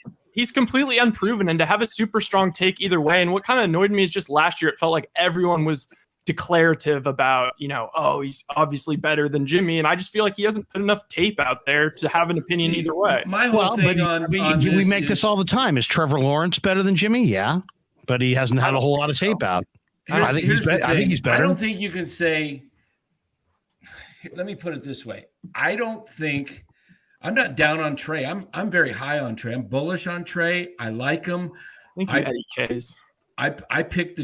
completely unproven, and to have a super strong take either way. And what kind of annoyed me is just last year, it felt like everyone was declarative about, he's obviously better than Jimmy. And I just feel like he hasn't put enough tape out there to have an opinion either way. My whole thing we make this all the time. Is Trevor Lawrence better than Jimmy? Yeah, but he hasn't had a whole lot of tape out. I think he's better. I don't think you can say. Let me put it this way. I'm not down on Trey. I'm very high on Trey. I'm bullish on Trey. I like him. I think Eddie K's. I picked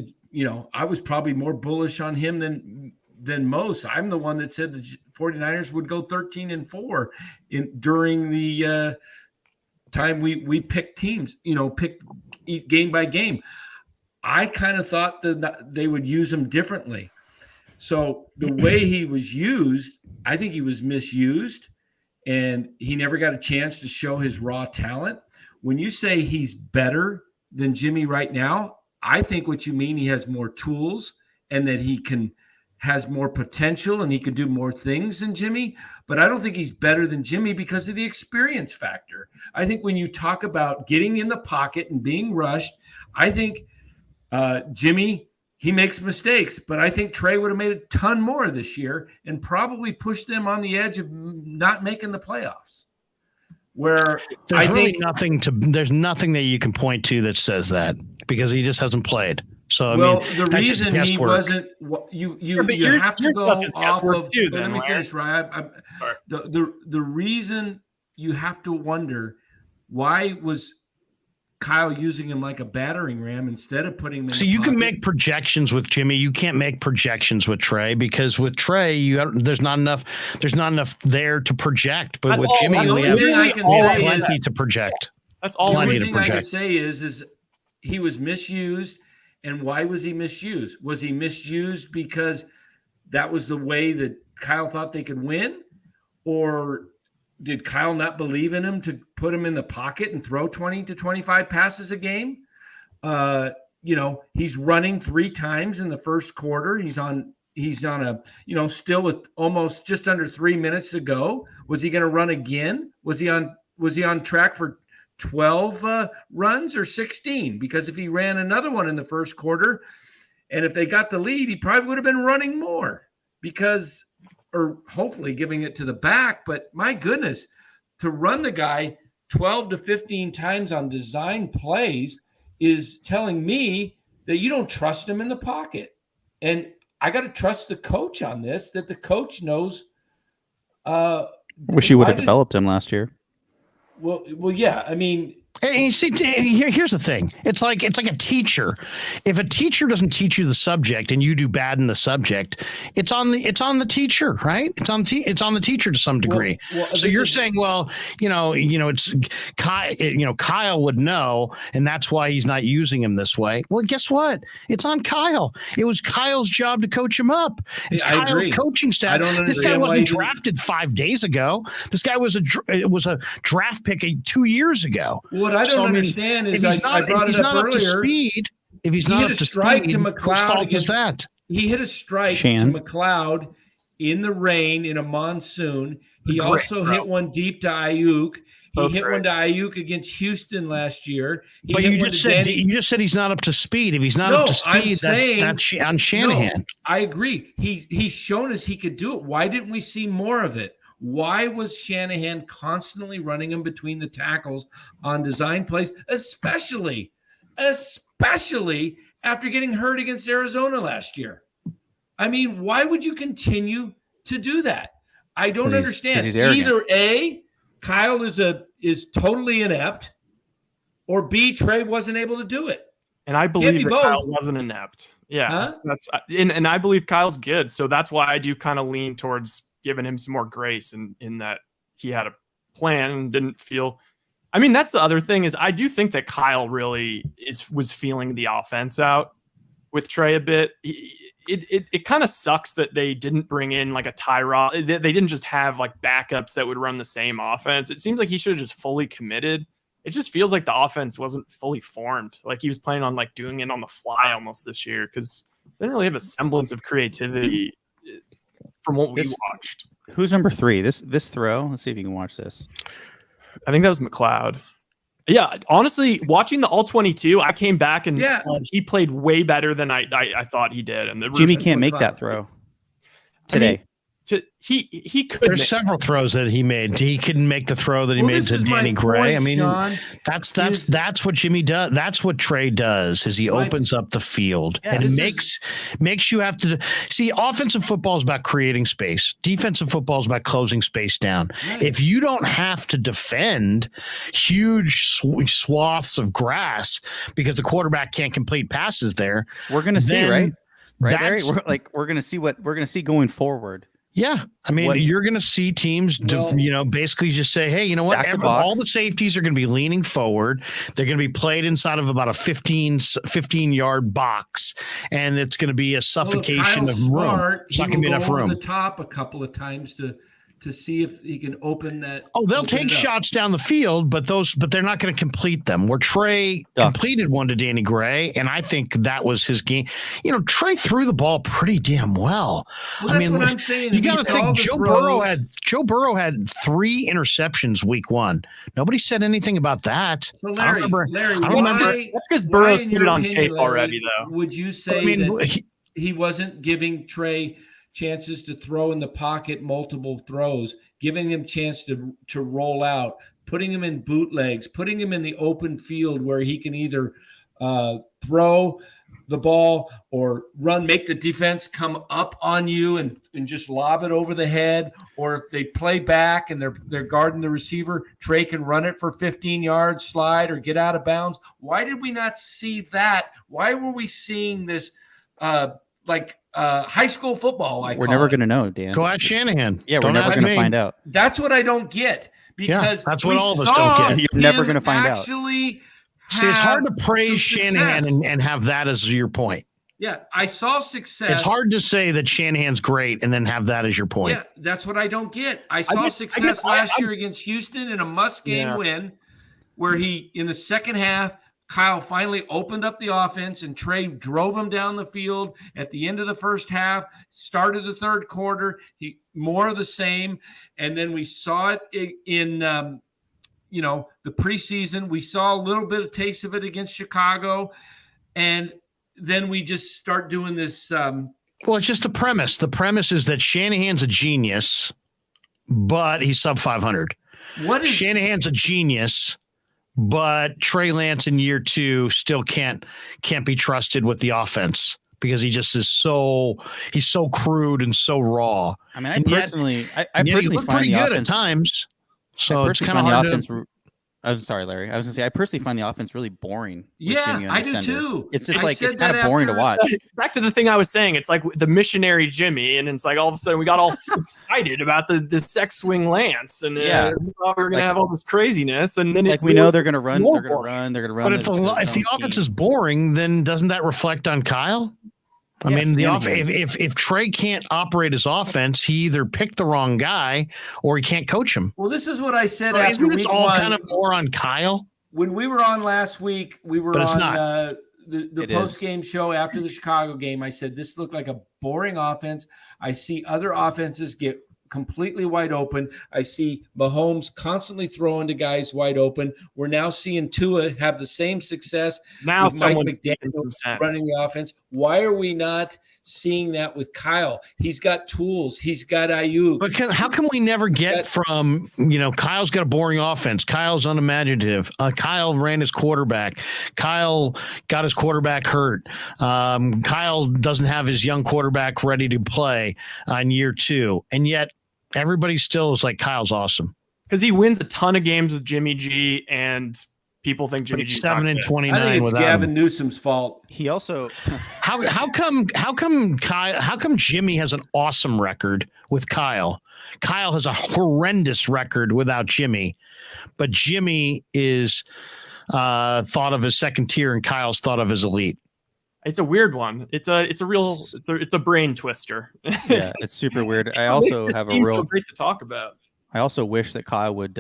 I was probably more bullish on him than most. I'm the one that said the 49ers would go 13-4 during the time we picked teams, picked game by game. I kind of thought that they would use him differently. So the way he was used, I think he was misused, and he never got a chance to show his raw talent. When you say he's better than Jimmy right now, I think what you mean, he has more tools and that he has more potential and he could do more things than Jimmy. But I don't think he's better than Jimmy because of the experience factor. I think when you talk about getting in the pocket and being rushed, I think Jimmy, he makes mistakes, but I think Trey would have made a ton more this year and probably pushed them on the edge of not making the playoffs. Where there's nothing that you can point to that says that, because he just hasn't played. So the reason he wasn't, you have to go off of. Too, let me finish, Ryan. The reason you have to wonder, why was Kyle using him like a battering ram instead of putting him in you can make projections with Jimmy. You can't make projections with Trey, because with Trey, there's not enough there to project. But with Jimmy, we have plenty to project. That's all. The only thing I can say is he was misused. And why was he misused? Was he misused because that was the way that Kyle thought they could win? Or did Kyle not believe in him to put him in the pocket and throw 20 to 25 passes a game? He's running 3 times in the first quarter. He's on a, still with almost just under 3 minutes to go. Was he going to run again? Was he on track for 12 runs or 16? Because if he ran another one in the first quarter, and if they got the lead, he probably would have been running more, or hopefully giving it to the back. But my goodness, to run the guy 12 to 15 times on design plays is telling me that you don't trust him in the pocket. And I got to trust the coach on this, that the coach knows. Wish he would have developed him last year. Well, yeah. I mean, And you see, here's the thing. It's like a teacher. If a teacher doesn't teach you the subject and you do bad in the subject, it's on the teacher, right? It's on the teacher to some degree. So you're saying, well, it's Kyle would know, and that's why he's not using him this way. Well, guess what? It's on Kyle. It was Kyle's job to coach him up. It's Kyle's coaching staff. This guy wasn't drafted 5 days ago. This guy was a draft pick 2 years ago. What I don't understand is I brought it up earlier. If he's not up to speed, to McLeod is that? He hit a strike to McLeod in the rain in a monsoon. He also hit one deep to Ayuk. He hit one to Ayuk against Houston last year. But you just said he's not up to speed. If he's not up to speed, that's on Shanahan. No, I agree. He's shown us he could do it. Why didn't we see more of it? Why was Shanahan constantly running him between the tackles on design plays, especially after getting hurt against Arizona last year? I mean, why would you continue to do that? I don't understand. Either A, Kyle is totally inept, or B, Trey wasn't able to do it. And I believe that Kyle wasn't inept. Yeah, and I believe Kyle's good. So that's why I do kind of lean towards giving him some more grace in that he had a plan and didn't feel. I mean, that's the other thing is I do think that Kyle really was feeling the offense out with Trey a bit. It kind of sucks that they didn't bring in like a Tyrod. They didn't just have like backups that would run the same offense. It seems like he should have just fully committed. It just feels like the offense wasn't fully formed. Like he was planning on like doing it on the fly almost this year because they didn't really have a semblance of creativity from what we watched. Who's number 3? This throw. Let's see if you can watch this. I think that was McLeod. Yeah, honestly, watching the All-22, I came back and said he played way better than I thought he did. And Jimmy can't make that throw today. He could. There's several throws that he made. He couldn't make the throw that he made to Danny Gray. I mean, Sean, that's what Jimmy does. That's what Trey does. Is he opens up the field and it makes you have to see. Offensive football is about creating space. Defensive football is about closing space down. Right. If you don't have to defend huge swaths of grass because the quarterback can't complete passes there, we're going to see right there. We're going to see what we're going to see going forward. Yeah. I mean, you're going to see teams, basically just say, hey, you know what? All the safeties are going to be leaning forward. They're going to be played inside of about a 15-yard box, and it's going to be a suffocation of room. It's not going to be enough room. The top a couple of times to see if he can open that. Oh, they'll take shots down the field, but they're not going to complete them. Where Trey completed one to Danny Gray, and I think that was his game. Trey threw the ball pretty damn well. I mean, what I'm saying. You got to think Joe Burrow had 3 interceptions week 1. Nobody said anything about that. So Larry, I don't remember. That's because Burrow's put it on tape already, though. Would you say that he wasn't giving Trey chances to throw in the pocket, multiple throws, giving him chance to roll out, putting him in bootlegs, putting him in the open field where he can either throw the ball or run, make the defense come up on you and just lob it over the head, or if they play back and they're guarding the receiver, Trey can run it for 15 yards, slide, or get out of bounds. Why did we not see that? Why were we seeing this high school football? We're never going to know, Dan. Go at Shanahan. Yeah, we're never going to find out. That's what I don't get, because that's what all of us don't get. You're never going to find out. See, it's hard to praise Shanahan and have that as your point. Yeah, I saw success. It's hard to say that Shanahan's great and then have that as your point. Yeah, that's what I don't get. I saw success last year against Houston in a must-game win, where he, in the second half, Kyle finally opened up the offense and Trey drove him down the field at the end of the first half, started the third quarter. More of the same. And then we saw it in the preseason. We saw a little bit of taste of it against Chicago. And then we just start doing this. Well, it's just the premise. The premise is that Shanahan's a genius, but he's sub 500. Shanahan's a genius, but Trey Lance in year 2 still can't be trusted with the offense because he just is he's so crude and so raw. I mean, I personally look find pretty the good offense at times. So it's kind of hard to. I'm sorry, Larry. I was gonna say I personally find the offense really boring. with Yeah, Jimmy under I do center. too. It's just I like said it's kind of that boring to after- watch. Back to the thing I was saying, it's like the missionary Jimmy, and it's like all of a sudden we got all excited about the sex swing Lance, and Yeah. we thought we were gonna Like- have all this craziness, and then Like we know they're gonna run. more They're gonna boring. run. They're gonna run. But if the offense is boring, then doesn't that reflect on Kyle? I Yes, mean, Shanahan. if Trey can't operate his offense, he either picked the wrong guy or he can't coach him. Well, this is what I said So after isn't this week all one. kind of more on Kyle? When we were on last week, we were But it's on not. the It is. post game show after the Chicago game. I said this looked like a boring offense. I see other offenses get completely wide open. I see Mahomes constantly throwing to guys wide open. We're now seeing Tua have the same success now with Mike someone's making McDaniel some sense. running the offense. Why are we not seeing that with Kyle? He's got tools. He's got Ayuk. But how come we never get from, Kyle's got a boring offense. Kyle's unimaginative. Kyle ran his quarterback. Kyle got his quarterback hurt. Kyle doesn't have his young quarterback ready to play on year 2. And yet everybody still is like, Kyle's awesome. Because he wins a ton of games with Jimmy G, and people think Jimmy But G he's 7 and I 29 think it's without Gavin him. Newsom's fault. He also How come Jimmy has an awesome record with Kyle? Kyle has a horrendous record without Jimmy, but Jimmy is thought of as second tier and Kyle's thought of as elite. It's a weird one. It's a brain twister. yeah, it's super weird. I What makes also this have a team real. so great to talk about. I also wish that Kyle would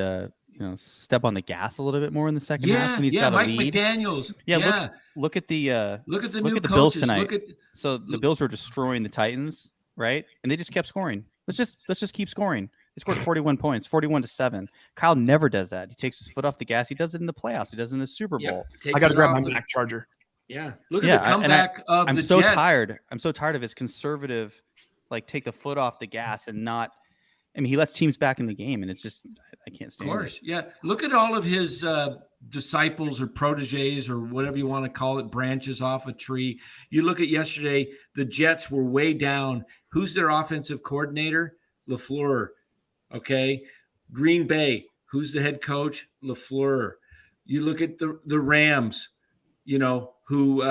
step on the gas a little bit more in the second half when he's got a Mike lead. McDaniels. Yeah, look at the Look at the look new at the coaches. Bills tonight. Look at So the Bills were destroying the Titans, right? And they just kept scoring. Let's just keep scoring. They scored 41 points, 41-7. Kyle never does that. He takes his foot off the gas. He does it in the playoffs. He does it in the Super Bowl. I got to grab my Mac charger. Yeah, look Yeah, at the comeback of I'm the so Jets. tired. I'm so tired of his conservative, like take the foot off the gas and not. I mean, he lets teams back in the game, and it's just I can't Of stand course, it. yeah. Look at all of his disciples or proteges or whatever you want to call it, branches off a tree. You look at yesterday, the Jets were way down. Who's their offensive coordinator? LaFleur. Okay. Green Bay. Who's the head coach? LaFleur. You look at the Rams, who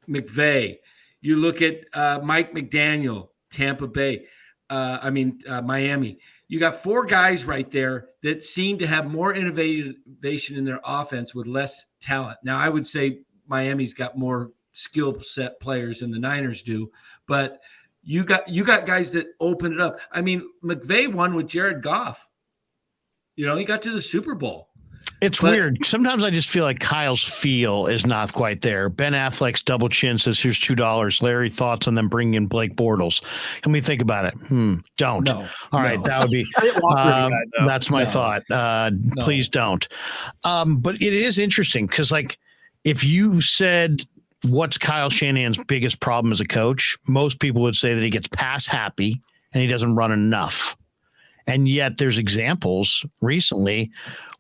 McVay. You look at Mike McDaniel, Tampa Bay. Miami. You got 4 guys right there that seem to have more innovation in their offense with less talent. Now, I would say Miami's got more skill set players than the Niners do, but you got guys that open it up. I mean, McVay won with Jared Goff. He got to the Super Bowl. It's weird. Sometimes I just feel like Kyle's feel is not quite there. Ben Affleck's double chin says, "Here's $2." Larry, thoughts on them bringing in Blake Bortles? Can we think about it? Don't. No, All right, that would be. That's my thought. Please don't. But it is interesting because, like, if you said what's Kyle Shanahan's biggest problem as a coach, most people would say that he gets pass happy and he doesn't run enough. And yet there's examples recently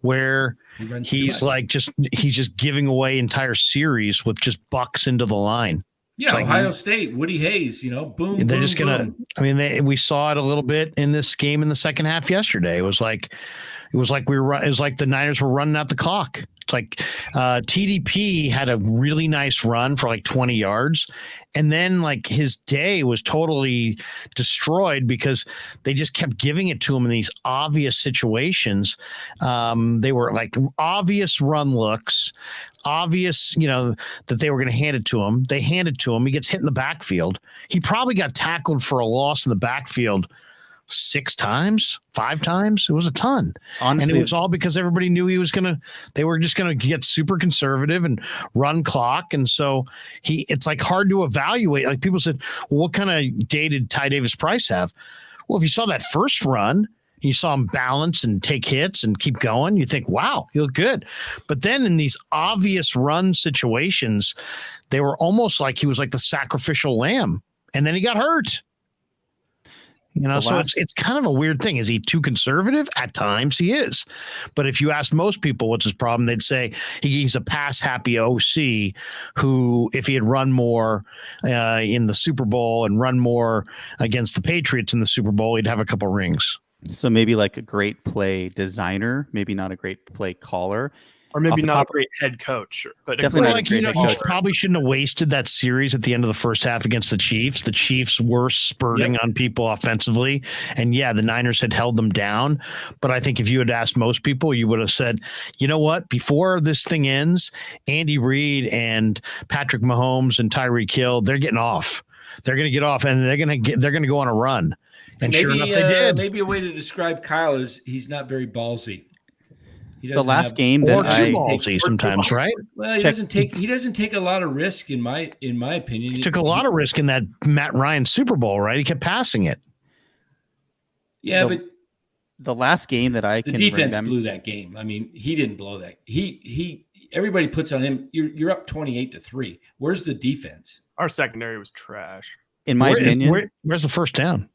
where he's just giving away entire series with just bucks into the line. Yeah, like, Ohio State, Woody Hayes, boom. They're boom, just going to, boom. I mean, we saw it a little bit in this game in the second half yesterday. It was like the Niners were running out the clock. It's like TDP had a really nice run for like 20 yards. And then like his day was totally destroyed because they just kept giving it to him in these obvious situations. They were like obvious run looks, obvious, that they were going to hand it to him. They hand it to him. He gets hit in the backfield. He probably got tackled for a loss in the backfield 6 times, 5 times. It was a ton. Honestly, and it was all because everybody knew they were just going to get super conservative and run clock. And so it's like hard to evaluate. Like people said, well, what kind of day did Ty Davis Price have? Well, if you saw that first run, you saw him balance and take hits and keep going, you think, wow, he looked good. But then in these obvious run situations, they were almost like he was like the sacrificial lamb. And then he got hurt. So it's kind of a weird thing. Is he too conservative? At times he is. But if you ask most people what's his problem, they'd say he's a pass-happy OC who, if he had run more in the Super Bowl and run more against the Patriots in the Super Bowl, he'd have a couple rings. So maybe like a great play designer, maybe not a great play caller. Or maybe Off the not top- a great head coach, but Definitely a not great, a Like, great you know, head you coach. probably shouldn't have wasted that series at the end of the first half against the Chiefs. The Chiefs were spurting on people offensively. And yeah, the Niners had held them down. But I think if you had asked most people, you would have said, you know what, before this thing ends, Andy Reid and Patrick Mahomes and Tyreek Hill, they're getting off. They're going to get off and they're going to go on a run. And maybe, sure enough, they did. Maybe a way to describe Kyle is he's not very ballsy. He The doesn't last have- game Or that too I ballsy sometimes, right? Well, he Check- doesn't take a lot of risk in my opinion. He took a lot of risk in that Matt Ryan Super Bowl, right? He kept passing it. Yeah, the- but the last game that I the can defense remember. blew that game. I mean, he didn't blow that. He everybody puts on him. You're up 28-3. Where's the defense? our secondary was trash. In my opinion, Where's the first down?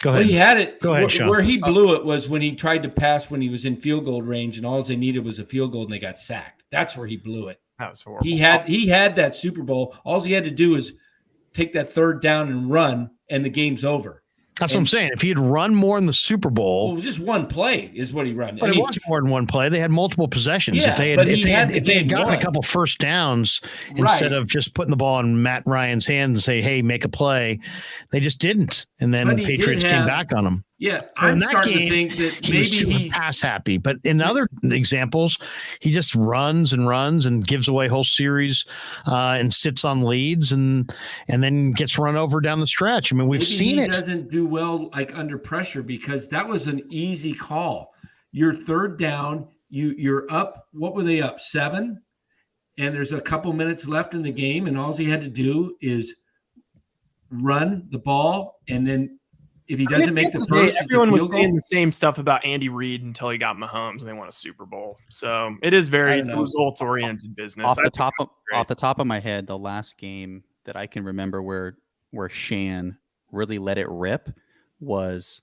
Go Well, ahead. he had it. Go ahead, Sean. Where he blew it was when he tried to pass when he was in field goal range, and all they needed was a field goal, and they got sacked. That's where he blew it. That was horrible. He had that Super Bowl. All he had to do is take that third down and run, and the game's over. That's what I'm saying. If he had run more in the Super Bowl, Well, it was just one play is what he run. but it wasn't more than one play. They had multiple possessions. Yeah, if they but had, he had the game gotten won. a couple first downs Right. instead of just putting the ball in Matt Ryan's hands and say, "Hey, make a play," they just didn't. And then But the he did Patriots came have- back on them. Yeah, In I'm that starting game, to think that He was maybe too he's pass happy, but in other examples, he just runs and gives away whole series and sits on leads and then gets run over down the stretch. I mean, we've maybe seen he it. doesn't do well like under pressure because that was an easy call. Your third down, you're up. What were they up 7? And there's a couple minutes left in the game, and all he had to do is run the ball, and then if he doesn't make the first, it's a everyone was field saying goal. the same stuff about Andy Reid until he got Mahomes and they won a Super Bowl. So it is very results oriented business. off the top of my head, the last game that I can remember where Shan really let it rip was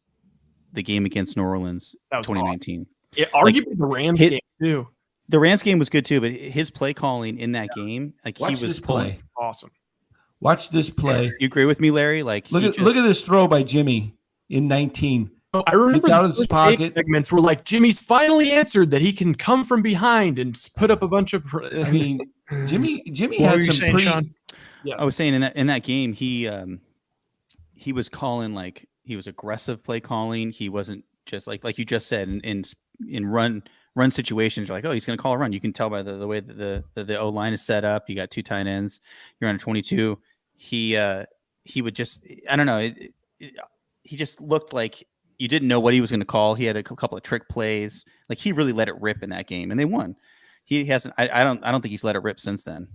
the game against New Orleans, That was 2019. Arguably the Rams game too. The Rams game was good too, but his play calling in that game, like Watch he was this play. Awesome. Watch this play. You agree with me, Larry? Like Look at this throw by Jimmy in 19. I remember It's out of the his first eight pocket. segments were like Jimmy's finally answered that he can come from behind and put up a bunch of. I mean, Jimmy What had were you some saying, pretty. Sean? I was saying in that game, he was calling like he was aggressive play calling. He wasn't just like you just said in run situations. You're like, oh, he's going to call a run. You can tell by the way that the O line is set up. You got 2 tight ends. You're on a 22. He would just, I don't know. He just looked like you didn't know what he was going to call. He had a couple of trick plays. Like he really let it rip in that game, and they won. He hasn't. I don't think he's let it rip since then.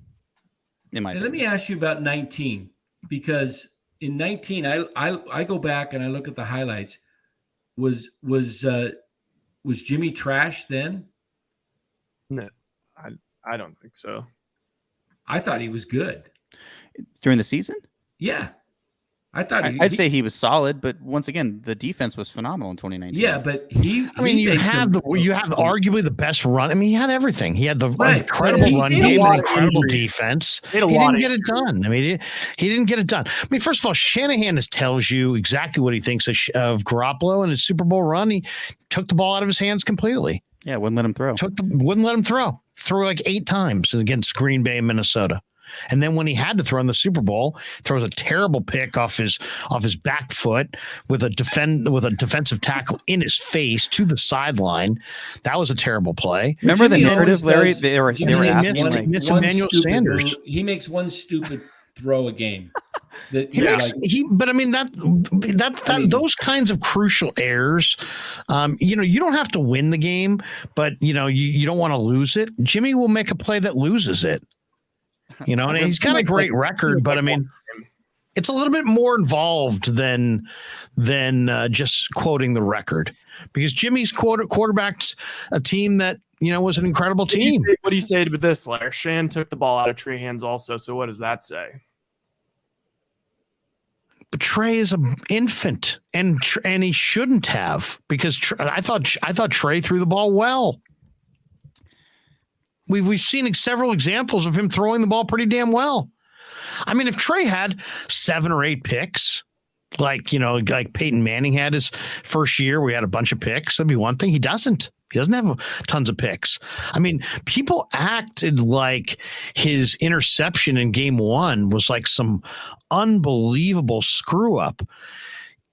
In my And let me ask you about 19 because in 19, I go back and I look at the highlights. Was Jimmy trash then? No, I don't think so. I thought he was good. during the season. Yeah, I thought I'd say he was solid, but once again, the defense was phenomenal in 2019. Yeah, but you have arguably the best run. I mean, he had everything. He had the incredible run had a game, lot and of incredible injuries. defense. He had a He lot didn't of get it done. I mean, he didn't get it done. I mean, first of all, Shanahan tells you exactly what he thinks of Garoppolo in his Super Bowl run. He took the ball out of his hands completely. Yeah, wouldn't let him throw. Wouldn't let him throw. Threw like 8 times against Green Bay and Minnesota. And then when he had to throw in the Super Bowl, throws a terrible pick off his back foot with a defensive tackle in his face to the sideline. That was a terrible play. Remember the Jimmy narrative, always Larry? does- They were Jimmy asking missed- like, missed one Emmanuel stupid Sanders. move. He makes one stupid throw a game. That But I mean those kinds of crucial errors. You don't have to win the game, but you don't want to lose it. Jimmy will make a play that loses it. And he's got a great record, but I mean, it's a little bit more involved than just quoting the record, because Jimmy's quarterback's a team that was an incredible team. What do you say to this, Larry? Shan took the ball out of Trey hands also. So what does that say? But Trey is an infant, and he shouldn't have, because I thought Trey threw the ball well. We've seen several examples of him throwing the ball pretty damn well. I mean, if Trey had 7 or 8 picks, like Peyton Manning had his first year. We had a bunch of picks. That'd be one thing. He doesn't have tons of picks. I mean, people acted like his interception in game 1 was like some unbelievable screw up.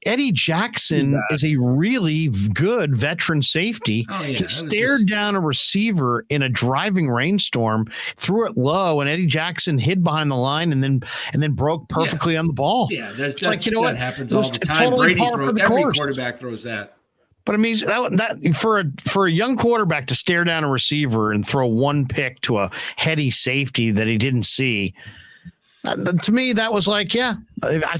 Eddie Jackson is a really good veteran safety. Oh, yeah. He stared down a receiver in a driving rainstorm, threw it low, and Eddie Jackson hid behind the line and then broke perfectly on the ball. Yeah, that happens it all was the time. totally Brady par for the every course. quarterback throws that. But I mean, that for a young quarterback to stare down a receiver and throw one pick to a heady safety that he didn't see, to me, that was like,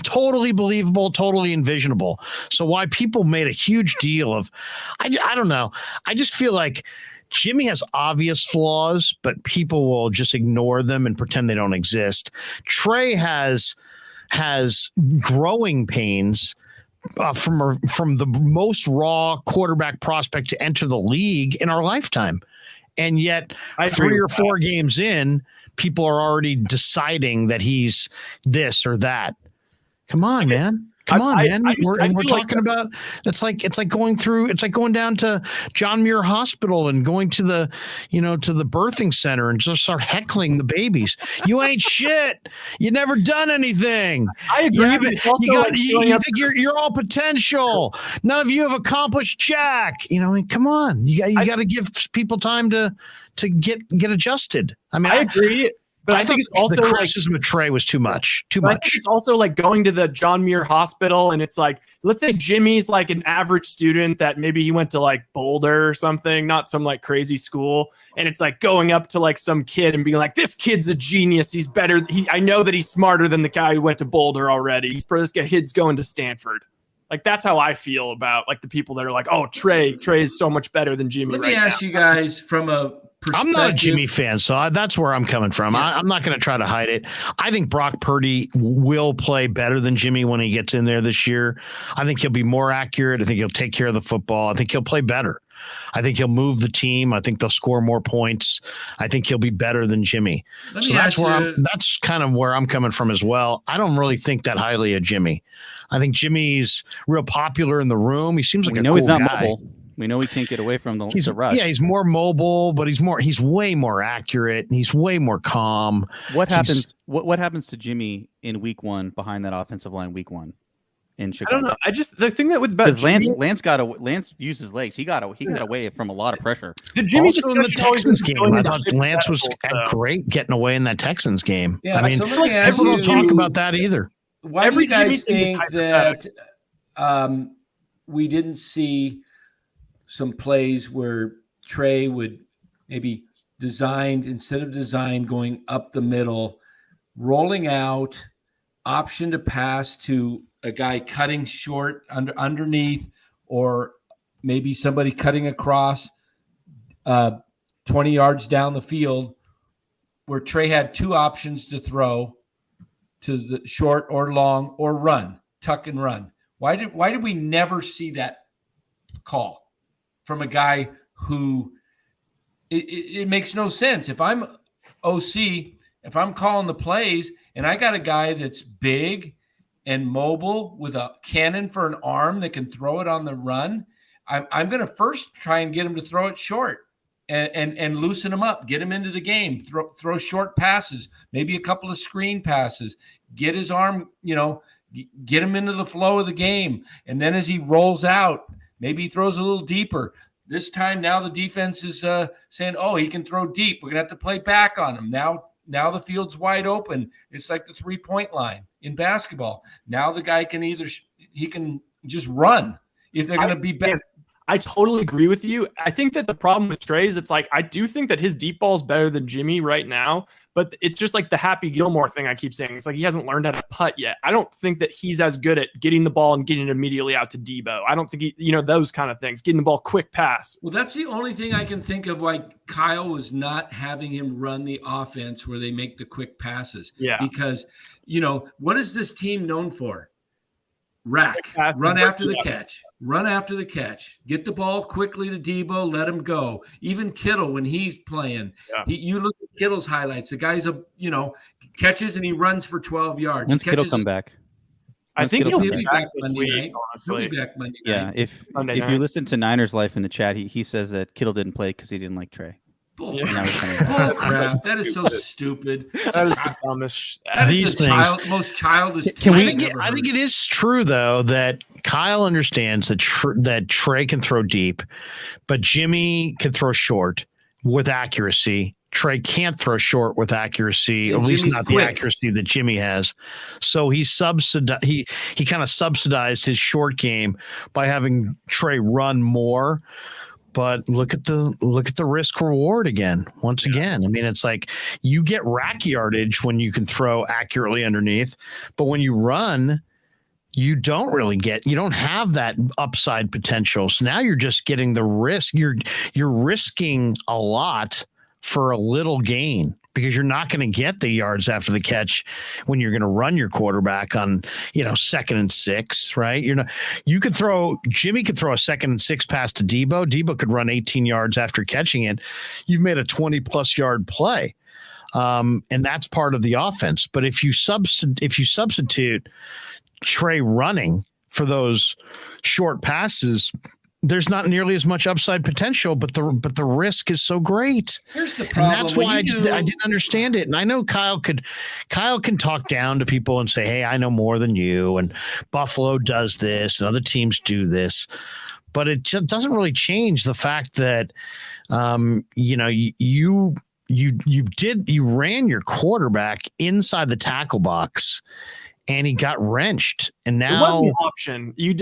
totally believable, totally envisionable. So why people made a huge deal of, I don't know. I just feel like Jimmy has obvious flaws, but people will just ignore them and pretend they don't exist. Trey has growing pains from the most raw quarterback prospect to enter the league in our lifetime. And yet 3 or 4 games in, people are already deciding that he's this or that. Come on, man. Come on, man. We're talking about it's like going down to John Muir Hospital and going to the birthing center and just start heckling the babies. You ain't shit. You never done anything. I agree, but it's also you think you're all potential. None of you have accomplished jack. Come on. You got to give people time to get adjusted. I mean, I agree. But I think it's also the criticism of Trey was too much. I think it's also like going to the John Muir Hospital, and it's like, let's say Jimmy's like an average student that maybe he went to like Boulder or something, not some like crazy school, and it's like going up to like some kid and being like, "This kid's a genius. He's better. I know that he's smarter than the guy who went to Boulder already. This kid's going to Stanford." Like that's how I feel about like the people that are like, "Oh, Trey is so much better than Jimmy." Let me ask you guys from a I'm not a Jimmy fan, so that's where I'm coming from. Yeah. I'm not going to try to hide it. I think Brock Purdy will play better than Jimmy when he gets in there this year. I think he'll be more accurate. I think he'll take care of the football. I think he'll play better. I think he'll move the team. I think they'll score more points. I think he'll be better than Jimmy. So that's kind of where I'm coming from as well. I don't really think that highly of Jimmy. I think Jimmy's real popular in the room. He seems like a cool he's not guy. Mobile. We know he can't get away from the rush. Yeah, he's more mobile, but he's way more accurate. He's way more calm. What happens? What happens to Jimmy in week 1 behind that offensive line? Week 1 in Chicago. I don't know. The thing that with Lance used his legs. He got away from a lot of pressure. Did Jimmy also in the Texans game? I thought Lance was great getting away in that Texans game. Yeah, I mean, people don't talk about that either. Why do you guys think that we didn't see some plays where Trey would maybe instead of going up the middle, rolling out, option to pass to a guy cutting short underneath, or maybe somebody cutting across 20 yards down the field, where Trey had 2 options to throw to the short or long or run, tuck and run. Why did we never see that call from a guy who it makes no sense? If I'm OC, if I'm calling the plays and I got a guy that's big and mobile with a cannon for an arm that can throw it on the run, I'm going to first try and get him to throw it short and loosen him up, get him into the game, throw short passes, maybe a couple of screen passes, get his arm, get him into the flow of the game. And then as he rolls out, maybe he throws a little deeper. This time now the defense is saying, "Oh, he can throw deep. We're going to have to play back on him." Now the field's wide open. It's like the 3-point line in basketball. Now the guy can he can just run if they're going to be better. I totally agree with you. I think that the problem with Trey is it's like, I do think that his deep ball is better than Jimmy right now, but it's just like the Happy Gilmore thing I keep saying. It's like he hasn't learned how to putt yet. I don't think that he's as good at getting the ball and getting it immediately out to Debo. I don't think those kind of things, getting the ball quick pass. Well, that's the only thing I can think of why Kyle was not having him run the offense where they make the quick passes. Yeah. Because, what is this team known for? Rack, run after the catch, get the ball quickly to Debo, let him go. Even Kittle, when he's playing, you look at Kittle's highlights. The guy's catches and he runs for 12 yards. When's Kittle come back? I think Kittle he'll come be back. back this Monday week, night. He'll honestly. be back Monday Yeah, night. if Monday you night. listen to Niners Life in the chat, he says that Kittle didn't play because he didn't like Trey. Bull, Yeah. Now he's coming back. bull That's crap. so That is so stupid. That is the dumbest. That is These the things- most childish Can thing we- I've ever I think heard. it is true though that Kyle understands that that Trey can throw deep, but Jimmy can throw short with accuracy. Trey can't throw short with accuracy, And at least Jimmy's not quick. the accuracy that Jimmy has. So he kind of subsidized his short game by having Trey run more. But look at the risk reward again. Once again, I mean, it's like you get rack yardage when you can throw accurately underneath, but when you run, you don't have that upside potential. So now you're just getting the risk. You're risking a lot for a little gain because you're not going to get the yards after the catch when you're going to run your quarterback on, 2nd and 6, right? Jimmy could throw a 2nd and 6 pass to Debo. Debo could run 18 yards after catching it. You've made a 20+ yard play. And that's part of the offense. But if you substitute Trey running for those short passes, there's not nearly as much upside potential, but the risk is so great. Here's the And problem. that's when why you I didn't understand it. And I know Kyle can talk down to people and say, hey, I know more than you. And Buffalo does this and other teams do this. But it just doesn't really change the fact that, you ran your quarterback inside the tackle box and he got wrenched. And It wasn't now an option. You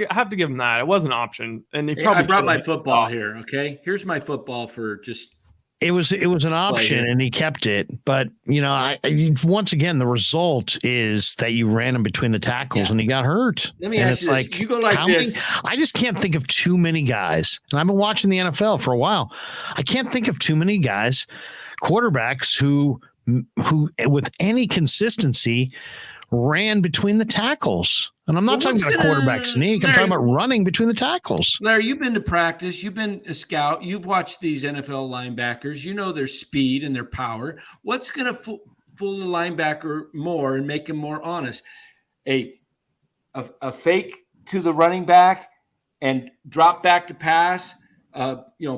I have to give him that. It was an option, and he Hey, probably I brought my should've football off. here. Okay, here's my football for just. it was an option here. and he kept it. But, once again, the result is that you ran him between the tackles and he got hurt. Let me and ask you this. You go like how this. I just can't think of too many guys. And I've been watching the NFL for a while. I can't think of too many guys, quarterbacks who with any consistency ran between the tackles. And I'm not talking about a quarterback sneak. I'm talking about running between the tackles. Larry, you've been to practice. You've been a scout. You've watched these NFL linebackers. You know their speed and their power. What's going to fool the linebacker more and make him more honest? A fake to the running back and drop back to pass,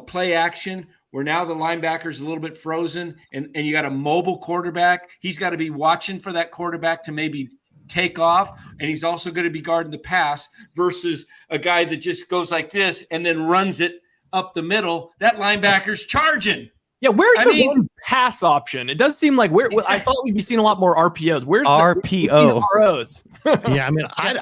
play action, where now the linebacker's a little bit frozen and you got a mobile quarterback. He's got to be watching for that quarterback to maybe take off, and he's also going to be guarding the pass versus a guy that just goes like this and then runs it up the middle. That linebacker's charging. Yeah, where's the one pass option? It does seem like I thought we'd be seeing a lot more RPOs. Where's RPO? ROs? Yeah, I mean, I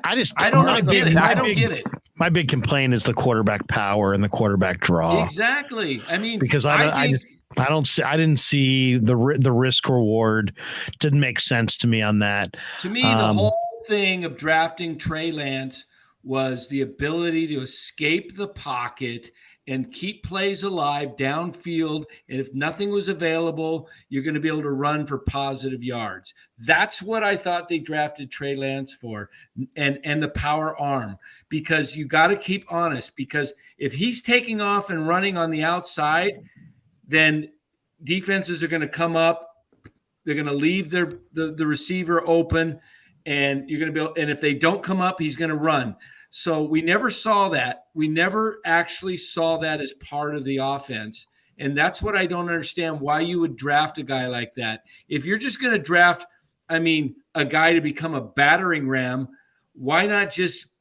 don't get it. I don't get it. My big complaint is the quarterback power and the quarterback draw. Exactly. I mean, because I didn't see the risk reward. Didn't make sense to me on that. To me, the whole thing of drafting Trey Lance was the ability to escape the pocket and keep plays alive downfield. And if nothing was available, you're going to be able to run for positive yards. That's what I thought they drafted Trey Lance for, and the power arm, because you got to keep honest, because if he's taking off and running on the outside, then defenses are going to come up. They're going to leave the receiver open, and you're going to and if they don't come up, he's going to run. So we never saw that. We never actually saw that as part of the offense. And that's what I don't understand, why you would draft a guy like that. If you're just going to draft, a guy to become a battering ram, why not just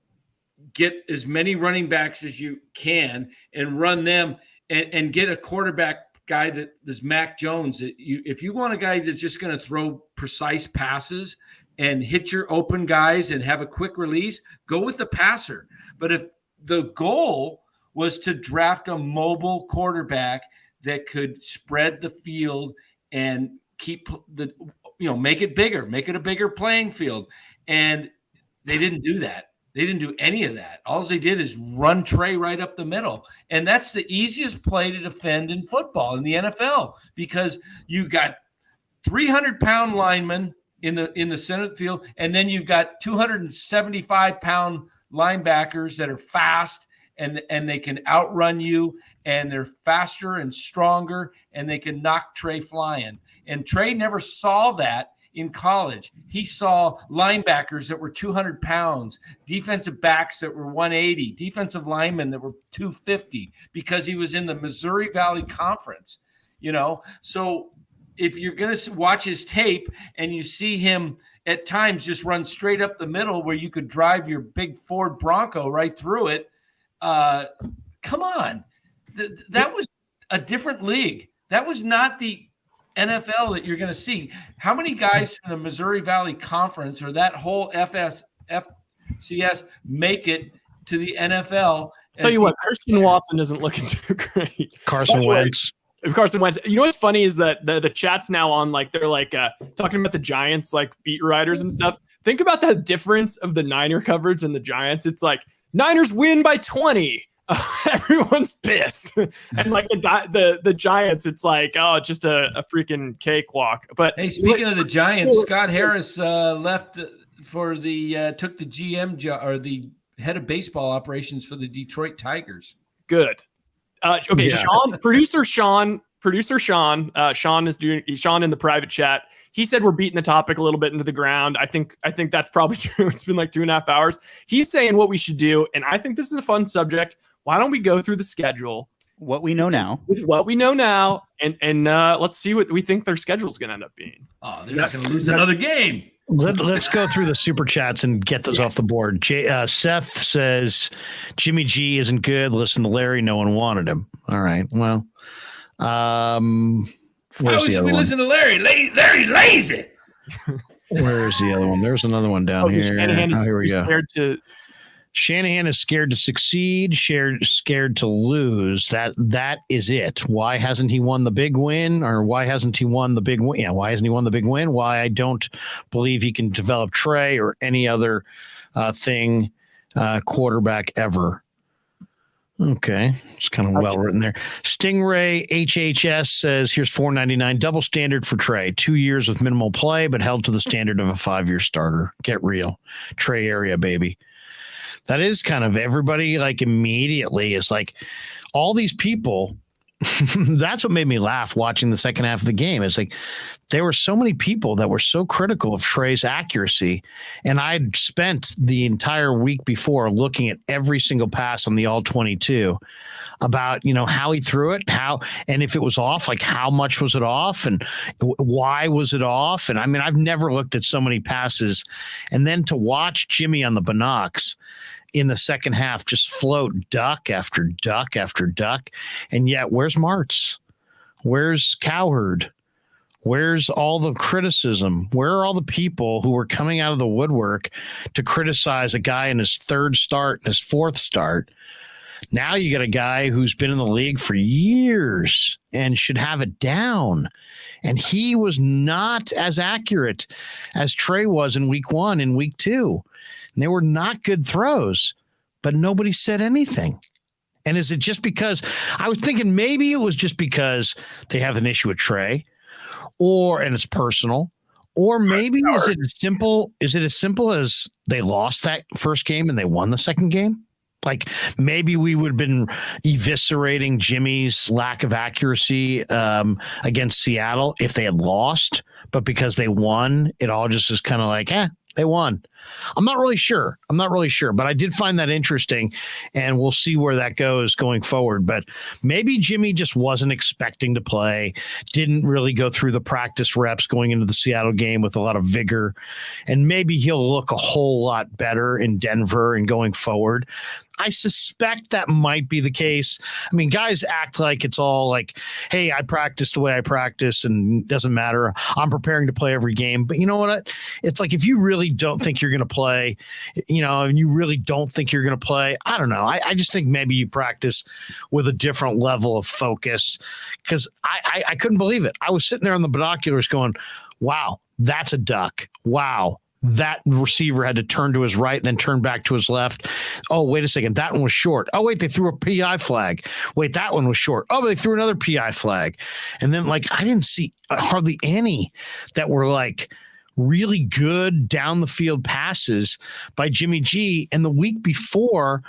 get as many running backs as you can and run them and get a quarterback guy that is Mac Jones. If you want a guy that's just going to throw precise passes and hit your open guys and have a quick release, go with the passer. But if the goal was to draft a mobile quarterback that could spread the field and keep make it bigger, make it a bigger playing field. And they didn't do that. They didn't do any of that. All they did is run Trey right up the middle. And that's the easiest play to defend in football, in the NFL, because you got 300-pound linemen in the center of the field, and then you've got 275-pound linebackers that are fast and they can outrun you, and they're faster and stronger, and they can knock Trey flying. And Trey never saw that in college. He saw linebackers that were 200 pounds, defensive backs that were 180, defensive linemen that were 250, because he was in the Missouri Valley Conference, So if you're going to watch his tape and you see him at times just run straight up the middle where you could drive your big Ford Bronco right through it, come on. That was a different league. That was not the NFL that you're going to see. How many guys from the Missouri Valley Conference or that whole FCS make it to the NFL? Tell you what, Christian Watson isn't looking too great. Carson Wentz. You know what's funny is that the chat's now on, like, they're like talking about the Giants, like beat writers and stuff. Think about the difference of the Niner coverage and the Giants. It's like Niners win by 20. Everyone's pissed, and like the Giants, it's like, oh, just a freaking cakewalk. But hey, speaking of the Giants, Scott Harris left for took the GM job, or the head of baseball operations for the Detroit Tigers. Good. Okay, yeah. Producer Sean is doing Sean in the private chat. He said we're beating the topic a little bit into the ground. I think that's probably true. It's been like 2.5 hours. He's saying what we should do, and I think this is a fun subject. Why don't we go through the schedule? What we know now. With what we know now, and let's see what we think their schedule is going to end up being. Oh, they're not going to lose another game. Let's go through the super chats and get those off the board. Seth says Jimmy G isn't good. Listen to Larry. No one wanted him. All right. Well, where's the other one? Listen to Larry. Larry lazy. Where's the other one? There's another one down here. Here we go. Shanahan is scared to succeed, scared to lose. That is it. Why hasn't he won the big win? Or why hasn't he won the big win? Yeah, why hasn't he won the big win? Why I don't believe he can develop Trey or any other quarterback ever. Okay, it's kind of well written there. Stingray HHS says, here's $4.99. Double standard for Trey. 2 years with minimal play, but held to the standard of a 5-year starter. Get real. Trey area, baby. That is kind of everybody, like, immediately is like all these people. That's what made me laugh watching the second half of the game. It's like there were so many people that were so critical of Trey's accuracy. And I'd spent the entire week before looking at every single pass on the all 22 about, how he threw it, and if it was off, like how much was it off and why was it off? And I mean, I've never looked at so many passes. And then to watch Jimmy on the binocs in the second half just float duck after duck after duck. And yet where's Martz? Where's Cowherd? Where's all the criticism? Where are all the people who were coming out of the woodwork to criticize a guy in his third start and his fourth start? Now you got a guy who's been in the league for years and should have it down. And he was not as accurate as Trey was in week 1 and week 2. And they were not good throws, but nobody said anything. And is it just because I was thinking maybe it was just because they have an issue with Trey and it's personal, or maybe is it as simple as they lost that first game and they won the second game? Like maybe we would have been eviscerating Jimmy's lack of accuracy against Seattle if they had lost, but because they won, it all just is kind of like, they won. I'm not really sure, but I did find that interesting, and we'll see where that goes going forward. But maybe Jimmy just wasn't expecting to play, didn't really go through the practice reps going into the Seattle game with a lot of vigor, and maybe he'll look a whole lot better in Denver and going forward. I suspect that might be the case. I mean, guys act like it's all like, hey, I practice the way I practice and it doesn't matter. I'm preparing to play every game. But you know what? It's like if you really don't think you're going to play, and you really don't think you're going to play, I don't know. I just think maybe you practice with a different level of focus, because I couldn't believe it. I was sitting there on the binoculars going, wow, that's a duck. Wow. That receiver had to turn to his right and then turn back to his left. Oh, wait a second. That one was short. Oh, wait, they threw a PI flag. Wait, that one was short. Oh, they threw another PI flag. And then, like, I didn't see hardly any that were, like, really good down the field passes by Jimmy G. And the week before,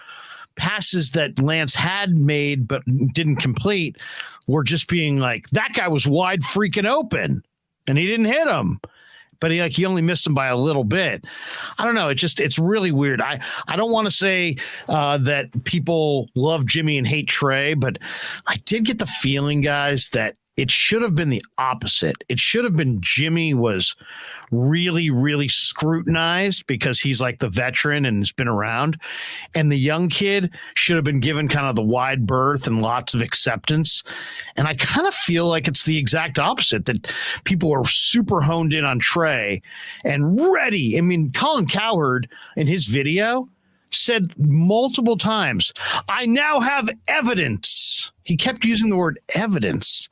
passes that Lance had made but didn't complete were just being like, that guy was wide freaking open and he didn't hit him. but he only missed him by a little bit. I don't know. It's really weird. I don't want to say that people love Jimmy and hate Trey, but I did get the feeling, guys, that it should have been the opposite. It should have been Jimmy was really, really scrutinized because he's like the veteran and has been around. And the young kid should have been given kind of the wide berth and lots of acceptance. And I kind of feel like it's the exact opposite, that people are super honed in on Trey and ready. I mean, Colin Cowherd in his video said multiple times, I now have evidence. He kept using the word evidence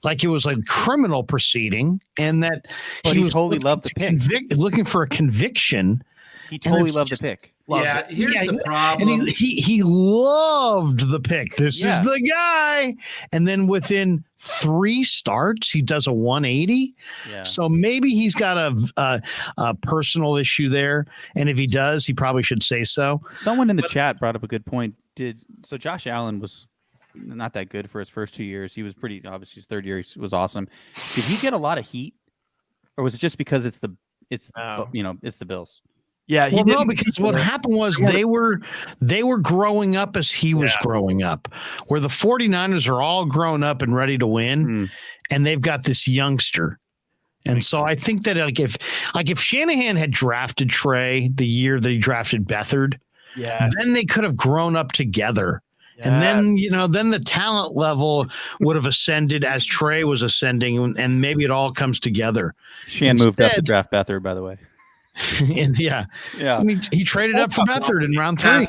like it was like criminal proceeding, and that he was totally loved the pick. Looking for a conviction. He totally loved the pick. Here's the problem. And he loved the pick. This is the guy. And then within 3 starts, he does a 180. Yeah. So maybe he's got a personal issue there. And if he does, he probably should say so. Someone in the chat brought up a good point. So Josh Allen was not that good for his first 2 years. He was pretty, obviously his third year was awesome. Did he get a lot of heat, or was it just because it's the Bills? Yeah, because what happened was they were growing up as he was growing up, where the 49ers are all grown up and ready to win, and they've got this youngster. And so I think that if Shanahan had drafted Trey the year that he drafted Beathard, then they could have grown up together. Yes. And then the talent level would have ascended as Trey was ascending, and maybe it all comes together. Shan moved up to draft Beathard, by the way. And I mean, he traded up for Beathard in round 3.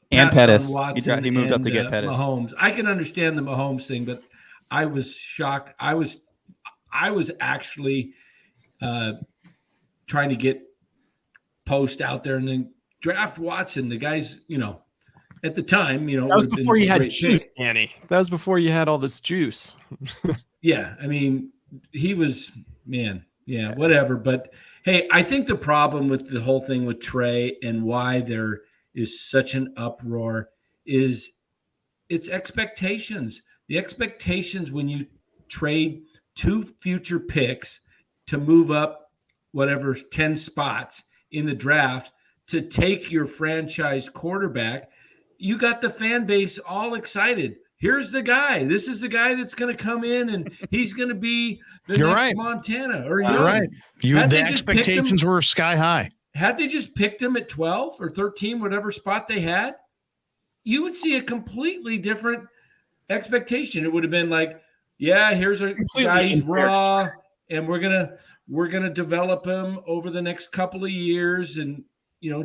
And Pettis. He moved up to get Pettis. Mahomes. I can understand the Mahomes thing, but I was shocked. I was actually trying to get Post out there and then draft Watson. The guys, at the time, that was before you had juice, Danny. That was before you had all this juice. Yeah, I mean, he was, whatever. But hey, I think the problem with the whole thing with Trey and why there is such an uproar is it's expectations. The expectations when you trade 2 future picks to move up 10 spots in the draft to take your franchise quarterback, you got the fan base all excited. Here's the guy. This is the guy that's going to come in, and he's going to be the next Montana. Or You're right. The expectations were sky high. Had they just picked him at 12 or 13, whatever spot they had, you would see a completely different expectation. It would have been like, here's a guy, he's raw, and we're gonna develop him over the next couple of years, and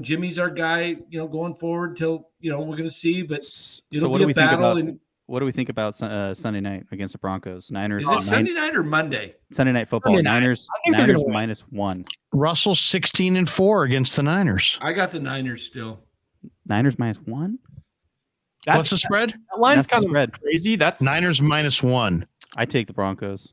Jimmy's our guy, going forward till we're gonna see, but it'll be a battle. What do we think about Sunday night against the Broncos? Niners. Is it Sunday night or Monday? Sunday night football. Niners -1. Russell's 16-4 against the Niners. I got the Niners still. Niners -1. What's the spread? That line's kind of crazy. That's Niners -1. I take the Broncos.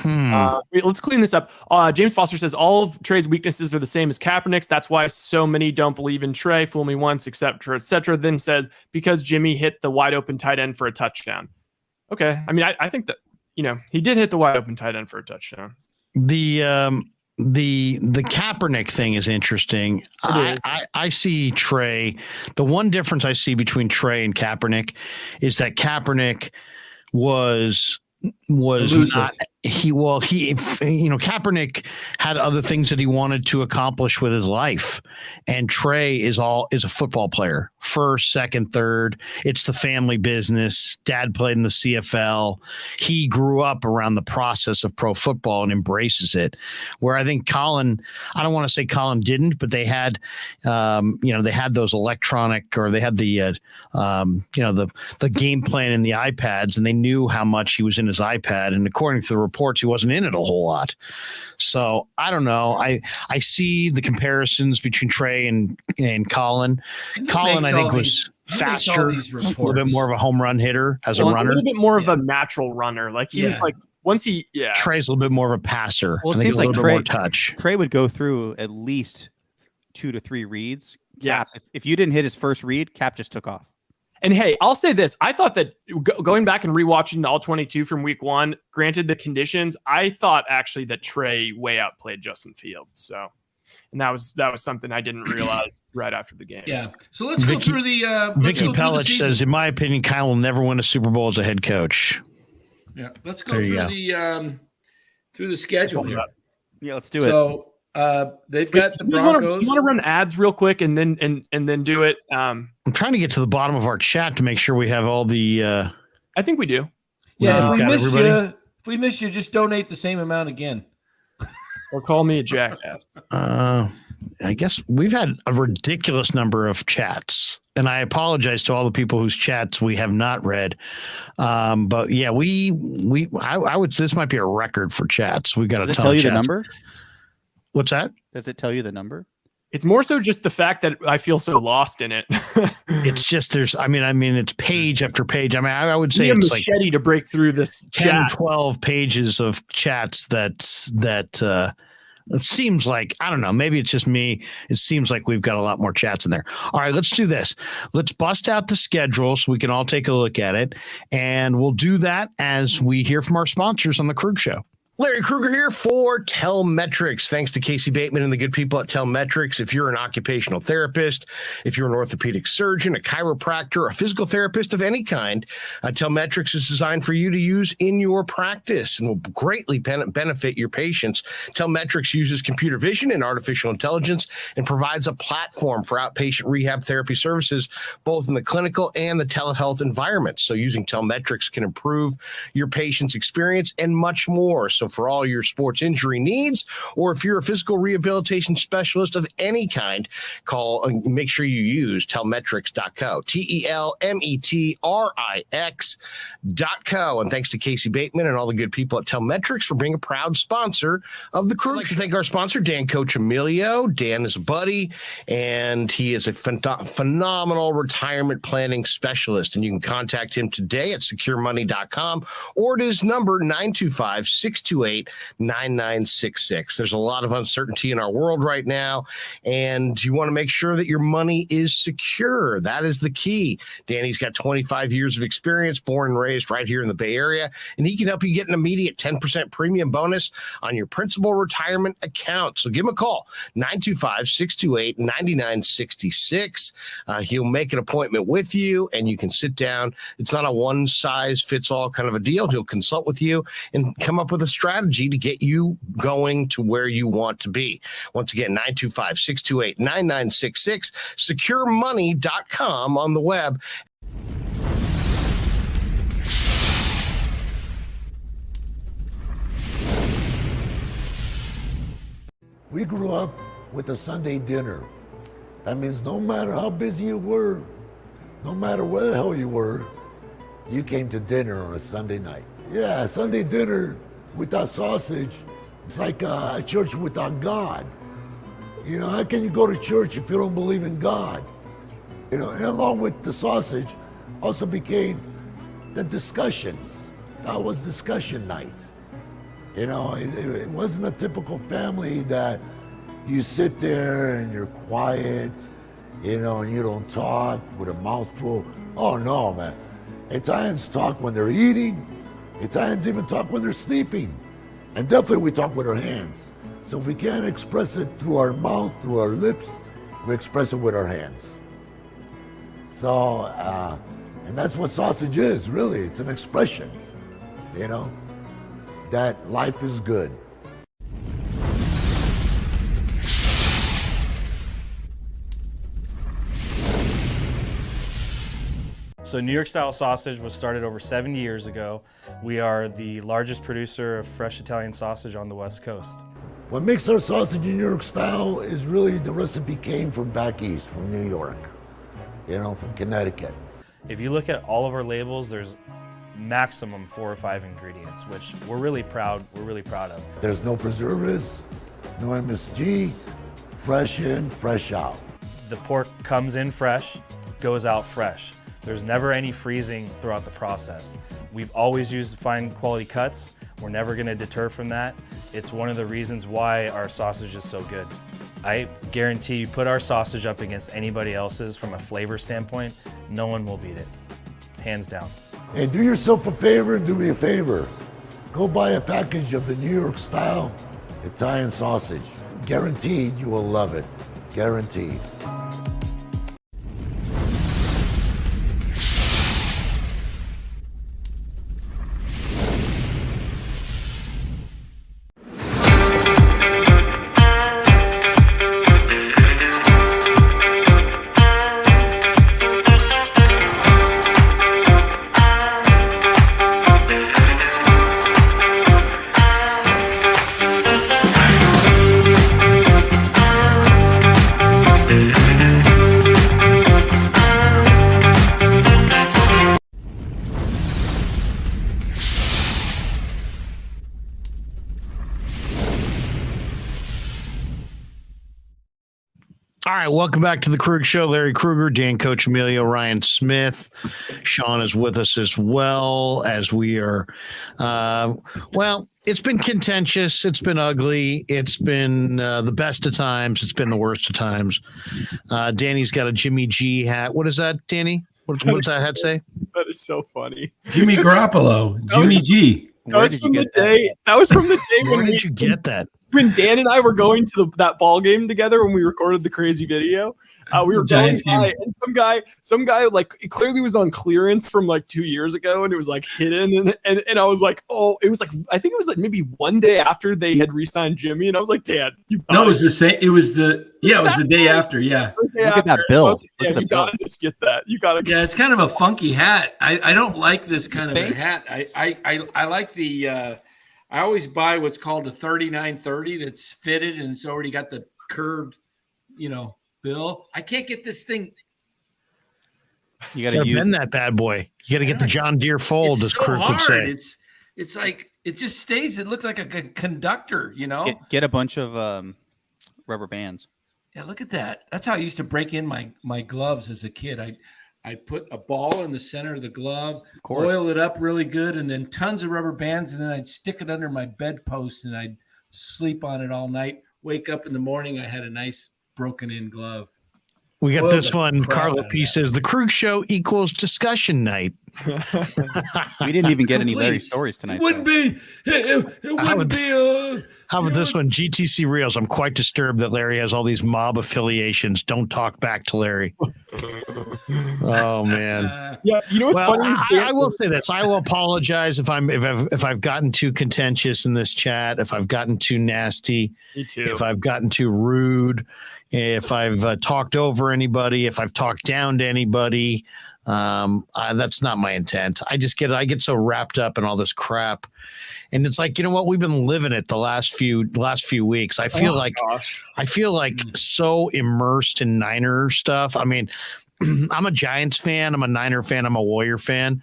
Let's clean this up. James Foster says all of Trey's weaknesses are the same as Kaepernick's. That's why so many don't believe in Trey. Fool me once, etc., etc. Then says because Jimmy hit the wide open tight end for a touchdown. Okay, I mean, I think that he did hit the wide open tight end for a touchdown. The Kaepernick thing is interesting. I see Trey. The one difference I see between Trey and Kaepernick is that Kaepernick was not. Kaepernick had other things that he wanted to accomplish with his life, and Trey is a football player. First, second, third. It's the family business. Dad played in the CFL. He grew up around the process of pro football and embraces it. Where I think Colin, I don't want to say Colin didn't, but they had, they had those electronic, or they had the game plan in the iPads, and they knew how much he was in his iPad. And according to the reports, he wasn't in it a whole lot. So I don't know. I see the comparisons between Trey and Colin. Colin, I think, was faster, a little bit more of a home run hitter as a runner. A little bit more of a natural runner. Like he was like, Trey's a little bit more of a passer. Well, it seems like Trey would go through at least 2 to 3 reads. Yes. Cap, if you didn't hit his first read, Cap just took off. And hey, I'll say this. I thought that going back and rewatching the All-22 from week 1, granted the conditions, I thought actually that Trey way outplayed Justin Fields. So, and that was something I didn't realize right after the game. Yeah. So let's go through the Vicky Pellich says, in my opinion, Kyle will never win a Super Bowl as a head coach. Yeah. Let's go through the schedule here. Yeah, let's do it. So they've got the Broncos. Do you want to run ads real quick and then do it? I'm trying to get to the bottom of our chat to make sure we have all the. I think we do. Yeah, if we miss you, just donate the same amount again. Or call me a jackass. I guess we've had a ridiculous number of chats, and I apologize to all the people whose chats we have not read. But yeah, I would. This might be a record for chats. We've got a ton of chats. Does it tell you the number? What's that? Does it tell you the number? It's more so just the fact that I feel so lost in it. It's just I mean, it's page after page. I mean, I would say it's like machete to break through this 10, chat. 12 pages of chats that it seems like, I don't know, maybe it's just me. It seems like we've got a lot more chats in there. All right, let's do this. Let's bust out the schedule so we can all take a look at it. And we'll do that as we hear from our sponsors on the Krueg Show. Larry Krueger here for Telmetrics. Thanks to Casey Bateman and the good people at Telmetrics. If you're an occupational therapist, if you're an orthopedic surgeon, a chiropractor, a physical therapist of any kind, Telmetrics is designed for you to use in your practice and will greatly benefit your patients. Telmetrics uses computer vision and artificial intelligence and provides a platform for outpatient rehab therapy services, both in the clinical and the telehealth environments. So using Telmetrics can improve your patient's experience and much more. So for all your sports injury needs, or if you're a physical rehabilitation specialist of any kind, make sure you use telmetrics.co, TELMETRIX.co. And thanks to Casey Bateman and all the good people at Telmetrics for being a proud sponsor of the Krueg. I'd like to thank our sponsor, Dan Coccimilgio. Dan is a buddy, and he is a phenomenal retirement planning specialist. And you can contact him today at securemoney.com or at his number 925-628-9966. There's a lot of uncertainty in our world right now, and you want to make sure that your money is secure. That is the key. Danny's got 25 years of experience, born and raised right here in the Bay Area, and he can help you get an immediate 10% premium bonus on your principal retirement account. So give him a call, 925-628-9966. He'll make an appointment with you, and you can sit down. It's not a one-size-fits-all kind of a deal. He'll consult with you and come up with a strategy to get you going to where you want to be. Once again, 925-628-9966, securemoney.com on the web. We grew up with a Sunday dinner. That means no matter how busy you were, no matter where the hell you were, you came to dinner on a Sunday night. Yeah, Sunday dinner without sausage, it's like a church without God. You know, how can you go to church if you don't believe in God? You know, and along with the sausage also became the discussions. That was discussion night. You know, it wasn't a typical family that you sit there and you're quiet, you know, and you don't talk with a mouthful. Oh no, man. Italians talk when they're eating. Italians even talk when they're sleeping. And definitely we talk with our hands. So if we can't express it through our mouth, through our lips, we express it with our hands. So, and that's what sausage is, really. It's an expression, you know, that life is good. So New York style sausage was started over 70 years ago. We are the largest producer of fresh Italian sausage on the West Coast. What makes our sausage in New York style is really the recipe came from back east, from New York, you know, from Connecticut. If you look at all of our labels, there's maximum 4 or 5 ingredients, which we're really proud of. There's no preservatives, no MSG, fresh in, fresh out. The pork comes in fresh, goes out fresh. There's never any freezing throughout the process. We've always used fine quality cuts. We're never gonna deter from that. It's one of the reasons why our sausage is so good. I guarantee you put our sausage up against anybody else's from a flavor standpoint, No one will beat it. Hands down. And do yourself a favor and do me a favor. Go buy a package of the New York style Italian sausage. Guaranteed you will love it. Guaranteed. All right, welcome back to the Krueg Show. Larry Krueger, Dan Coccimilgio, Ryan Smith. Sean is with us as well as we are. Well, it's been contentious. It's been ugly. It's been the best of times. It's been the worst of times. Danny's got a Jimmy G hat. What is that, Danny? What does that hat say? That is so funny. Jimmy Garoppolo, Jimmy G. That was from the day. That was from the day Where did you get that? When Dan and I were going to that ball game together when we recorded the crazy video. We were going by, and some guy like it clearly was on clearance from like 2 years ago, and it was like hidden, and I was like, oh, it was like I think it was like maybe one day after they had re-signed Jimmy, and I was like, Dan, no, it was the same. It was the day after. Yeah, Look at that bill. Like, yeah, you gotta just get that. You gotta. Yeah, it's kind of a funky hat. I don't like this kind of a hat. I like the. I always buy what's called a 3930 that's fitted and it's already got the curved, bill. I can't get this thing. You got to bend that bad boy. You got to get the John Deere fold, as Krueg would say. It's like it just stays. It looks like a conductor, Get a bunch of rubber bands. Yeah, look at that. That's how I used to break in my gloves as a kid. I'd put a ball in the center of the glove, oil it up really good, and then tons of rubber bands, and then I'd stick it under my bedpost, and I'd sleep on it all night. Wake up in the morning, I had a nice broken-in glove. We got this one. Carla P says, the Krueg Show equals discussion night. We didn't even get any Larry stories tonight. It wouldn't be. It wouldn't be. How about this one? GTC Reels. I'm quite disturbed that Larry has all these mob affiliations. Don't talk back to Larry. Oh man. Yeah, you know what's funny? I will say this. I will apologize if I've gotten too contentious in this chat. If I've gotten too nasty. Me too. If I've gotten too rude. If I've talked over anybody. If I've talked down to anybody. That's not my intent. I get so wrapped up in all this crap, and it's like, you know what? We've been living it the last few weeks. I feel like so immersed in Niner stuff. I mean, I'm a Giants fan. I'm a Niner fan. I'm a Warrior fan,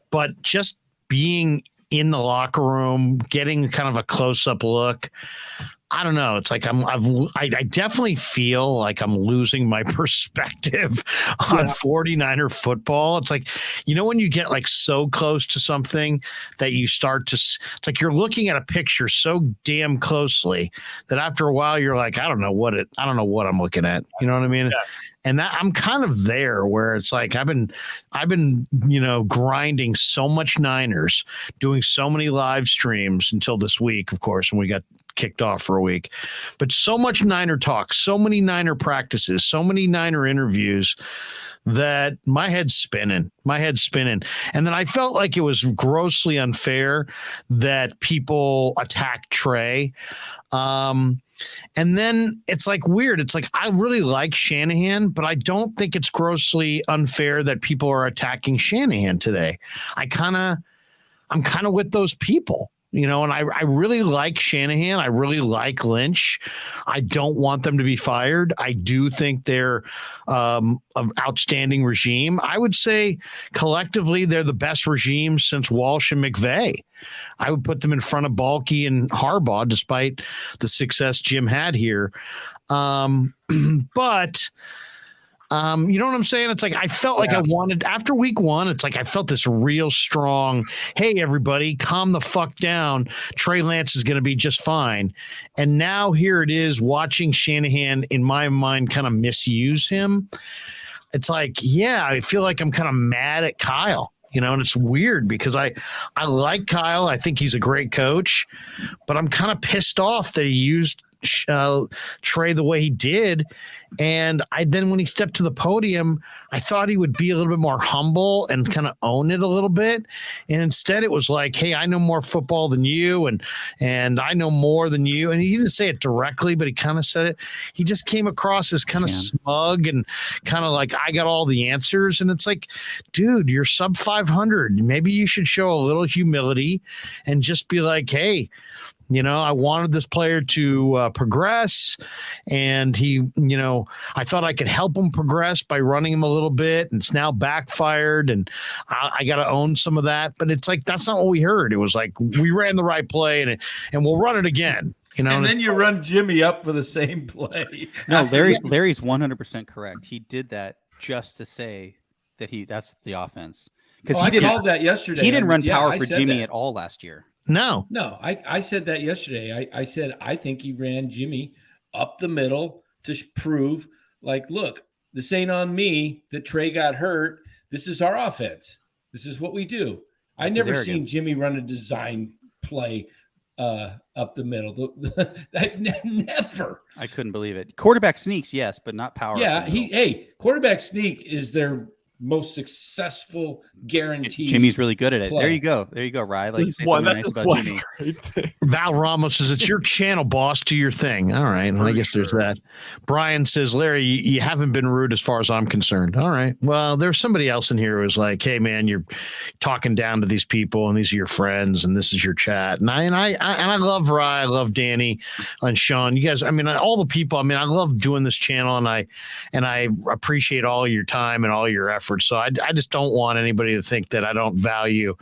but just being in the locker room, getting kind of a close up look. I don't know. It's like I definitely feel like I'm losing my perspective on 49er football. It's like, when you get like so close to something that you start to, it's like you're looking at a picture so damn closely that after a while you're like, I don't know what I'm looking at. You know what I mean? Yes. And that I'm kind of there where it's like I've been grinding so much Niners, doing so many live streams until this week, of course, when we got kicked off for a week, but so much Niner talk, so many Niner practices, so many Niner interviews that my head's spinning. And then I felt like it was grossly unfair that people attacked Trey. And then it's like weird. It's like, I really like Shanahan, but I don't think it's grossly unfair that people are attacking Shanahan today. I'm kind of with those people. And I really like Shanahan. I really like Lynch. I don't want them to be fired. I do think they're an outstanding regime. I would say collectively they're the best regime since Walsh and McVay. I would put them in front of Balky and Harbaugh, despite the success Jim had here. But you know what I'm saying? It's like I felt like I wanted after week one. It's like I felt this real strong. Hey, everybody, calm the fuck down. Trey Lance is going to be just fine. And now here it is, watching Shanahan, in my mind, kind of misuse him. it's like, yeah, I feel like I'm kind of mad at Kyle, and it's weird because I like Kyle. I think he's a great coach, but I'm kind of pissed off that he used Trey the way he did. And then when he stepped to the podium, I thought he would be a little bit more humble and kind of own it a little bit. And instead it was like, hey, I know more football than you, and I know more than you. And he didn't say it directly, but he kind of said it. He just came across as kind of smug and kind of like, I got all the answers. And it's like, dude, you're sub 500. Maybe you should show a little humility and just be like, hey, I wanted this player to progress, and he, I thought I could help him progress by running him a little bit, and it's now backfired, and I got to own some of that. But it's like, that's not what we heard. It was like, we ran the right play, and we'll run it again. And then you run Jimmy up for the same play. No, Larry's 100% correct. He did that just to say that that's the offense. Because I called that yesterday. He didn't run power for Jimmy at all last year. No, I said that yesterday. I said, I think he ran Jimmy up the middle to prove, like, look, this ain't on me that Trey got hurt. This is our offense. This is what we do. I never seen Jimmy run a design play up the middle. Never. I couldn't believe it. Quarterback sneaks, yes, but not power. Yeah, quarterback sneak is their most successful guarantee. Jimmy's really good at it. There you go, Rye. Val Ramos says, it's your channel, boss. Do your thing. All right. Well, I guess there's that. Brian says, Larry, you haven't been rude as far as I'm concerned. All right. Well, there's somebody else in here who was like, hey man, you're talking down to these people, and these are your friends, and this is your chat. And I love Rye. I love Danny and Sean. You guys, all the people. I love doing this channel, and I appreciate all your time and all your effort. So I just don't want anybody to think that I don't value,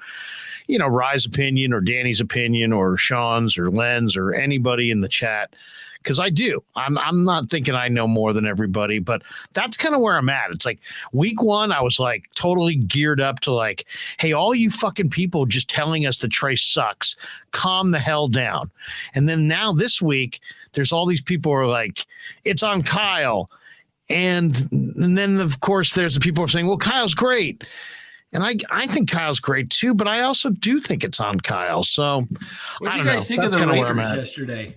Rye's opinion or Danny's opinion or Sean's or Len's or anybody in the chat, because I do. I'm not thinking I know more than everybody, but that's kind of where I'm at. It's like week 1, I was like totally geared up to like, hey, all you fucking people just telling us that Trey sucks, calm the hell down. And then now this week, there's all these people who are like, it's on Kyle. And then, of course, there's the people who are saying, well, Kyle's great. And I think Kyle's great, too. But I also do think it's on Kyle. So what did you guys think of the Raiders yesterday?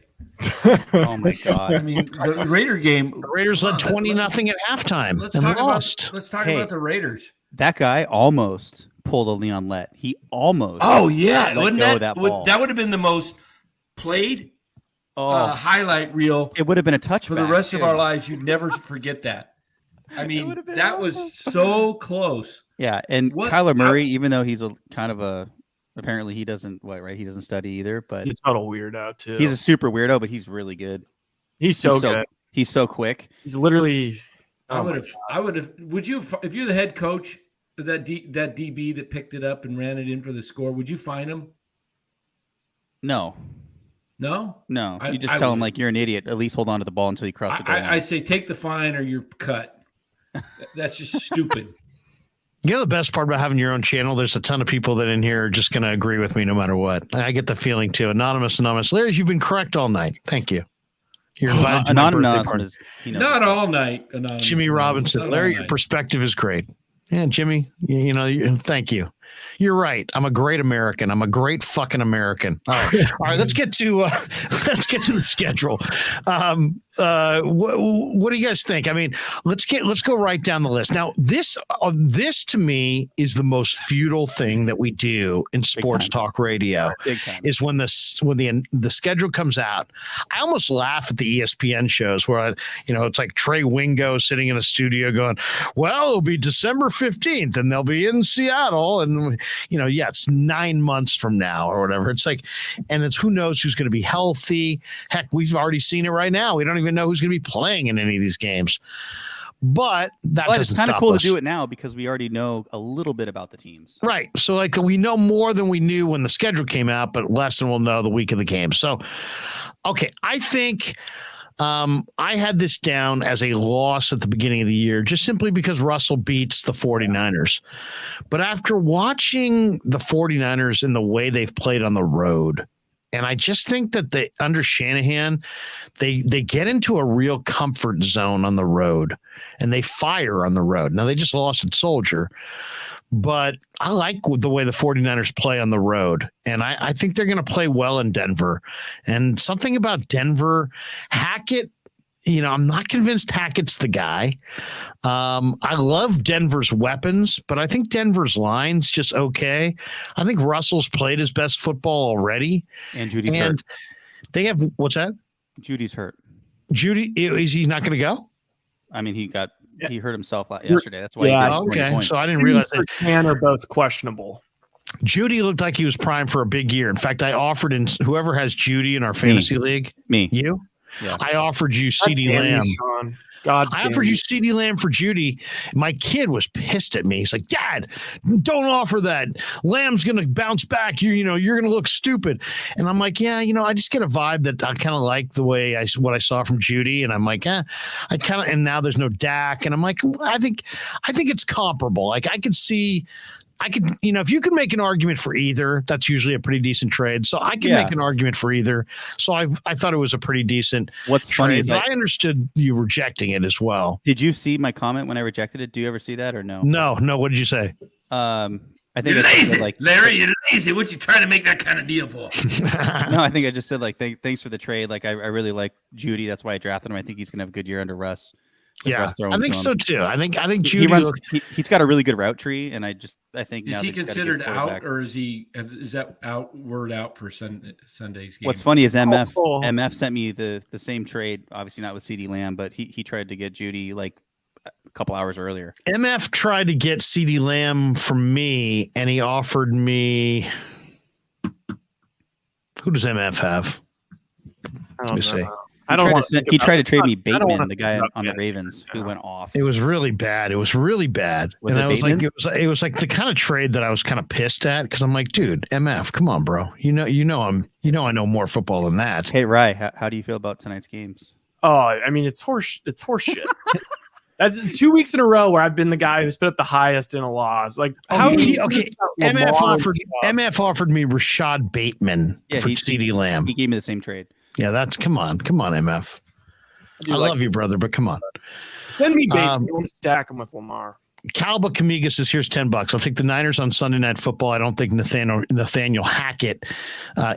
Oh, my God. The Raider game. The Raiders led 20-0 at halftime. Let's talk about the Raiders. That guy almost pulled a Leon Lett. He almost. Oh, yeah. Wouldn't that ball. That would have been the most played highlight reel. It would have been a touchback for the rest of our lives. You'd never forget that. That was so close. Yeah, and Kyler Murray, even though he's apparently he doesn't he doesn't study either, but he's a total weirdo too. He's a super weirdo, but he's really good. He's so good. He's so quick. He's literally. I would have. Would you, if you're the head coach of that DB that picked it up and ran it in for the score? Would you fine him? No. No. You just tell him like, you're an idiot. At least hold on to the ball until you cross the goal line. I say take the fine or you're cut. That's just stupid. The best part about having your own channel, there's a ton of people that in here are just going to agree with me no matter what. I get the feeling too. Anonymous. Larry, you've been correct all night. Thank you. You're invited to my birthday party. Not all night. Anonymous. Jimmy Robinson. Larry, your perspective is great. Yeah, Jimmy, thank you. You're right. I'm a great American. I'm a great fucking American. All right. Let's get to the schedule. What do you guys think? Let's go right down the list. Now, this to me is the most futile thing that we do in sports talk radio. Is when the schedule comes out. I almost laugh at the ESPN shows where it's like Trey Wingo sitting in a studio going, "Well, it'll be December 15th, and they'll be in Seattle, and it's 9 months from now or whatever." It's like, and it's who knows who's going to be healthy. Heck, we've already seen it right now. We don't even know who's going to be playing in any of these games. But it's kind of cool to do it now because we already know a little bit about the teams. Right. So like we know more than we knew when the schedule came out, but less than we'll know the week of the game. So, okay, I think I had this down as a loss at the beginning of the year, just simply because Russell beats the 49ers. But after watching the 49ers in the way they've played on the road, And I just think that under Shanahan, they get into a real comfort zone on the road and they fire on the road. Now they just lost at Soldier, but I like the way the 49ers play on the road. And I think they're going to play well in Denver. And something about Denver, Hackett, I'm not convinced Hackett's the guy. I love Denver's weapons, but I think Denver's line's just okay. I think Russell's played his best football already. And Judy's hurt. They have, what's that? Judy's hurt. Judy, is he not going to go? I mean, he hurt himself yesterday. That's why. Yeah. Okay. So I didn't realize that. And are both questionable. Judy looked like he was primed for a big year. In fact, I offered in whoever has Judy in our fantasy league. Me. You? Yeah. I offered you CeeDee Lamb. I offered you CeeDee Lamb for Judy. My kid was pissed at me. He's like, Dad, don't offer that. Lamb's going to bounce back. You're going to look stupid. And I'm like, yeah, I just get a vibe that I kind of like the way what I saw from Judy. And I'm like, and now there's no Dak. And I'm like, I think it's comparable. Like I could, if you could make an argument for either, that's usually a pretty decent trade. So I can make an argument for either. So I thought it was a pretty decent What's trade. funny is I understood you rejecting it as well. Did you see my comment when I rejected it? Do you ever see that or no? No. What did you say? I think You're I lazy, said, Larry. You're lazy. What you trying to make that kind of deal for? No, I think I just said thanks for the trade. Like I really like Judy. That's why I drafted him. I think he's gonna have a good year under Russ. Yeah, I think so too. I think Judy he's got a really good route tree, and I think is now he considered out, or is that word out for Sunday's game? What's funny is MF sent me the same trade, obviously not with CeeDee Lamb, but he tried to get Judy like a couple hours earlier. MF tried to get CeeDee Lamb from me, and he offered me. Who does MF have? Let me see. He tried to trade me Bateman, the guy on the Ravens who went off. It was really bad. Was and I was like, it was like the kind of trade that I was kind of pissed at because I'm like, dude, MF, come on, bro. I know more football than that. Hey, Rye, how do you feel about tonight's games? Oh, I mean, it's horse shit. That's 2 weeks in a row where I've been the guy who's put up the highest in a loss. Like, MF offered me Rashad Bateman for CeeDee Lamb. He gave me the same trade. Yeah, that's come on, MF. I love you, brother, but come on. Send me Bateman. You want to stack him with Lamar. Calba Kamiga says, here's $10. I'll take the Niners on Sunday Night Football. I don't think Nathaniel Hackett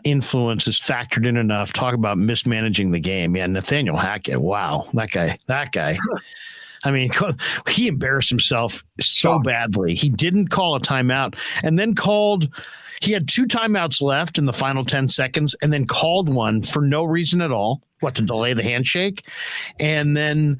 influence is factored in enough. Talk about mismanaging the game. Yeah, Nathaniel Hackett. Wow, that guy. I mean, he embarrassed himself so badly. He didn't call a timeout and then he had 2 timeouts left in the final 10 seconds and then called one for no reason at all. To delay the handshake? And then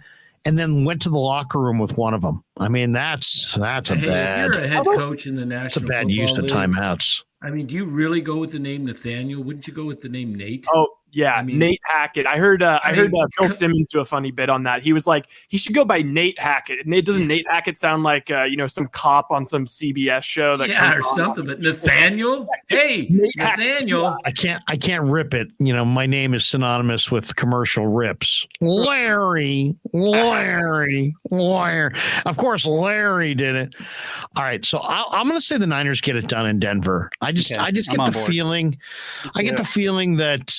went to the locker room with one of them. I mean, that's a bad. If you're a head coach in the National It's a bad Football use of League, timeouts. I mean, do you really go with the name Nathaniel? Wouldn't you go with the name Nate? Oh, yeah, Nate Hackett. I heard Bill Simmons do a funny bit on that. He was like, he should go by Nate Hackett. Doesn't Nate Hackett sound like some cop on some CBS show that or something? But Nathaniel, hey, Nathaniel. I can't rip it. My name is synonymous with commercial rips. Larry. Of course, Larry did it. All right, so I'm going to say the Niners get it done in Denver. I just get the feeling. I get the feeling that.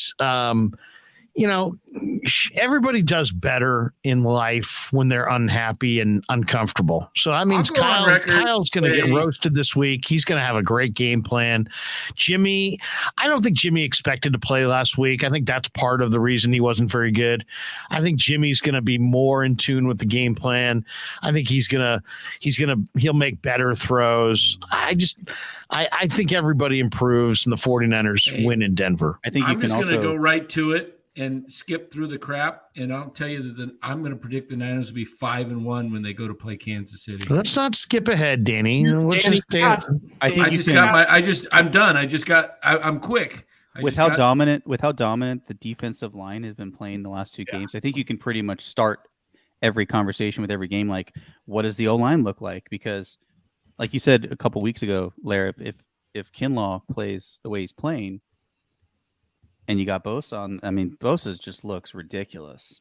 Everybody does better in life when they're unhappy and uncomfortable. So that means Kyle's going to get roasted this week. He's going to have a great game plan. Jimmy, I don't think Jimmy expected to play last week. I think that's part of the reason he wasn't very good. I think Jimmy's going to be more in tune with the game plan. I think he'll make better throws. I think everybody improves and the 49ers win in Denver. I think I'm just going to go right to it and skip through the crap. And I'll tell you that I'm going to predict the Niners will be 5-1 when they go to play Kansas City. Let's not skip ahead, Danny. I'm done. I'm quick. With how dominant the defensive line has been playing the last 2 games, I think you can pretty much start every conversation with every game. Like, what does the O-line look like? Because like you said a couple weeks ago, Larry, if Kinlaw plays the way he's playing, and you got Bosa on, I mean, Bosa just looks ridiculous.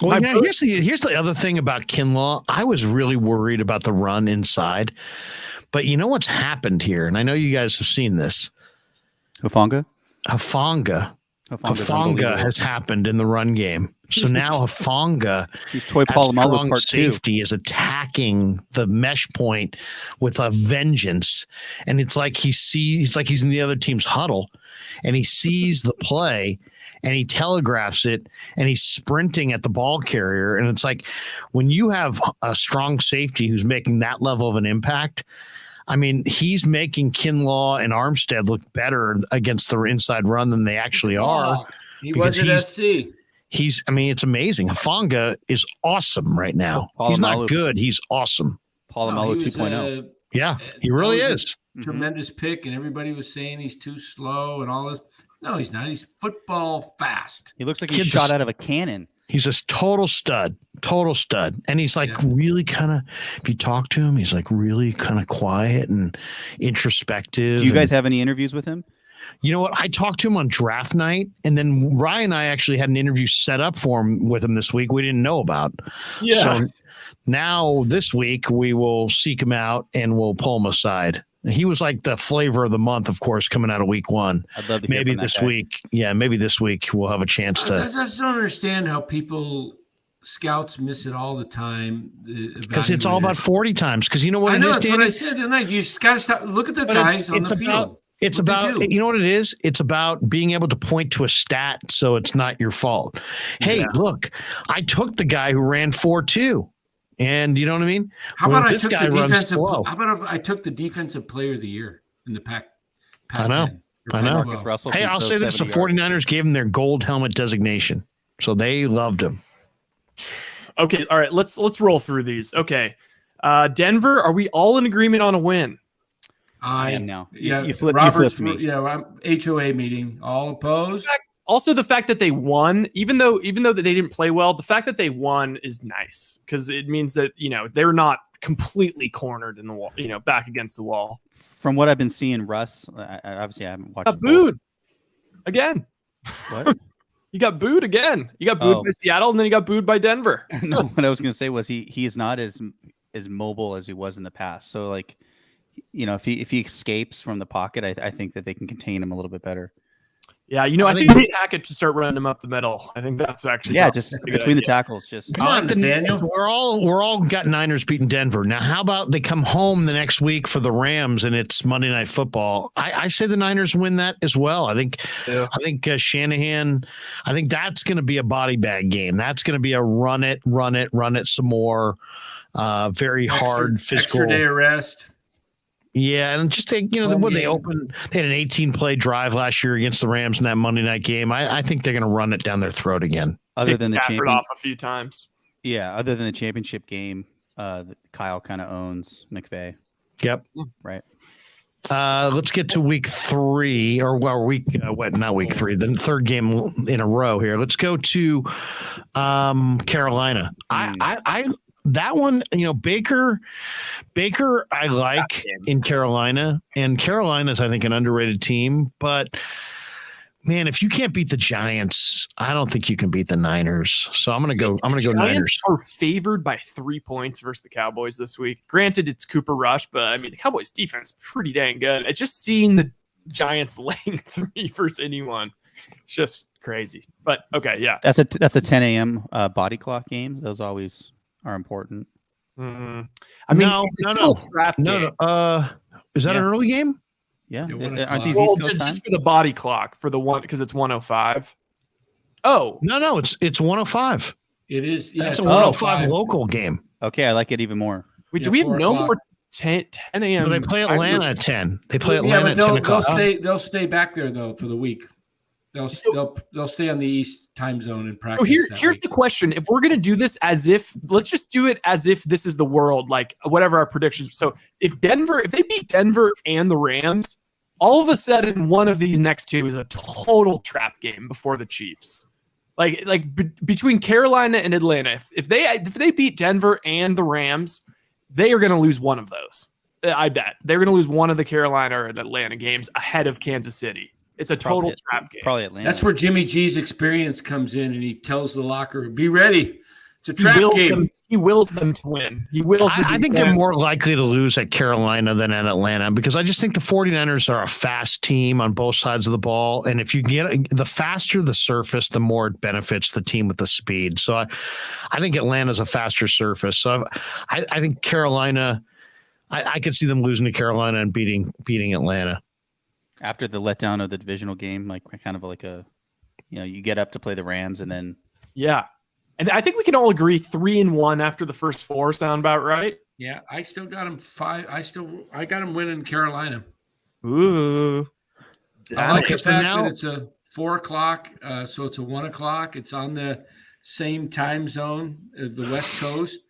Well, here's the other thing about Kinlaw. I was really worried about the run inside, but you know what's happened here, and I know you guys have seen this. Hufanga? Hufanga Hufanga's unbelievable. has happened in the run game. So now Hufanga, He's Toy at Polamalu strong part 2. safety, is attacking the mesh point with a vengeance. And it's like he's in the other team's huddle, and he sees the play and he telegraphs it, and he's sprinting at the ball carrier. And it's like, when you have a strong safety who's making that level of an impact, I mean, he's making Kinlaw and Armstead look better against the inside run than they actually are. He was at SC. It's amazing. Hufanga is awesome right now. He's not good. He's awesome. Polamalu 2.0. Yeah, he really is. Tremendous pick, and everybody was saying he's too slow and all this. No, he's not. He's football fast. He looks like he's shot out of a cannon. He's a total stud. And he's like really kind of, if you talk to him, he's like really kind of quiet and introspective. Do you guys have any interviews with him? You know what? I talked to him on draft night, and then Ryan and I actually had an interview set up for him with him this week we didn't know about. Yeah. So now this week we will seek him out and we'll pull him aside. He was like the flavor of the month, of course, coming out of week 1. I'd love to hear maybe from that this guy. week. Yeah, maybe this week we'll have a chance to. I just don't understand how scouts miss it all the time. Because it's all about 40 times. Because you know what? I know, it is, that's what Danny? I said tonight. You just got to stop. Look at the But guys on the about, field. It's What they about, do. you know what it is? It's about being able to point to a stat so it's not your fault. Hey, look, I took the guy who ran 4.2. And you know what I mean? How about This guy runs slow. How about if I took the defensive player of the year in the Pac? I know. 10 or I know. Pac-12? Marcus Russell. Hey, can I'll throw say this. The 70 yards. 49ers gave him their gold helmet designation. So they loved him. Okay, all right. Let's roll through these. Okay, Denver. Are we all in agreement on a win? I am now. Yeah, You flipped me. Yeah, HOA meeting. All opposed. Also, the fact that they won, even though that they didn't play well, the fact that they won is nice because it means that they're not completely cornered in the wall, back against the wall. From what I've been seeing, Russ, obviously I haven't watched. Got booed again. What? You got booed again. You got booed by Seattle, and then you got booed by Denver. No, what I was going to say was he is not as mobile as he was in the past. So like, if he escapes from the pocket, I think that they can contain him a little bit better. Yeah, I think Nate Hackett should start running him up the middle. I think that's actually just between the tackles. Just Come on, Nathaniel. We're all got Niners beating Denver. Now, how about they come home the next week for the Rams and it's Monday Night Football? I say the Niners win that as well. I think Shanahan. I think that's going to be a body bag game. That's going to be a run it some more. Very hard physical. Extra day of rest. Yeah, and just take, when they opened, they had an 18-play drive last year against the Rams in that Monday night game. I think they're going to run it down their throat again. Other Pick than the Stafford off a few times. Yeah, other than the championship game, that Kyle kind of owns McVay. Yep. Right. Let's get to week 3, or not week 3, the third game in a row here. Let's go to Carolina. That one, Baker, I like in Carolina, and Carolina's, I think, an underrated team. But man, if you can't beat the Giants, I don't think you can beat the Niners. So I'm gonna go Niners. Giants are favored by 3 points versus the Cowboys this week. Granted, it's Cooper Rush, but the Cowboys' defense is pretty dang good. It's just seeing the Giants laying 3 versus anyone. It's just crazy. But okay, yeah, that's a 10 a.m. Body clock game. Those always are important. Mm-hmm. No. Is that an early game? Yeah. Aren't these just for the body clock for the one because it's 105. Oh no, it's 105. It is. Yeah, it's a 105 local game. Okay, I like it even more. Wait, do we have no more 10 a.m.? No, they play Atlanta at 10. They play Atlanta at 10 o'clock. They'll stay back there though for the week. They'll stay on the East time zone and practice. So here's the question: if we're gonna do this let's just do it as if this is the world, like whatever our predictions. So if they beat Denver and the Rams, all of a sudden one of these next two is a total trap game before the Chiefs. Between Carolina and Atlanta, if they beat Denver and the Rams, they are gonna lose one of those. I bet they're gonna lose one of the Carolina or Atlanta games ahead of Kansas City. It's a total trap game. Probably Atlanta. That's where Jimmy G's experience comes in, and he tells the locker, "Be ready. It's a trap game." he wills them to win. He wills. I think they're more likely to lose at Carolina than at Atlanta because I just think the 49ers are a fast team on both sides of the ball. And if you get the faster the surface, the more it benefits the team with the speed. So I think Atlanta's a faster surface. So I think Carolina, I could see them losing to Carolina and beating Atlanta. After the letdown of the divisional game, like kind of like you get up to play the Rams and then. Yeah. And I think we can all agree 3-1 after the first 4 sound about right. Yeah, I still got them 5. I got them winning Carolina. Ooh. I like the fact that it's a 4:00, so it's a 1:00. It's on the same time zone as the West Coast.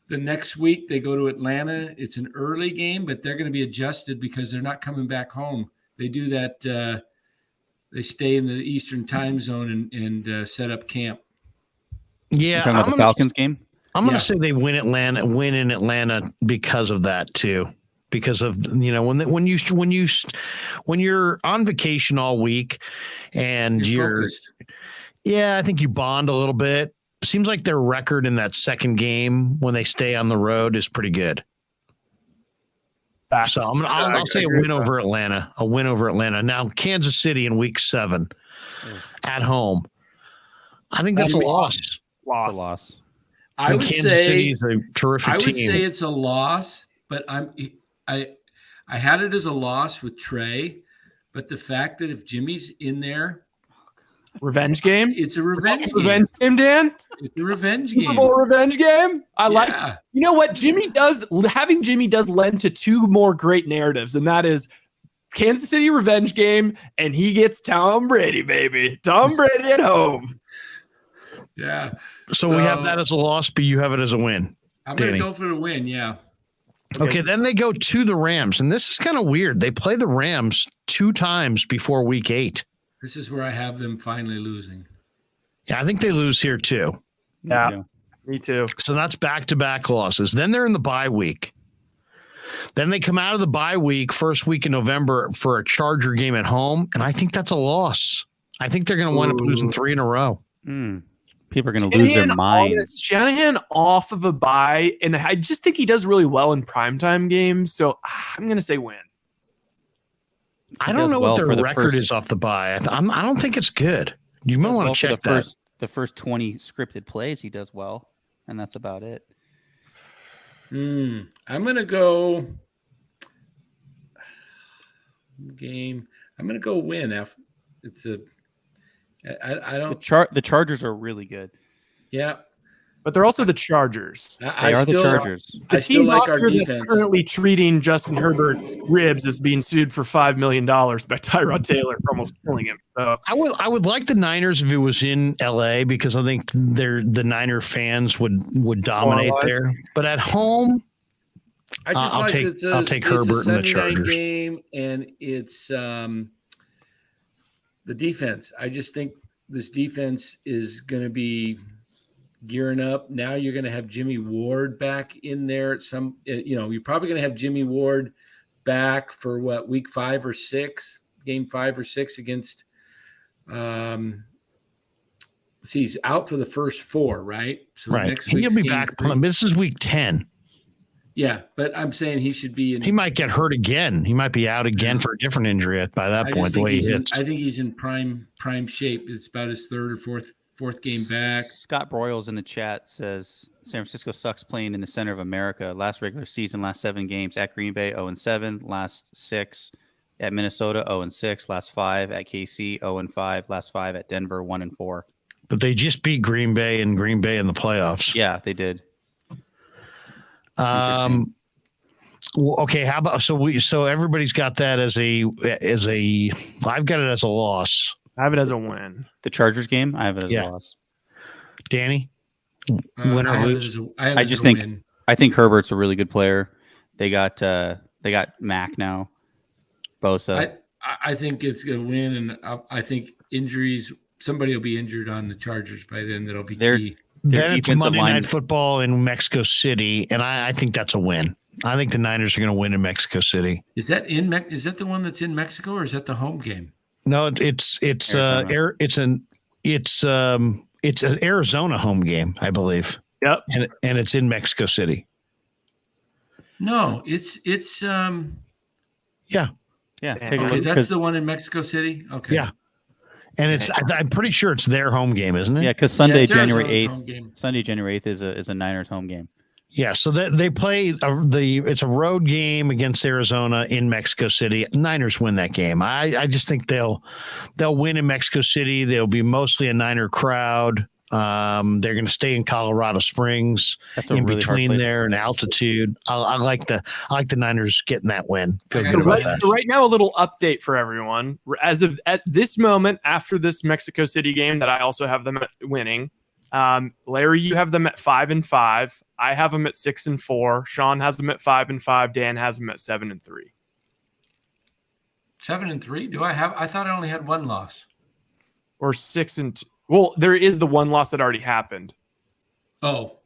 The next week they go to Atlanta. It's an early game, but they're going to be adjusted because they're not coming back home. They do that. They stay in the Eastern time zone and set up camp. Yeah, talking about the Falcons game. I'm going to say they win in Atlanta because of that too. Because of when you're on vacation all week and you're focused. Yeah, I think you bond a little bit. Seems like their record in that second game when they stay on the road is pretty good. So I'll say a win over Atlanta. A win over Atlanta. Now Kansas City in week 7 at home. I think that's a loss. It's a loss. I would Kansas City is a terrific team. I would say it's a loss, but I had it as a loss with Trey, but the fact that if Jimmy's in there, revenge game. It's a revenge game, Dan. It's a revenge game. Super Bowl revenge game. I like it. You know what? Having Jimmy does lend to 2 more great narratives, and that is Kansas City revenge game, and he gets Tom Brady, baby. Tom Brady at home. Yeah. So we have that as a loss, but you have it as a win. I'm going to go for the win, yeah. Okay, then they go to the Rams, and this is kind of weird. They play the Rams 2 times before week 8. This is where I have them finally losing. Yeah, I think they lose here too. Yeah, me too. So that's back-to-back losses. Then they're in the bye week. Then they come out of the bye week, first week in November, for a Charger game at home, and I think that's a loss. I think they're going to wind up losing 3 in a row. People are going to lose their minds. Shanahan off of a bye, and I just think he does really well in primetime games, so I'm going to say win. I don't know what their record is off the bye. I don't think it's good. You might want to check that. The first 20 scripted plays, he does well, and that's about it. I'm going to go game. I'm going to go win. It's a. I don't. The Chargers are really good. Yeah. But they're also the Chargers. They are the Chargers. I still like our defense. That's currently treating Justin Herbert's ribs as being sued for $5 million by Tyrod Taylor for almost killing him. So I would like the Niners if it was in LA because I think the Niner fans would dominate there. But at home, I'll take Herbert and the Chargers. Game, and it's the defense. I just think this defense is going to be gearing up. Now you're going to have Jimmy Ward back in there. You're probably going to have Jimmy Ward back for week 5 or 6, game 5 or 6 against. He's out for the first 4, right? So right. Next week he'll be back. This is week 10. Yeah, but I'm saying he should be in. He might get hurt again. He might be out again for a different injury by that point. The way he hits. I think he's in prime shape. It's about his 3rd or 4th game back. Scott Broyles in the chat says San Francisco sucks playing in the center of America. Last regular season, last 7 games at Green Bay 0-7, last 6 at Minnesota 0-6, last 5 at KC 0-5, last 5 at Denver 1-4. But they just beat Green Bay in the playoffs. Yeah, they did. Okay. How about so everybody's got that as a I've got it as a loss. I have it as a win. The Chargers game, I have it as a loss. Danny, win or lose? I think Herbert's a really good player. They got Mac now. Bosa. I think it's going to win, and I think injuries. Somebody will be injured on the Chargers by then. That'll be key. Then it's Monday Night Football in Mexico City, and I think that's a win. I think the Niners are going to win in Mexico City. Is that the one that's in Mexico, or is that the home game? No, it's an Arizona home game, I believe. Yep. and it's in Mexico City. No, it's Yeah. Yeah, Okay, take a okay. look. That's 'cause- the one in Mexico City. Okay. Yeah. And I'm pretty sure it's their home game, isn't it? Yeah, because Sunday, it's January Arizona's 8th. home game. Sunday, January 8th is a Niners home game. Yeah, so they play it's a road game against Arizona in Mexico City. Niners win that game. I just think they'll win in Mexico City. They'll be mostly a Niner crowd. They're going to stay in Colorado Springs, That's a in really hard between place there to and play. altitude. I like the Niners getting that win. Feel So good about Right, that. so right now, a little update for everyone. As of at this moment, after this Mexico City game, that I also have them winning. Larry, you have them at 5-5. I have them at 6-4. Sean has them at 5-5. Dan has them at 7-3. 7-3. Do I have? I thought I only had one loss. Or 6-2. Well, there is the one loss that already happened. Oh.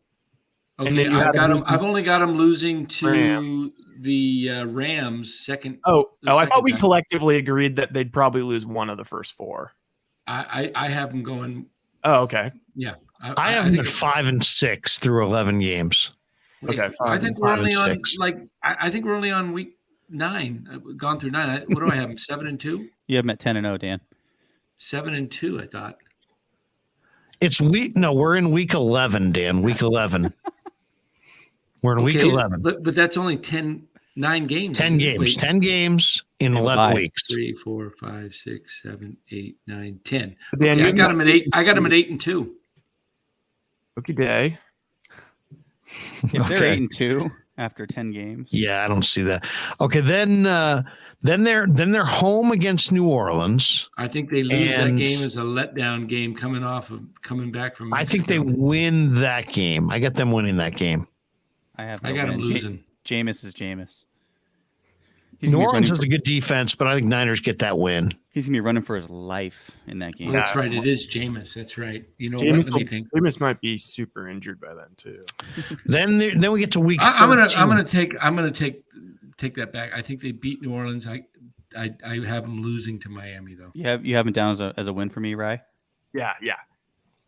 And Okay, then you I've had got them them. I've only got them losing to Rams. the Rams. Second. Oh, The I second thought we time. collectively agreed that they'd probably lose one of the first four. I have them going. Oh, okay. Yeah. I have them at 5-6 through 11 games. Okay, I think fine. we're only on 5-6. I think we're only on week 9. I've gone through 9. What do I have? 7-2. You have them at 10-0, Dan. 7-2. I thought. We're in week 11, Dan. Week 11. We're in week 11. But that's only 9 games. 10 games. Wait, 10 games in They have a 11 bye. weeks. 3, 4, 5, 6, 7, 8, 9, 10. Dan, Okay, you I got them at 8. I got them at 8-2. Okay, day. If they're Okay. 8-2 after 10 games, Yeah, I don't see that. Okay, then they're home against New Orleans. I think they lose And- that game as a letdown game coming back from. I think they Mexico. win that game. I got them winning that game. I have. I no got them win. losing. Jameis is Jameis. New Orleans has for, a good defense, but I think Niners get that win. He's gonna be running for his life in that game. Well, that's right. It is Jameis. That's right. You know what? Jameis, Let me think. Jameis might be super injured by then too. Then we get to week. I'm 13. gonna take that back. I think they beat New Orleans. I have them losing to Miami though. You have him down as a win for me, Rye. Yeah.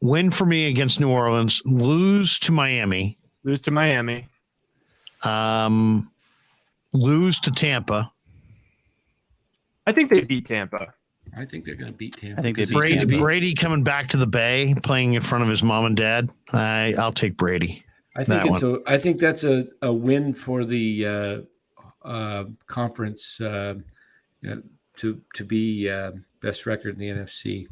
Win for me against New Orleans. Lose to Miami. Lose to Miami. Lose to Tampa. I think they beat Tampa. I think they're gonna beat Tampa. I think they 'cause beat he's gonna Tampa. be- Brady coming back to the Bay, playing in front of his mom and dad. I'll take Brady. I think that I think that's a win for the conference to be best record in the NFC.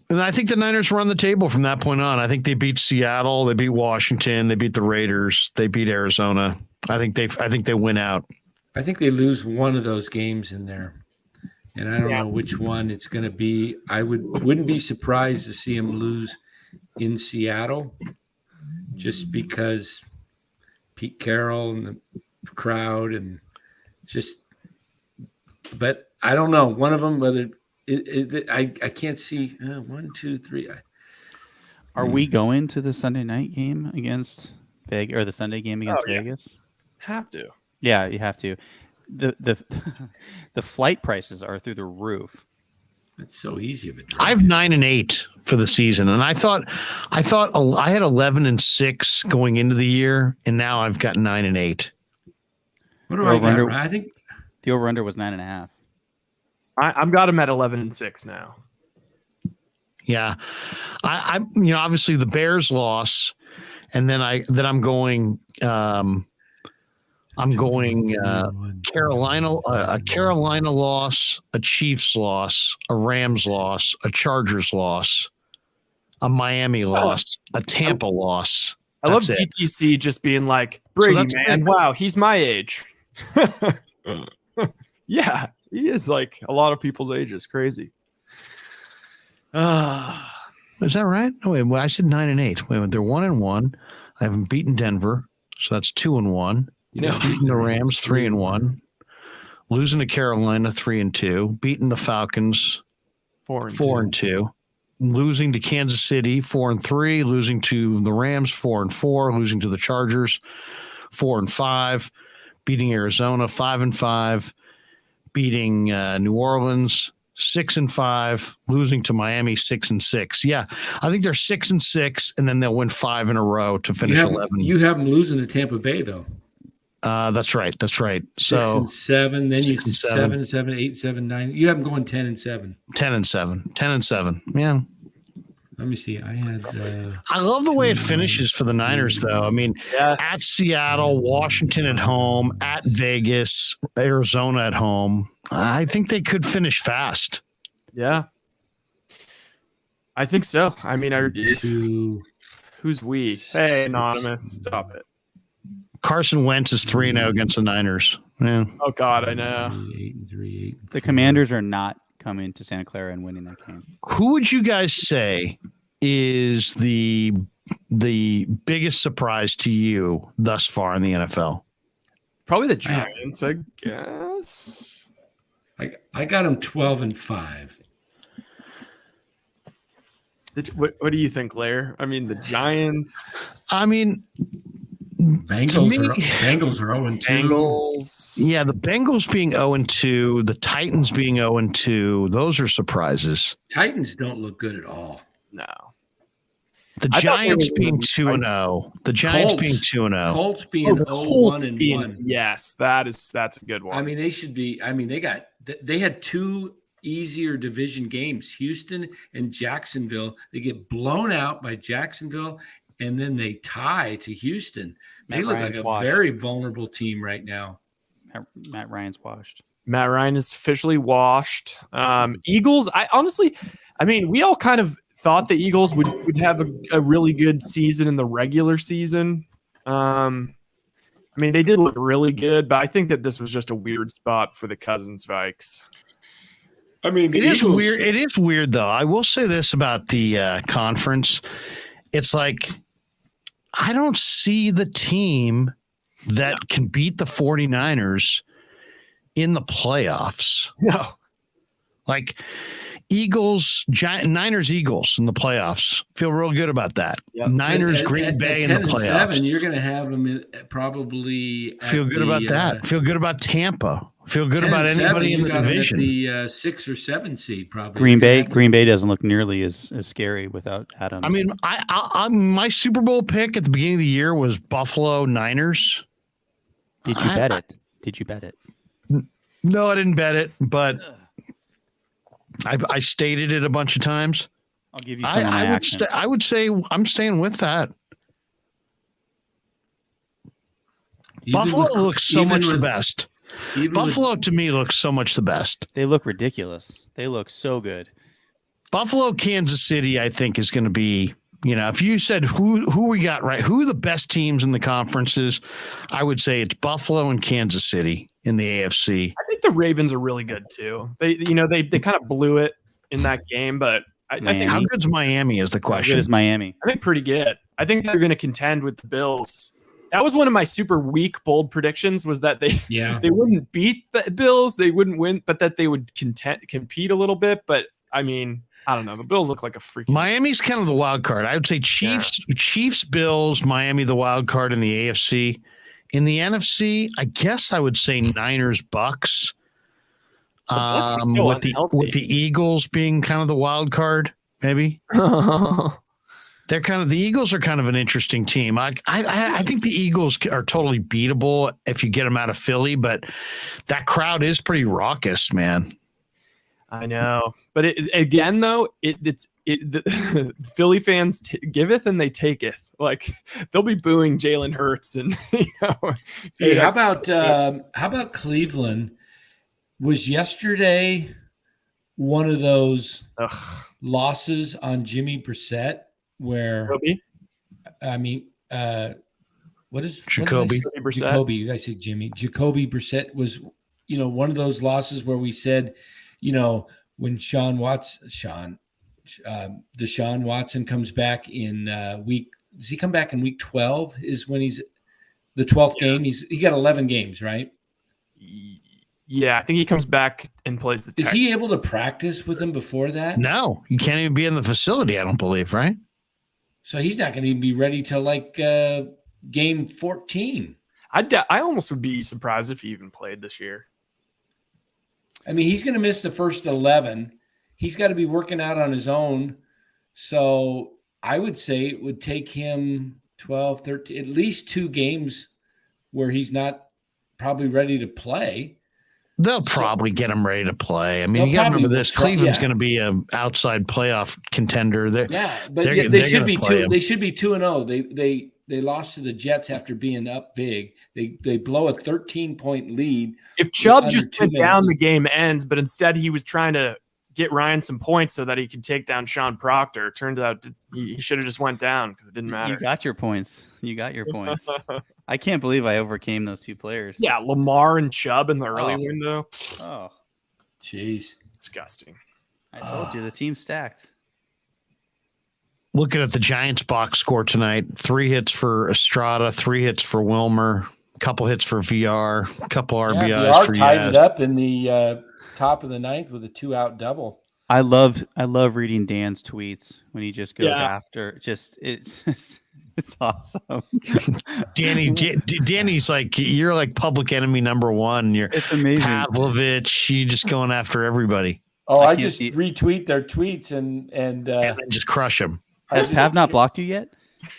And I think the Niners run the table from that point on. I think they beat Seattle, they beat Washington, they beat the Raiders, they beat Arizona. I think they win out. I think they lose one of those games in there, and I don't know which one it's going to be. I wouldn't be surprised to see them lose in Seattle, just because Pete Carroll and the crowd and just. But I don't know one of them whether I can't see 1, 2, 3. Are we going to the Sunday night game against Vegas or the Sunday game against Vegas? Have to. Yeah, you have to. The the flight prices are through the roof. It's so easy of a drive. I have 9-8 for the season, and I thought I had 11-6 going into the year, and now I've got 9-8. What do I got? Over-under- Ryan? I think The over under was 9.5. I've got them at 11-6 now. Yeah, I obviously the Bears loss, and then I'm going. I'm going Carolina, a Carolina loss, a Chiefs loss, a Rams loss, a Chargers loss, a Miami loss, a Tampa loss. I love That's it. TTC just being like, Brady, that's man, it. wow, he's my age. Yeah, he is like a lot of people's ages. Crazy. Is that right? No, wait, well, I said 9-8. Wait, they're 1-1. I haven't beaten Denver, so that's 2-1. Beating the Rams 3-1. Losing to Carolina 3-2. Beating the Falcons 4-2. Losing to Kansas City 4-3. Losing to the Rams 4-4. Losing to the Chargers 4-5. Beating Arizona 5-5. Beating New Orleans 6-5, losing to Miami 6-6. Yeah, I think they're 6-6, and then they'll win 5 in a row to finish 11. You have them losing to Tampa Bay though. That's right. 6-7. Then you 7, 7, 8, 7, 9. You have them going 10-7. 10-7. Yeah. Let me see. I love the way it finishes for the Niners, though. I mean, Yes. at Seattle, Washington at home, at Vegas, Arizona at home. I think they could finish fast. Yeah. I think so. I mean, who's we? Hey, Anonymous, stop it. Carson Wentz is 3-0 against the Niners. Yeah. Oh, God, I know. 8-3. The Commanders are not coming to Santa Clara and winning that game. Who would you guys say is the biggest surprise to you thus far in the NFL? Probably the Giants, I guess. I got them 12-5. What do you think, Lair? I mean, the Giants. I mean, Bengals are 0-2. Bengals. Yeah, the Bengals being 0-2, the Titans being 0-2, those are surprises. Titans don't look good at all. No. The I thought Giants they were being gonna be 2-0. The Giants Colts. being 2-0. Colts being the 0-1-1. Yes, that's a good one. I mean, they should be. I mean, they had 2 easier division games, Houston and Jacksonville. They get blown out by Jacksonville, and then they tie to Houston. They Matt look Ryan's like a washed. very vulnerable team right now. Matt Ryan's washed. Matt Ryan is officially washed. Eagles, I mean, we all kind of thought the Eagles would have a really good season in the regular season. I mean, they did look really good, but I think that this was just a weird spot for the Cousins Vikes. I mean, It is weird. It is weird, though. I will say this about the conference. It's like I don't see the team that can beat the 49ers in the playoffs. No. Like Niners, Eagles in the playoffs. Feel real good about that. Yep. Niners, Green Bay in the playoffs. 10-7, you're going to have them probably. Feel good about that. Feel good about Tampa. Feel good about 10-7, anybody in the division. The 6 or 7 seed probably. Green Bay doesn't look nearly as scary without Adams. I mean, I my Super Bowl pick at the beginning of the year was Buffalo Niners. Did you bet it? Did you bet it? No, I didn't bet it, but I stated it a bunch of times. I'll give you some of my action. I would say I'm staying with that. Buffalo looks so much the best. Buffalo to me looks so much the best. They look ridiculous. They look so good. Buffalo, Kansas City, I think is going to be, if you said who we got right, who are the best teams in the conferences, I would say it's Buffalo and Kansas City in the AFC. I think the Ravens are really good too. They kind of blew it in that game, but I think how good's Miami is the question. How good is Miami? I think pretty good. I think they're going to contend with the Bills. That was one of my super weak, bold predictions was that they wouldn't beat the Bills, they wouldn't win, but that they would compete a little bit. But I mean, I don't know. The Bills look like a freaking. Miami's kind of the wild card. I would say Chiefs, Bills, Miami, the wild card in the AFC. In the NFC, I guess I would say Niners, Bucks. With the Eagles being kind of the wild card, maybe. The Eagles are kind of an interesting team. I think the Eagles are totally beatable if you get them out of Philly, but that crowd is pretty raucous, man. I know, but the Philly fans giveth and they taketh. Like they'll be booing Jalen Hurts, and Hey, how about Cleveland? Was yesterday one of those losses on Jimmy Brissett? Where Jacoby? What is Jacoby? Jacoby. I say Jimmy. Jacoby Brissett was, one of those losses where we said, when Deshaun Watson comes back in week. Does he come back in week 12? Is when he's the 12th game. He got 11 games, right? Yeah, I think he comes back and plays the. Is he able to practice with him before that? No, you can't even be in the facility. I don't believe, right? So he's not going to even be ready till like game 14. I almost would be surprised if he even played this year. I mean, he's going to miss the first 11. He's got to be working out on his own. So I would say it would take him 12, 13, at least 2 games where he's not probably ready to play. They'll probably get him ready to play. I mean, you got to remember this: Cleveland's going to be an outside playoff contender. But they should be 2. They should be 2-0. They lost to the Jets after being up big. They blow a 13-point lead. If Chubb just went down, the game ends. But instead, he was trying to get Ryan some points so that he could take down Sean Proctor. It turned out he should have just went down because it didn't matter. You got your points. I can't believe I overcame those 2 players. Yeah, Lamar and Chubb in the early window. Oh, jeez, disgusting. I told you the team's stacked. Looking at the Giants box score tonight, 3 hits for Estrada, 3 hits for Wilmer, a couple hits for VR, a couple RBIs VR for tied Yaz. it up in the top of the 9th with a 2-out double. I love reading Dan's tweets when he just goes after. It's awesome. Danny's like, you're like public enemy number 1. It's amazing. Pavlovich, you just going after everybody. Oh, I just retweet their tweets and then just crush them. Has Pav not blocked you yet?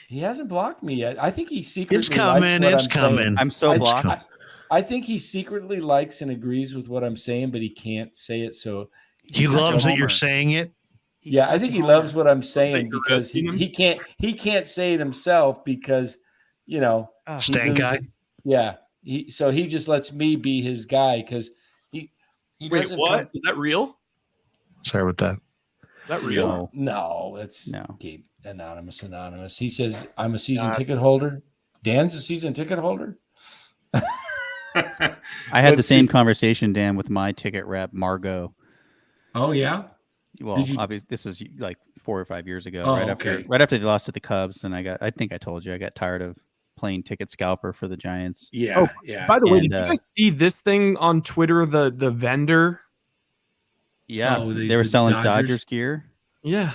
He hasn't blocked me yet. I think he secretly It's coming. likes what It's I'm coming. saying. I'm so blocked. I think he secretly likes and agrees with what I'm saying, but he can't say it. So he loves that you're saying it. I think he loves what I'm saying because he can't say it himself because Stank guy. Yeah. So he just lets me be his guy because he Wait, doesn't. what? Is that real? Sorry about that. Is that real? No, it's No. Gabe, anonymous. He says I'm a season ticket holder. Dan's a season ticket holder. I had the same conversation, Dan, with my ticket rep, Margot. Oh yeah. Well, obviously, this was like 4 or 5 years ago, Oh, right okay. after they lost to the Cubs, and I think I told you I got tired of playing ticket scalper for the Giants. Yeah. By the way, And, did you guys see this thing on Twitter? The vendor. Yeah, Oh, they were selling Dodgers gear. Yeah.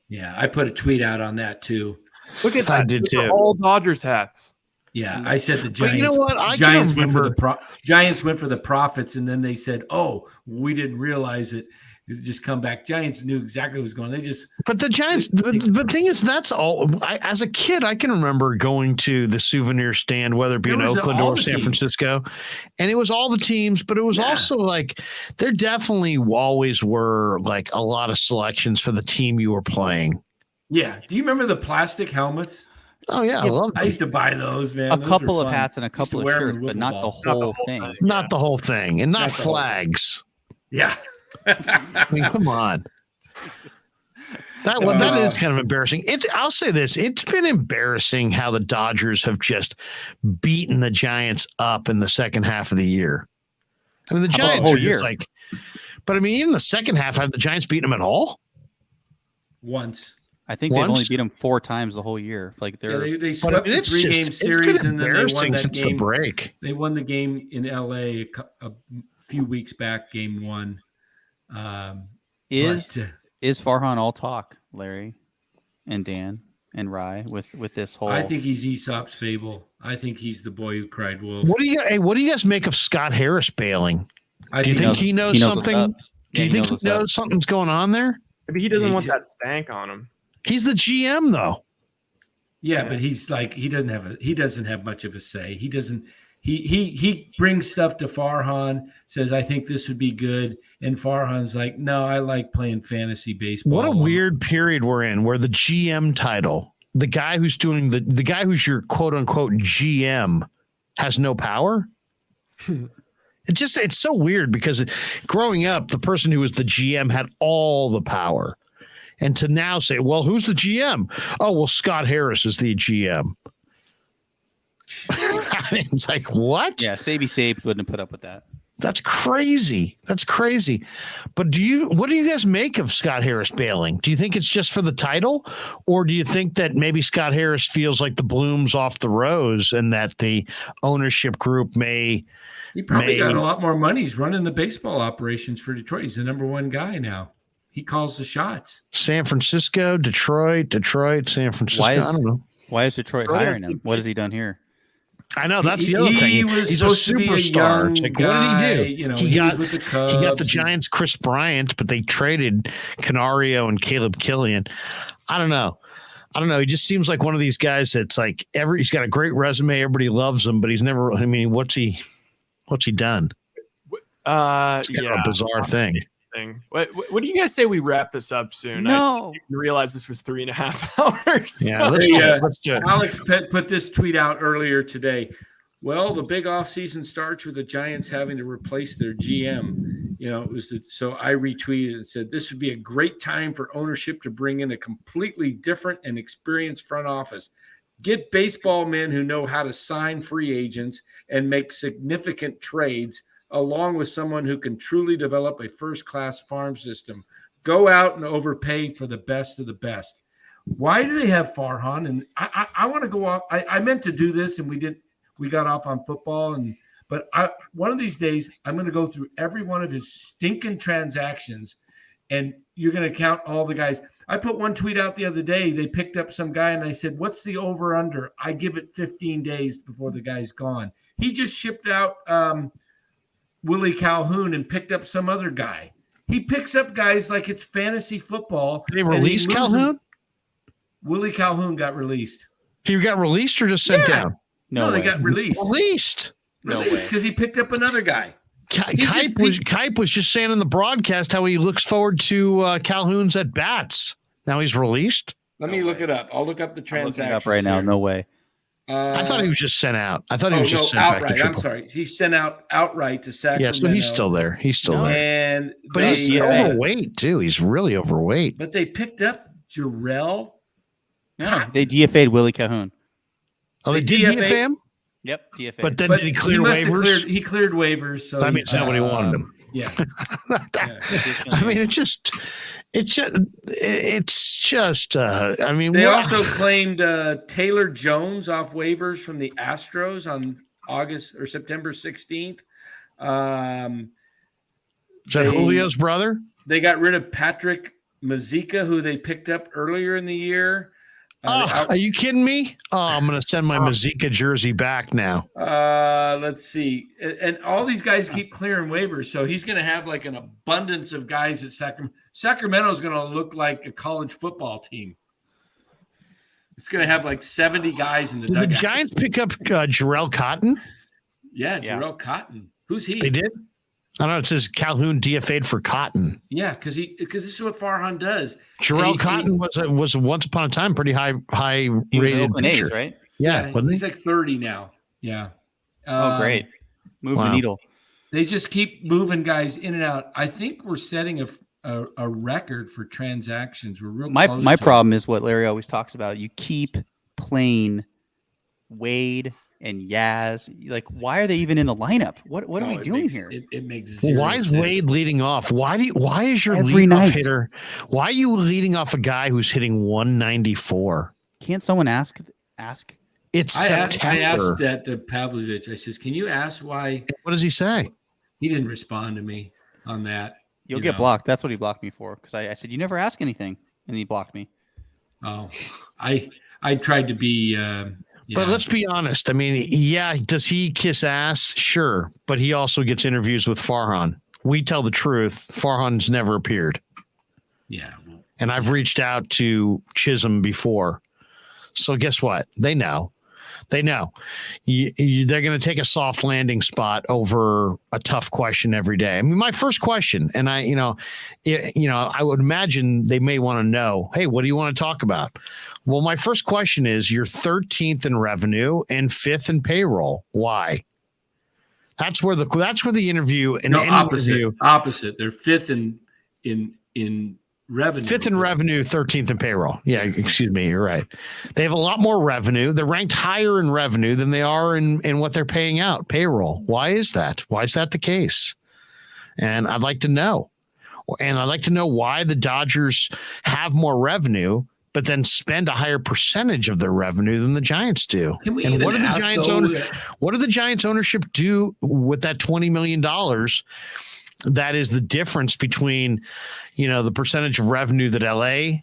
Yeah, I put a tweet out on that too. Look at I that. did Those are too. all Dodgers hats. Yeah, I said the But Giants. you know what? I Giants can went for remember. Giants went for the profits, and then they said, "Oh, we didn't realize it. Just come back." Giants knew exactly what was going on. They just. But the Giants, the thing is, that's all. As a kid, I can remember going to the souvenir stand, whether it be in There was Oakland all or the San teams. Francisco, and it was all the teams. But it was also like there definitely always were like a lot of selections for the team you were playing. Yeah. Do you remember the plastic helmets? Oh yeah, I love I used to buy those, man. A Those couple were of fun. hats and a Used to couple of wear 'em in shirts, but wiffle not ball. the whole thing. Not the whole thing, and not Not the whole thing. flags. Yeah. I mean, come on. That is kind of embarrassing. I'll say this: it's been embarrassing how the Dodgers have just beaten the Giants up in the second half of the year. I mean, the Giants whole are year? just like, but I mean, even the second half, have the Giants beaten them at all? Once. I think they've Once? only beat them 4 times the whole year. Like Yeah, they're they But I swept mean, the it's 3-game just, it's been series, and then they won embarrassing that since the game. break. They won the game in LA a few weeks back, game 1. is Farhan all talk, Larry and Dan and Rye with this whole. I think he's Aesop's fable. I think he's the boy who cried wolf. What do you guys make of Scott Harris bailing? I Do you think he knows what's something? up. Do Yeah, you think he what's up. knows something's going on there? Maybe he doesn't want that stank on him. He's the GM though. Yeah, but he's like he doesn't have much of a say. He brings stuff to Farhan, says I think this would be good, and Farhan's like, no, I like playing fantasy baseball. What a weird period we're in, where the GM title, the guy who's doing the guy who's your quote unquote GM, has no power. It's so weird because growing up, the person who was the GM had all the power. And to now say, well, who's the GM? Oh, well, Scott Harris is the GM. It's like, what? Yeah, Sabes wouldn't have put up with that. That's crazy. That's crazy. But what do you guys make of Scott Harris bailing? Do you think it's just for the title? Or do you think that maybe Scott Harris feels like the bloom's off the rose and that the ownership group He probably got a lot more money. He's running the baseball operations for Detroit. He's the number 1 guy now. He calls the shots. San Francisco, Detroit, San Francisco. I don't know. Why is Detroit hiring him? What has he done here? I know that's the other thing. He's a superstar. Like, what did he do? You know, he got was with the Cubs. He got the Giants' Chris Bryant, but they traded Canario and Caleb Killian. I don't know. He just seems like one of these guys that's like he's got a great resume. Everybody loves him, but he's never. I mean, what's he done? It's kind of a bizarre thing. What do you guys say we wrap this up soon? No, I realized this was 3.5 hours. Yeah, let's do it. Alex put this tweet out earlier today. Well, the big offseason starts with the Giants having to replace their GM. You know, so I retweeted and said this would be a great time for ownership to bring in a completely different and experienced front office. Get baseball men who know how to sign free agents and make significant trades, along with someone who can truly develop a first-class farm system. Go out and overpay for the best of the best. Why do they have Farhan? And I want to go off. I meant to do this, and we didn't. We got off on football, but one of these days I'm going to go through every one of his stinking transactions, and you're going to count all the guys. I put one tweet out the other day. They picked up some guy, and I said, "What's the over/under?" I give it 15 days before the guy's gone. He just shipped out Willie Calhoun and picked up some other guy. He picks up guys like it's fantasy football. Did they release Calhoun? Willie Calhoun got released. He got released or just sent down? No, they got released. Released because he picked up another guy. Kipe was just saying in the broadcast how he looks forward to Calhoun's at bats. Now he's released. Let me look it up. I'll look up the transaction. Up right now. No way. I thought he was just sent out. I thought he was just sent outright. back to I'm sorry. He's sent out outright to Sacramento. Yeah, so he's still there. But he's overweight too. He's really overweight. But they picked up Jarrell. Yeah, they DFA'd Willie Calhoun. Oh, they did DFA him? Yep, DFA. But then did he clear waivers? He cleared waivers. So that means nobody wanted him. Yeah. I mean, it's just. I mean, they also claimed Taylor Jones off waivers from the Astros on August or September 16th. Is that Julio's brother? They got rid of Patrick Mazeika, who they picked up earlier in the year. Are you kidding me? Oh, I'm going to send my Mazeika jersey back now. Let's see. And all these guys keep clearing waivers. So he's going to have like an abundance of guys at Sacramento. Sacramento's going to look like a college football team. It's going to have like 70 guys in the dugout. Did the Giants pick up Jarrell Cotton? Yeah, Jarrell Cotton. Who's he? They did? I don't know. It says Calhoun DFA'd for Cotton. Yeah, because this is what Farhan does. Jarrell Cotton was once upon a time pretty high rated pitcher, right? Yeah, he's like 30 now. Yeah. Great. Move the needle. They just keep moving guys in and out. I think we're setting a record for transactions. We're real close. My problem is what Larry always talks about. You keep playing Wade and Yaz. Like, why are they even in the lineup? What are we doing here? It makes zero why is sense. Wade leading off? Why is your Every leadoff hitter? Why are you leading off a guy who's hitting 194? Can't someone ask? It's September. I asked that to Pavlovich. I says, "Can you ask why?" What does he say? He didn't respond to me on that. You'll get blocked. That's what he blocked me for. Because I said, "You never ask anything," and he blocked me. Oh, I tried to be. But let's be honest. I mean, does he kiss ass? Sure. But he also gets interviews with Farhan. We tell the truth. Farhan's never appeared. Yeah. And I've reached out to Chisholm before. So guess what? They know. They're going to take a soft landing spot over a tough question every day. I mean, my first question, and I would imagine they may want to know, hey, what do you want to talk about? Well, my first question is you're 13th in revenue and 5th in payroll. Why? That's where the interview and opposite. They're 5th in revenue. 5th in revenue, 13th in payroll. Yeah, excuse me. You're right. They have a lot more revenue. They're ranked higher in revenue than they are in what they're paying out, payroll. Why is that? Why is that the case? And I'd like to know. And I'd like to know why the Dodgers have more revenue, but then spend a higher percentage of their revenue than the Giants do. And what did the Giants ownership do with that $20 million? That is the difference between, the percentage of revenue that LA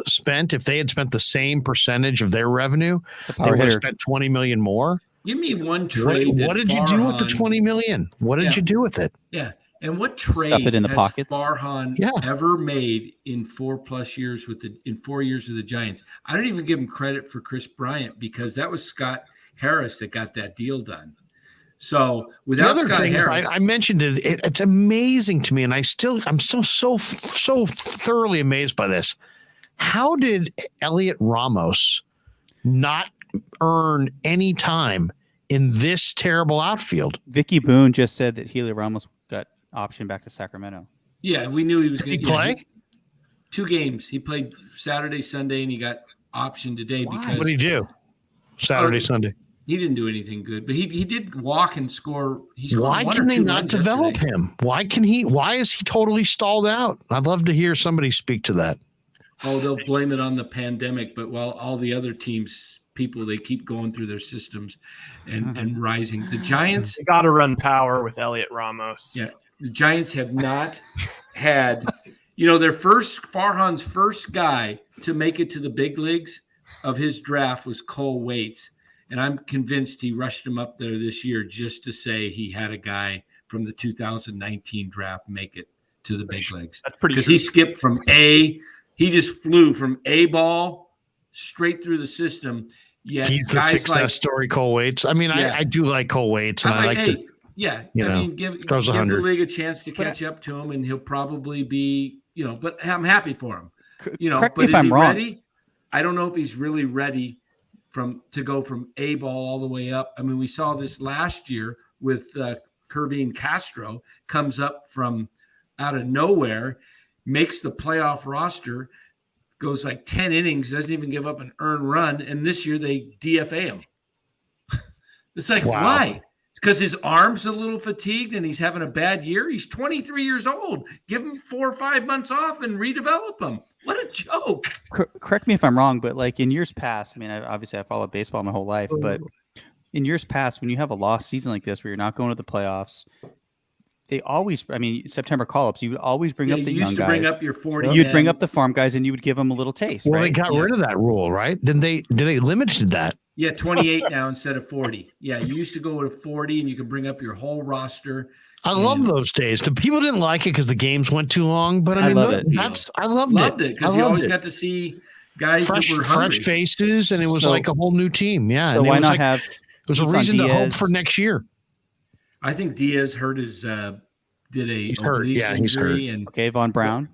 spent. If they had spent the same percentage of their revenue, they would have spent $20 million more. Give me one trade. What did you do with the $20 million? What did you do with it? Yeah. And what trade Stuff it in the has pockets. Farhan ever made in 4+ years in 4 years with the Giants? I don't even give him credit for Chris Bryant because that was Scott Harris that got that deal done. So without Scott Harris, I mentioned it. It's amazing to me, and I'm so thoroughly amazed by this. How did Elliot Ramos not earn any time in this terrible outfield? Vicky Boone just said that Healy Ramos got optioned back to Sacramento. Yeah, we knew he was going to play. 2 games. He played Saturday, Sunday, and he got optioned today. Why? Because what did he do? Saturday, Sunday. He didn't do anything good, but he did walk and score. Why can they not develop him? Why is he totally stalled out? I'd love to hear somebody speak to that. Oh, they'll blame it on the pandemic, but while all the other teams, they keep going through their systems and rising. The Giants got to run power with Elliot Ramos. Yeah, the Giants have not had, Farhan's first guy to make it to the big leagues of his draft was Cole Waits. And I'm convinced he rushed him up there this year just to say he had a guy from the 2019 draft make it to the big leagues. That's pretty. Because he skipped from he just flew from A ball straight through the system. Yeah, he's the success story, Cole Waits. I mean, I do like Cole Waits, and I like to. Yeah, give the league a chance to catch up to him, and he'll probably be, But I'm happy for him. Correct but me if I'm wrong. Ready? I don't know if he's really ready to go from A ball all the way up. I mean, we saw this last year with Kervin Castro, comes up from out of nowhere, makes the playoff roster, goes like 10 innings, doesn't even give up an earned run, and this year they DFA him. It's like, why? Because his arm's a little fatigued and he's having a bad year. He's 23 years old. Give him 4 or 5 months off and redevelop him. What a joke. Correct me if I'm wrong, but like in years past, I mean, I followed baseball my whole life, but in years past, when you have a lost season like this, where you're not going to the playoffs, they always, September call-ups, you would always bring up the young guys. You used to bring up your 40 You'd bring up the farm guys and you would give them a little taste. Well, right? They got rid of that rule, right? They limited that. Yeah, 28 now instead of 40. Yeah, you used to go to 40 and you could bring up your whole roster. I love those days. The people didn't like it because the games went too long, but I loved it Because you always got to see guys that were hungry. Fresh faces, and it was like a whole new team. Yeah, so and why not have? It was a reason to hope for next year. I think Diaz hurt his he's hurt. Yeah, he's hurt. And okay, Von Brown.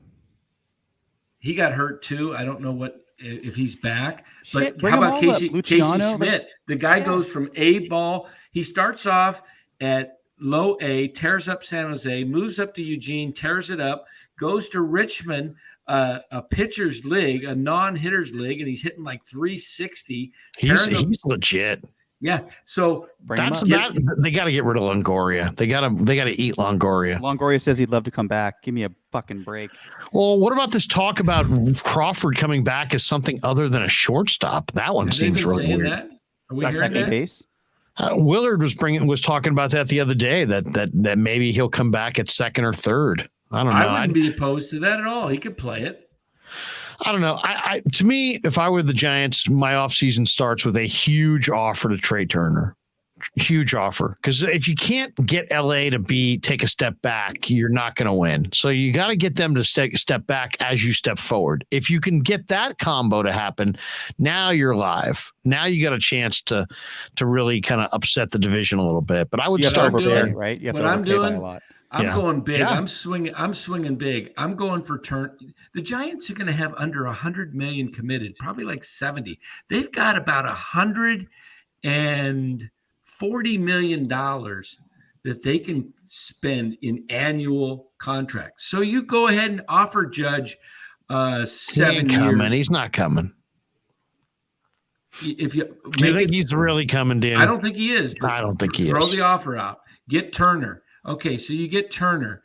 He got hurt too. I don't know if he's back. But Shit, how about Casey Luciano? Schmidt? The guy goes from A ball. He starts off at low A, tears up San Jose, moves up to Eugene, tears it up, goes to Richmond, a pitcher's league, a non-hitters league, and he's hitting like 360. He's legit. Yeah. So they got to get rid of Longoria. They got to eat Longoria. Longoria says he'd love to come back. Give me a fucking break. Well, what about this talk about Crawford coming back as something other than a shortstop? That one seems really weird. Are we hearing that? Base? Willard was talking about that the other day. That maybe he'll come back at second or third. I don't know. I wouldn't be opposed to that at all. He could play it. I don't know. To me, if I were the Giants, my offseason starts with a huge offer to Trey Turner. Huge offer. Because if you can't get LA to take a step back, you're not going to win. So you got to get them to step back as you step forward. If you can get that combo to happen, now you're live. Now you got a chance to really kind of upset the division a little bit. But I would start there, right? You have to overpay by a lot. I'm going big. Yeah. I'm swinging big. I'm going for turn. The Giants are going to have under 100 million committed, probably like 70. They've got about $140 million that they can spend in annual contracts. So you go ahead and offer Judge 7 years. He's not coming. If you do you think he's really coming, Danny? I don't think he is. I don't think he is. Throw the offer out. Get Turner. Okay, so you get Turner,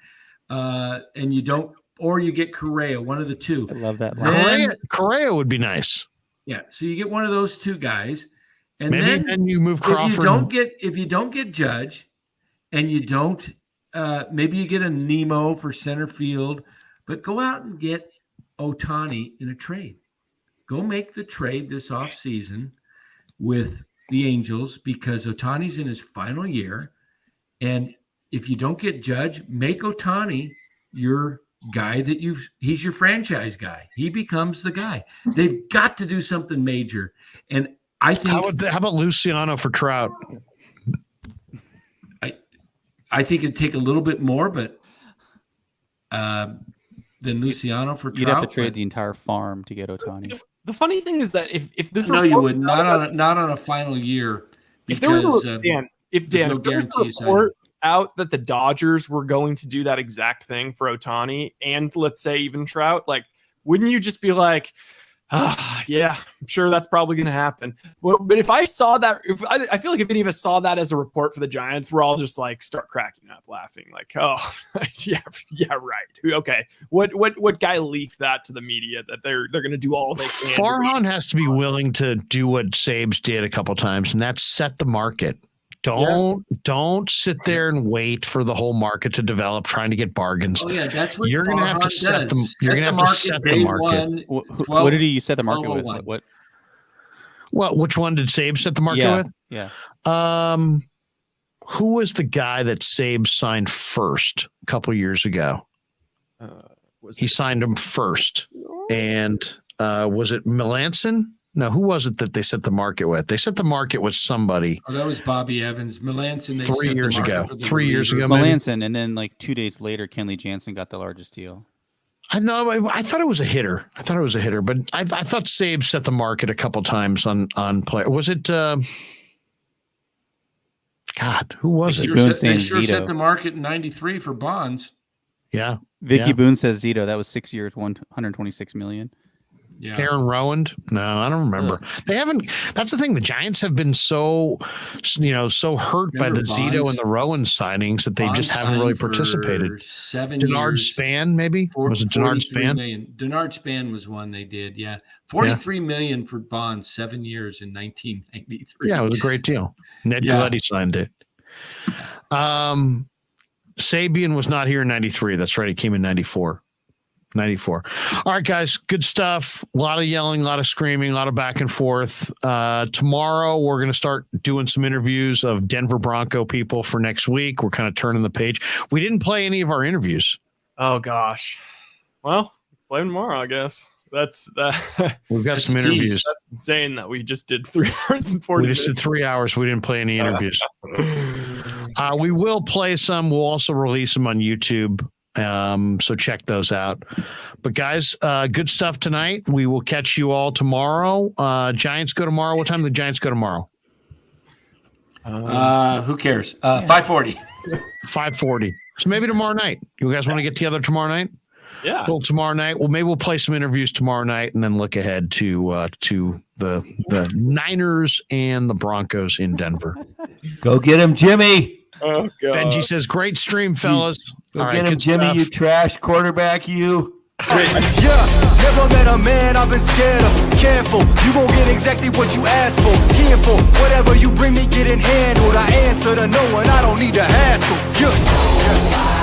and you don't, or you get Correa, one of the two. I love that line. Correa would be nice. Yeah, so you get one of those two guys, and then you move Crawford. If you don't get Judge, and you don't, maybe you get a Nemo for center field, but go out and get Ohtani in a trade. Go make the trade this offseason with the Angels because Ohtani's in his final year. And if you don't get Judge, make Ohtani your guy he's your franchise guy. He becomes the guy. They've got to do something major. And I think how about Luciano for Trout? I think it'd take a little bit more, but than Luciano for Trout. You'd have to trade the entire farm to get Ohtani. The funny thing is that if this no, you would not on a final year. If there was a if there was a report out that the Dodgers were going to do that exact thing for Ohtani and let's say even Trout, like, wouldn't you just be like, yeah, I'm sure that's probably going to happen. But if I saw that, I feel like if any of us saw that as a report for the Giants, we're all just like start cracking up laughing, like, oh, yeah, right. Okay, what guy leaked that to the media that they're going to do all they can? Farhan has to be willing to do what Sabes did a couple times, and that's set the market. Don't sit there and wait for the whole market to develop, trying to get bargains. Oh yeah, that's what you're going to have to set them. You're going to have to set the market. What did he set the market with? What? Well, which one did Sabes set the market with? Yeah. Who was the guy that Sabes signed first a couple years ago? He signed him first, and was it Melanson? No, who was it that they set the market with? They set the market with somebody. Oh, that was Bobby Evans. Melanson. 3 years ago. 3 years ago. Melanson, and then like 2 days later, Kenley Jansen got the largest deal. I know. I thought it was a hitter. But I thought Sabes set the market a couple times on player. Was it? God, who was it? They sure set the market in '93 for Bonds. Yeah. Vicky Boone says Zito. That was 6 years, $126 million. Yeah. Aaron Rowand? No, I don't remember. They haven't. That's the thing. The Giants have been so hurt by the Zito and the Rowand signings that they just haven't really participated. 7 Denard years. Span, maybe? Was it Denard Span? Denard Span was one they did. Yeah, $43 million for Bonds, 7 years in 1993. Yeah, it was a great deal. Ned Galletti signed it. Sabian was not here in 93. That's right. He came in 94. All right, guys, good stuff. A lot of yelling, a lot of screaming, a lot of back and forth. Tomorrow, we're going to start doing some interviews of Denver Bronco people for next week. We're kind of turning the page. We didn't play any of our interviews. Oh, gosh. Well, play them tomorrow, I guess. We've got some interviews. That's insane that we just did 3 hours and 40 minutes. We just did 3 hours. We didn't play any interviews. We will play some. We'll also release them on YouTube. So check those out. But guys, good stuff tonight. We will catch you all tomorrow. Giants go tomorrow. What time do the Giants go tomorrow? Who cares? 5:40. 5:40. So maybe tomorrow night. You guys want to get together tomorrow night? Yeah. Well, tomorrow night. Well, maybe we'll play some interviews tomorrow night and then look ahead to the Niners and the Broncos in Denver. Go get him, Jimmy. Oh, God. Benji says, great stream, fellas. Go get him, Jimmy, you trash quarterback, you. Yeah, never met a man I've been scared of. Careful, you won't get exactly what you asked for. Careful, whatever you bring me, getting handled. I answer to no one, I don't need to hassle. Yeah.